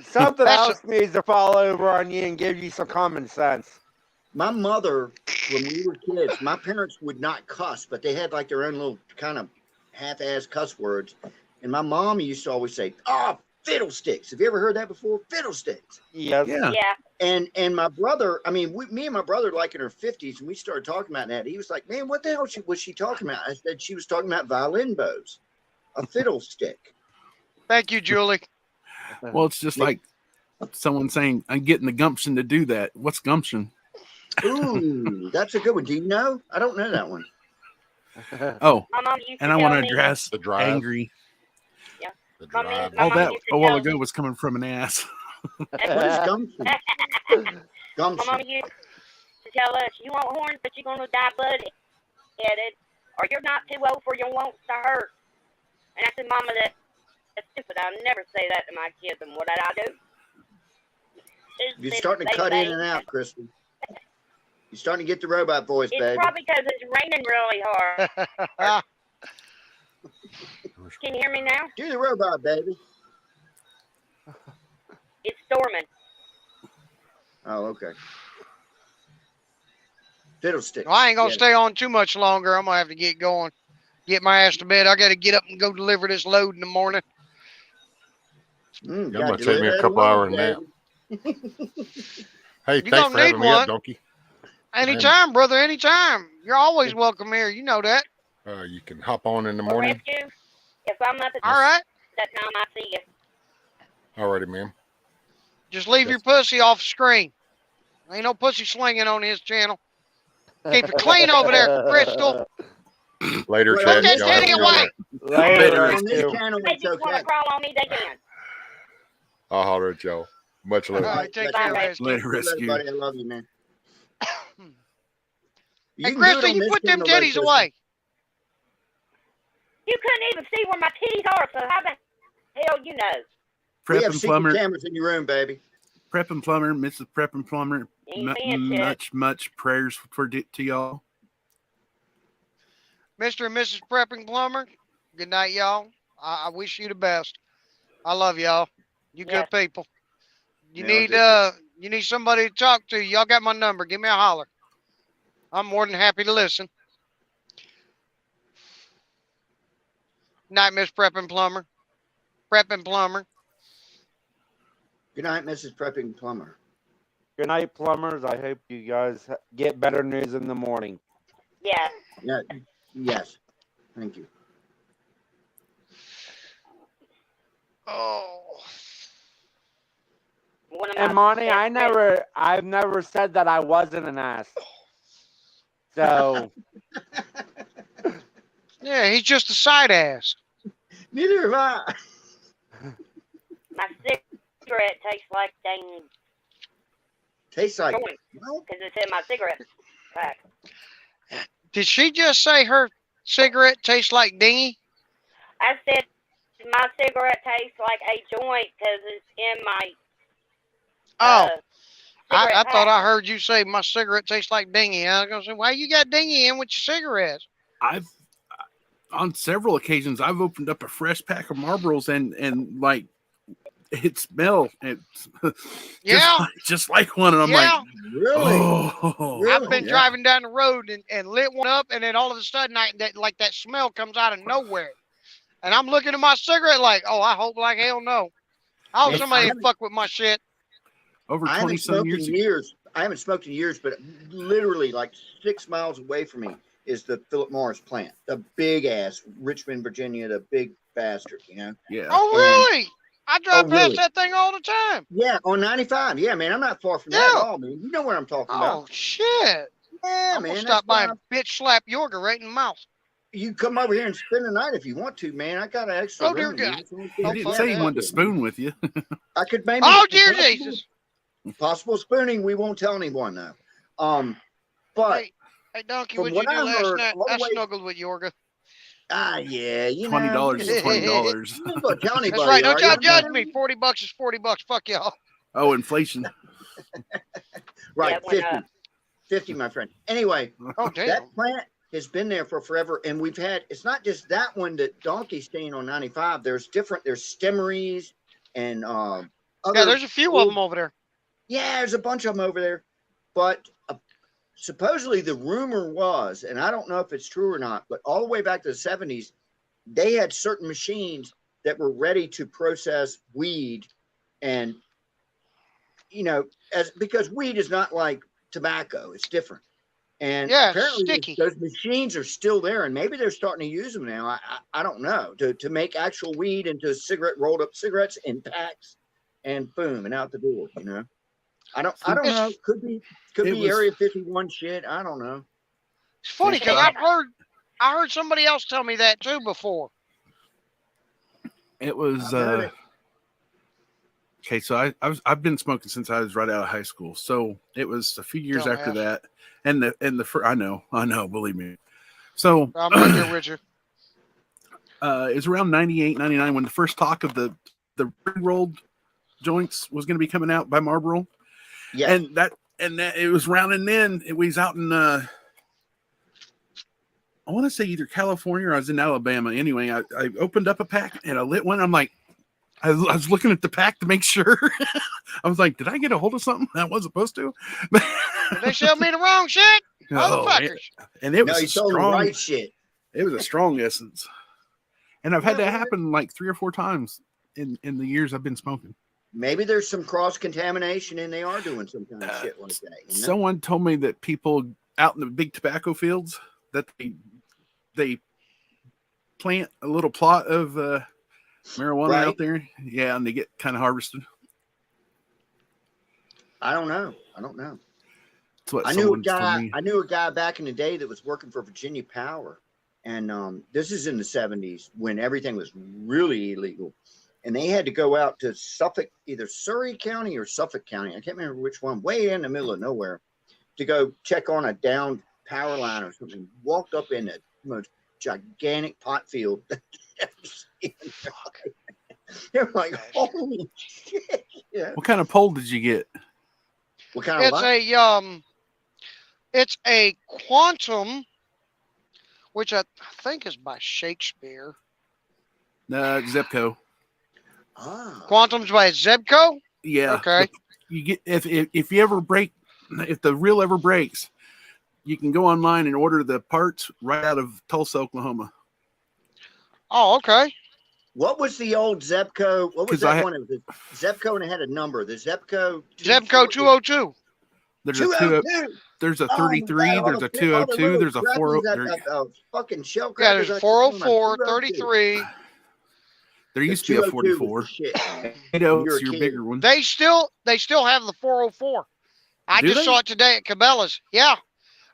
Something else needs to fall over on you and give you some common sense. My mother, when we were kids, my parents would not cuss, but they had like their own little kind of half-ass cuss words. And my mom used to always say, "Oh, fiddlesticks." Have you ever heard that before? Fiddlesticks. Yes. Yeah. Yeah. And my brother, I mean, me and my brother, like in her 50s, and we started talking about that. He was like, "Man, what the hell was she talking about?" I said she was talking about violin bows, a fiddlestick. Thank you, Julie. Well, it's just like someone saying, I'm getting the gumption to do that. What's gumption? Ooh, that's a good one. Do you know? I don't know that one. Oh, My mom used to and I tell want to me- address The drive. angry. The Mommy, drive. my All mom that used to a while tell ago me- was coming from an ass. What is gumption? My mom Gumption. used to tell us, "You want horns, but you're gonna die blood-headed, or you're not too old for your wants to hurt." And I said, "Mama, that's stupid. I'll never say that to my kids." And what did I do? You're starting to cut in and out, Crystal. You're starting to get the robot voice, It's baby. probably because it's raining really hard. Can you hear me now? Do the robot, baby. It's storming. Oh, okay. Fiddlestick. Well, I ain't gonna Yeah. stay on too much longer. I'm gonna have to get going. Get my ass to bed. I gotta get up and go deliver this load in the morning. Mm, Yeah, I'm gotta gonna take me a deliver couple that hours load, nap. baby. Hey, You thanks gonna for need having me up, one. Donkey. Anytime, brother, anytime. You're always welcome here. You know that. You can hop on in the Or morning. rescue. If I'm up at All right. that time, I see you. Alrighty, ma'am. Just leave your pussy off screen. Ain't no pussy slinging on his channel. Keep it clean over there, Crystal. Later, Well, Chad. Put that Y'all have a titty good away. night. Later, On this rescue. channel, They it's just want okay. to crawl on me, they can. I'll holler at y'all. Much love. All right, take Bye, care, bye. Rescue. Later, Later, rescue. buddy. I love you, man. Hey, can do it Crystal, on you this put them channel, though, titties Crystal. away. You couldn't even see where my titties are, so how the hell you know? We Prep have and secret plumber, cameras in your room, baby. Prep and plumber, Mrs. Prep and plumber. Ain't saying shit. Much prayers to y'all. Mr. and Mrs. Prepping Plumber, good night, y'all. I wish you the best. I love y'all. You Yeah. good people. You Yeah, need somebody to talk to. Y'all got my number. Give me a holler. I'm more than happy to listen. Night, Miss Prepping Plumber. Prepping Plumber. Good night, Mrs. Prepping Plumber. Good night, plumbers. I hope you guys get better news in the morning. Yeah. Yeah. Yes. Thank you. Oh. One of And my Monty, best friends. I've never said that I wasn't an ass. So Yeah, he's just a side ass. Neither have I. My cigarette tastes like dang Tastes like joint what? because it's in my cigarette pack. Did she just say her cigarette tastes like dingy? I said my cigarette tastes like a joint because it's in my Oh, cigarette I pack. thought I heard you say my cigarette tastes like dingy. I was gonna say, why you got dingy in with your cigarettes? On several occasions, I've opened up a fresh pack of Marlboros and like it smell Yeah, just like one, and I'm yeah. like, Really? oh, Really? I've been yeah. driving down the road and lit one up, and then all of a sudden, that smell comes out of nowhere, and I'm looking at my cigarette like, oh, I hope like hell no. I hope Man, somebody didn't fuck with my shit. Over I 20 haven't some smoked years in ago. years. I haven't smoked in years, but literally like 6 miles away from me is the Philip Morris plant, the big ass Richmond, Virginia, the big bastard, you know. Yeah. Oh, really? I drive past really? that thing all the time. Yeah, on 95. Yeah, man, I'm not far from that at Yeah. all, man. You know what I'm talking Oh, about? shit. Yeah, I'm man. gonna That's stop by why and bitch slap Yorga right in the mouth. you come over here and spend the night if you want to, man. I got an extra Oh, dear room. God. Man. So He Oh, didn't fuck say he that. wanted to spoon with you. I could maybe. Oh, dear possible- Jesus. Possible spooning. We won't tell anyone though. But Hey, Donkey, from what'd what you do I last heard, night? all the I way, snuggled with Yorga. yeah, you know, $20 is $20. You ain't gonna tell anybody. That's right. Don't are y'all you? judge me. $40 is $40. Fuck y'all. Oh, inflation. Right, Yeah, when, 50. 50, my friend. Anyway, Oh, damn. that plant has been there for forever, and we've had. It's not just that one that Donkey's staying on 95. There's stemmeries and other. Yeah, there's a few of them over there. Yeah, there's a bunch of them over there, but supposedly the rumor was, and I don't know if it's true or not, but all the way back to the 70s, they had certain machines that were ready to process weed, and because weed is not like tobacco, it's different. And Yeah, it's apparently sticky. those machines are still there, and maybe they're starting to use them now. I don't know, to make actual weed into rolled up cigarettes in packs, and boom, and out the door. I don't know. Could be Area 51 shit. I don't know. It's funny because I heard somebody else tell me that too before. It was okay. So I've been smoking since I was right out of high school. So it was a few years after that, and the I know, believe me. So I'm right there with you. It was around 98, 99 when the first talk of the pre-rolled joints was going to be coming out by Marlboro. Yeah, and that it was around, and then it was out in I want to say either California or I was in Alabama. Anyway, I opened up a pack and I lit one. I'm like, I was looking at the pack to make sure. I was like, did I get a hold of something I wasn't supposed to? Did they sell me the wrong shit? Motherfuckers. And it no, was you told the strong. right shit. It was a strong essence. And I've had that happen like 3 or 4 times in the years I've been smoking. Maybe there's some cross contamination and they are doing some kind of shit like that. Someone told me that people out in the big tobacco fields that they plant a little plot of marijuana out there. Yeah, and they get kind of harvested. I don't know. That's what I knew a guy back in the day that was working for Virginia Power. And this is in the 70s when everything was really illegal. And they had to go out to Suffolk, either Surrey County or Suffolk County. I can't remember which one, way in the middle of nowhere, to go check on a downed power line or something. Walked up in the most gigantic pot field. They're like, holy shit. Yeah. What kind of pole did you get? What kind of It's a quantum, which I think is by Shakespeare. Zepco. Quantum's by Zebco? Yeah. Okay. You get if you ever break, if the reel ever breaks, you can go online and order the parts right out of Tulsa, Oklahoma. Oh, okay. What was the old Zebco? What was that one? It was Zebco and it had a number. The Zebco 202. There's a 33, there's a 202, there's a 402. Fucking shell yeah, there's a 404, 33. There The used to be a 202 was 44. the shit. man. Tornado's You're a your kid. bigger one. They still have the 404. I Do just they? saw it today at Cabela's. Yeah.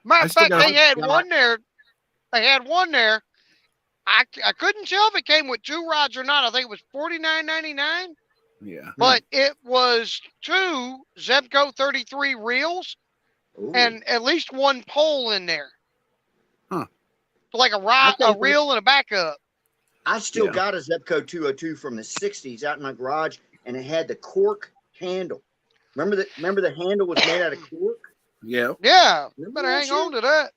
Matter I of still fact, got they had Yeah. one there. They had one there. I couldn't tell if it came with 2 rods or not. I think it was $49.99, Yeah. but it was 2 Zebco 33 reels Ooh. and at least 1 pole in there. Huh. Like a I rod, a think reel, and a backup. I still Yeah. got a Zebco 202 from the 60s out in my garage, and it had the cork handle. Remember the handle was made out of cork? Yeah. Yeah, you Remember better that hang on shit? to that.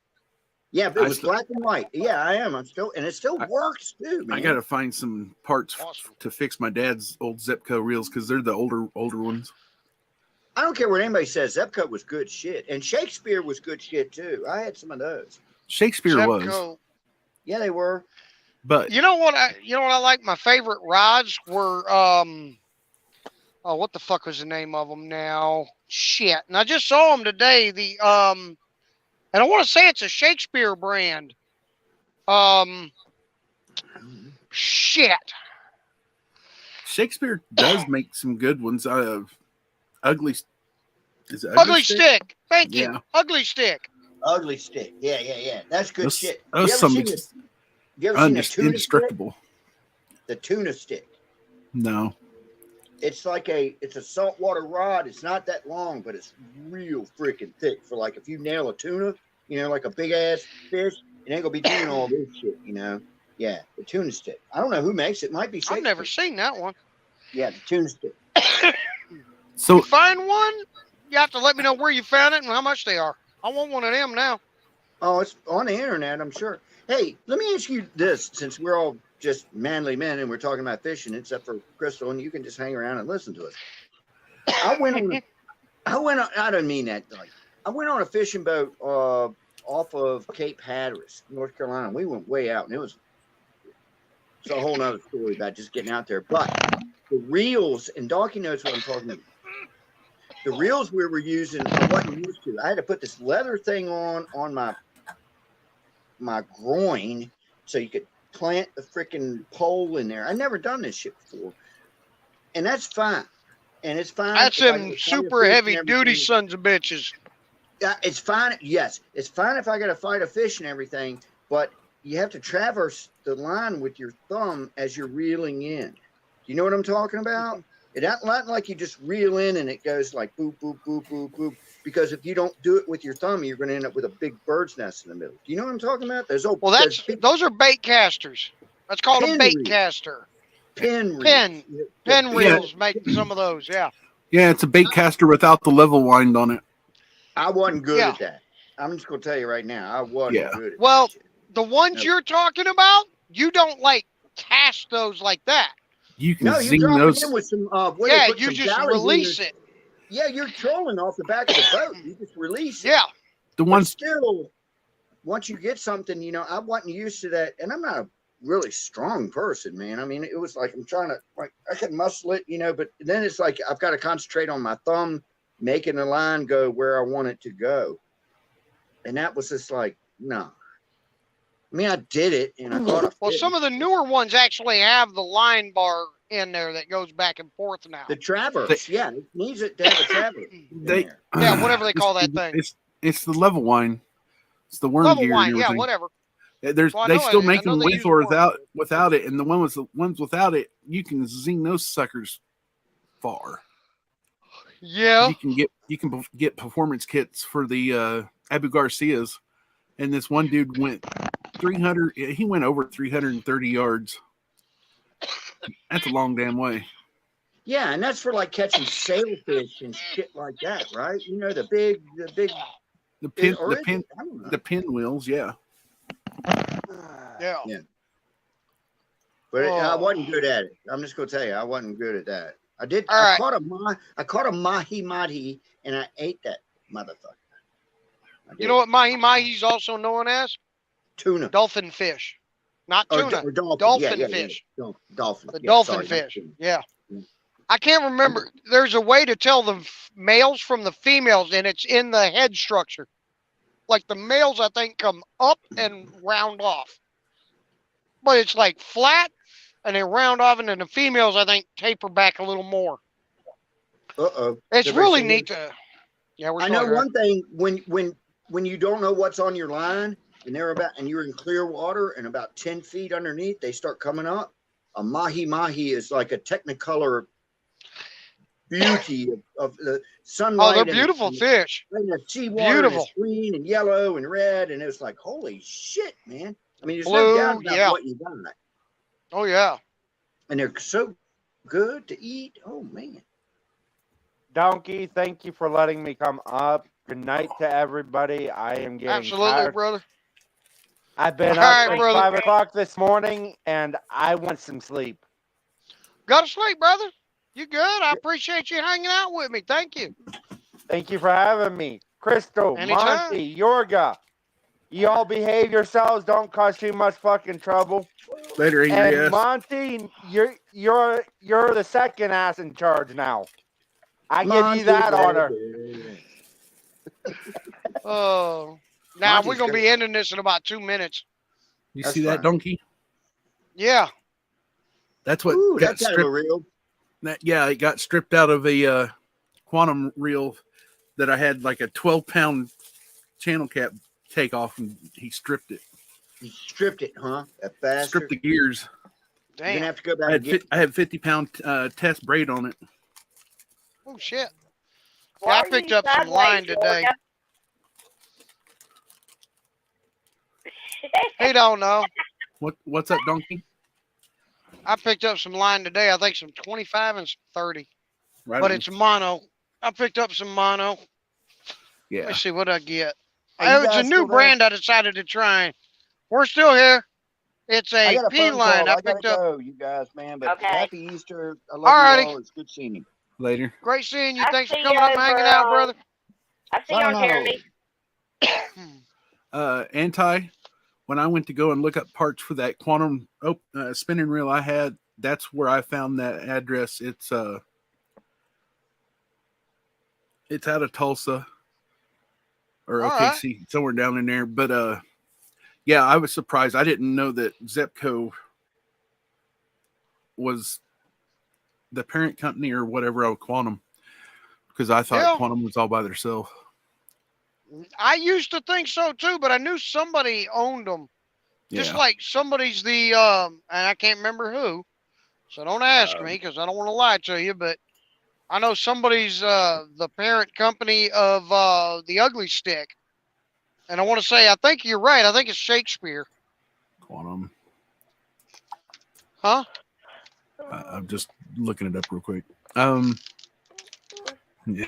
Yeah, but I it was still- black and white. Yeah, I am. I'm still, and it still I- works too, man. I got to find some parts Awesome. to fix my dad's old Zepco reels because they're the older ones. I don't care what anybody says. Zebco was good shit, and Shakespeare was good shit too. I had some of those. Shakespeare was, Zebco. Yeah, they were. but You know what I like? My favorite rods were oh, what the fuck was the name of them now? Shit. And I just saw them today. And I want to say it's a Shakespeare brand. Shit. Shakespeare does make some good ones. Ugly. Is it Ugly stick. Thank you. Yeah. Ugly stick. Ugly stick. Yeah. That's good shit. That was You ever seen a tuna stick? indestructible. The tuna stick. No. It's like it's a saltwater rod. It's not that long, but it's real freaking thick for like if you nail a tuna, like a big ass fish, it ain't gonna be doing all this shit, Yeah, the tuna stick. I don't know who makes it. Might be Shakespeare. I've never seen that one. Yeah, the tuna stick. So You find one, you have to let me know where you found it and how much they are. I want one of them now. Oh, it's on the internet, I'm sure. Hey, let me ask you this, since we're all just manly men and we're talking about fishing, except for Crystal, and you can just hang around and listen to us. I don't mean that. Like, I went on a fishing boat off of Cape Hatteras, North Carolina. We went way out, and it's a whole nother story about just getting out there. But the reels, and Donkey knows what I'm talking about. The reels we were using, I wasn't used to. I had to put this leather thing on my groin so you could plant the freaking pole in there. I'd never done this shit before. And that's fine. And it's fine. That's if I them get super fish and heavy duty everything. sons of bitches. It's fine. Yes, it's fine if I got to fight a fish and everything, but you have to traverse the line with your thumb as you're reeling in. You know what I'm talking about? It's not like you just reel in and it goes like boop, boop, boop, boop, boop. Because if you don't do it with your thumb, you're going to end up with a big bird's nest in the middle. Do you know what I'm talking about? Well, those are bait casters. That's called a Pin bait reel. caster. Pin reels. Pen Yeah. reels make some of those. Yeah. Yeah, it's a bait caster without the level wind on it. I wasn't good Yeah. at that. I'm just going to tell you right now, I wasn't Yeah. good at Well, that shit. the ones No. you're talking about, you don't like cast those like that. You can No, you zing drop those. it in with some. Yeah, you just release it. Yeah, you're trolling off the back of the boat. You just release it. Yeah. The But ones. still, once you get something, I wasn't used to that, and I'm not a really strong person, man. I mean, it was like I'm trying to I can muscle it, but then it's like I've got to concentrate on my thumb making the line go where I want it to go, and that was just like no. I mean, I did it, and I caught a Well, fish. some of the newer ones actually have the line bar in there that goes back and forth now. The traverse, yeah, it needs it to have a traverse. in They- there. Yeah, whatever they call that thing. It's the level wind. It's the worm Level gear. wine, and yeah, everything. whatever. There's Well, I they know still it- I make know them they with use or worm. without it, and the ones without it, you can zing those suckers far. Yeah. You can get performance kits for the Abu Garcias, and this one dude went 300. He went over 330 yards. That's a long damn way. Yeah, and that's for like catching sailfish and shit like that, right? The big. The pin, or the is pin, it? I don't know. the pinwheels. Yeah. Yeah. But I Oh. wasn't good at it. I'm just gonna tell you, I wasn't good at that. I did. All I right. caught a mahi, and I ate that motherfucker. I You did. know what mahi-mahi's also known as? Tuna. Dolphin fish. Not tuna. Or dolphin. Dolphin Yeah. fish. Dolphin. The Yeah, dolphin sorry, not fish. tuna. Yeah. Yeah. I can't remember. There's a way to tell the males from the females, and it's in the head structure. Like the males, I think, come up and round off. But it's like flat, and they round off, and then the females, I think, taper back a little more. Uh-oh. It's Everybody really see neat this? to. Yeah, we're I still know here. one thing when you don't know what's on your line and you're in clear water and about 10 feet underneath, they start coming up. A mahi is like a technicolor beauty of the sunlight. Oh, they're and beautiful fish. And the seawater Beautiful. is green and yellow and red, and it's like, holy shit, man. I mean, there's no Blue, doubt about yeah. what you got. Oh, yeah. And they're so good to eat. Oh, man. Donkey, thank you for letting me come up. Good night to everybody. I am getting Absolutely, tired. brother. I've been All up right, since brother. 5 o'clock this morning, and I want some sleep. Go to sleep, brother. You good? I appreciate you hanging out with me. Thank you. Thank you for having me. Crystal, Anytime. Monty, Yorga, you all behave yourselves. Don't cause too much fucking trouble. Later, angry And ass. Monty, you're the second ass in charge now. I give Monty, you that honor. baby. Oh, now Monty's we're gonna great. be ending this in about 2 minutes. You That's see that fine. donkey? Yeah. That's what Ooh, got that's out of a stripped. reel. Yeah, it got stripped out of a quantum reel that I had like a 12-pound channel cap take off, and he stripped it. You stripped it, huh? That bastard. Stripped the gears. You're gonna Damn. have to go back I and get. had 50-pound test braid on it. Oh shit. Why Yeah, I are picked you up some sideways, line today. Georgia? He don't know. What's up, donkey? I picked up some line today. I think some 25 and some 30, Right but on. it's mono. I picked up some mono. Let Yeah. me see what I get. Are you It's a guys new still there? brand I decided to try. We're still here. It's I a got a P phone line. call. I I gotta picked up. go, you guys, man. But Okay. happy Easter. I love Alrighty. you all. It's good seeing you. Later. Great seeing you. I Thanks for see coming you up and hanging out, over brother. I see you on Charity. Anti, when I went to go and look up parts for that quantum spinning reel I had, that's where I found that address. It's out of Tulsa or All OKC, somewhere down in there. But yeah, I was surprised. I didn't know that Zepco was the parent company or whatever of Quantum, because I thought Yeah. Quantum was all by themselves. I used to think so too, but I knew somebody owned them. Just Yeah. like somebody's the and I can't remember who, so don't ask me because I don't want to lie to you. But I know somebody's the parent company of the Ugly Stick, and I want to say I think you're right. I think it's Shakespeare, Quantum. huh? I'm just looking it up real quick. Yeah.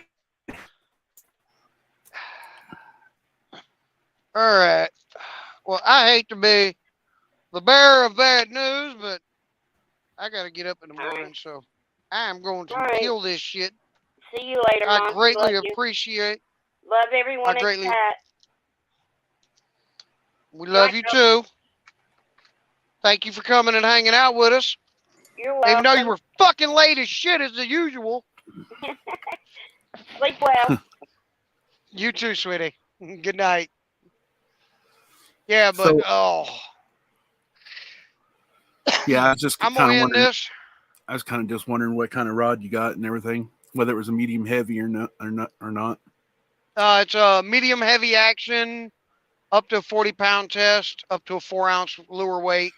All right. Well, I hate to be the bearer of bad news, but I got to get up in the morning, so I am going to All right. kill this shit. See you later, I Mom. greatly Love you. appreciate. Love everyone I in greatly- chat. We love you too. Thank you for coming and hanging out with us. You're welcome. Even though you were fucking late as shit as usual. Sleep well. You too, sweetie. Good night. Yeah, but So- Yeah, I was just I'm kind gonna of end wondering. this. I was kind of just wondering what kind of rod you got and everything, whether it was a medium heavy or not. It's a medium heavy action, up to a 40-pound test, up to a 4-ounce lure weight.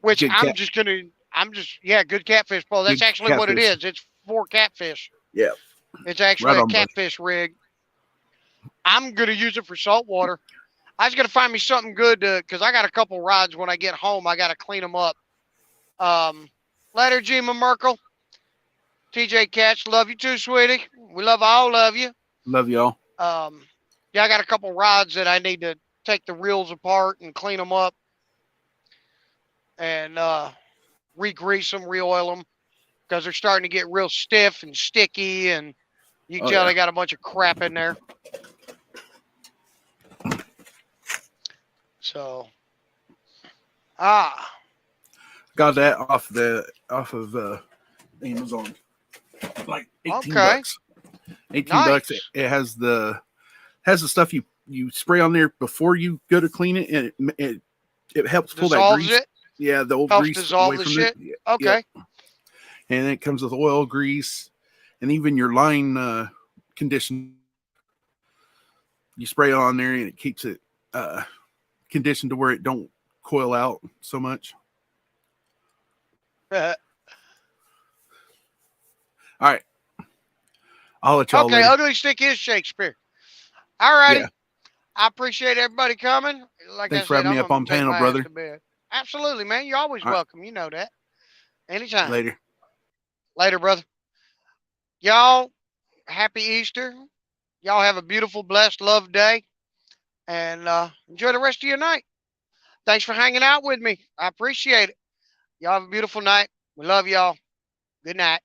Which Good good catfish pole. That's Good actually what it catfish. is. It's for catfish. Yeah. It's actually Right a on, bud. catfish rig. I'm gonna use it for saltwater. I was gonna find me something good because I got a couple rods when I get home. I gotta clean them up. Later, Gima Merkel. TJ Catch, love you too, sweetie. We love all of you. Love y'all. Yeah, I got a couple rods that I need to take the reels apart and clean them up and re-grease them, re-oil them because they're starting to get real stiff and sticky, and you can tell they got a bunch of crap in there. So, Got that off of Amazon, like 18 Okay. bucks. 18 Nice. bucks. It has the stuff you spray on there before you go to clean it, and it helps pull that dissolves grease. it. Yeah, the old Helps grease dissolve away the from shit. it. Okay. Yep. And it comes with oil, grease, and even your line condition. You spray it on there, and it keeps it conditioned to where it don't coil out so much. All right. I'll let y'all Okay, later. Ugly Stick is Shakespeare. All righty. Yeah. I appreciate everybody coming. Like Thanks I for said, having me I'm up going on to take panel, my brother. ass to bed. Absolutely, man. You're always All right. welcome. You know that. Anytime. Later. Later, brother. Y'all, happy Easter. Y'all have a beautiful, blessed, loved day. And enjoy the rest of your night. Thanks for hanging out with me. I appreciate it. Y'all have a beautiful night. We love y'all. Good night.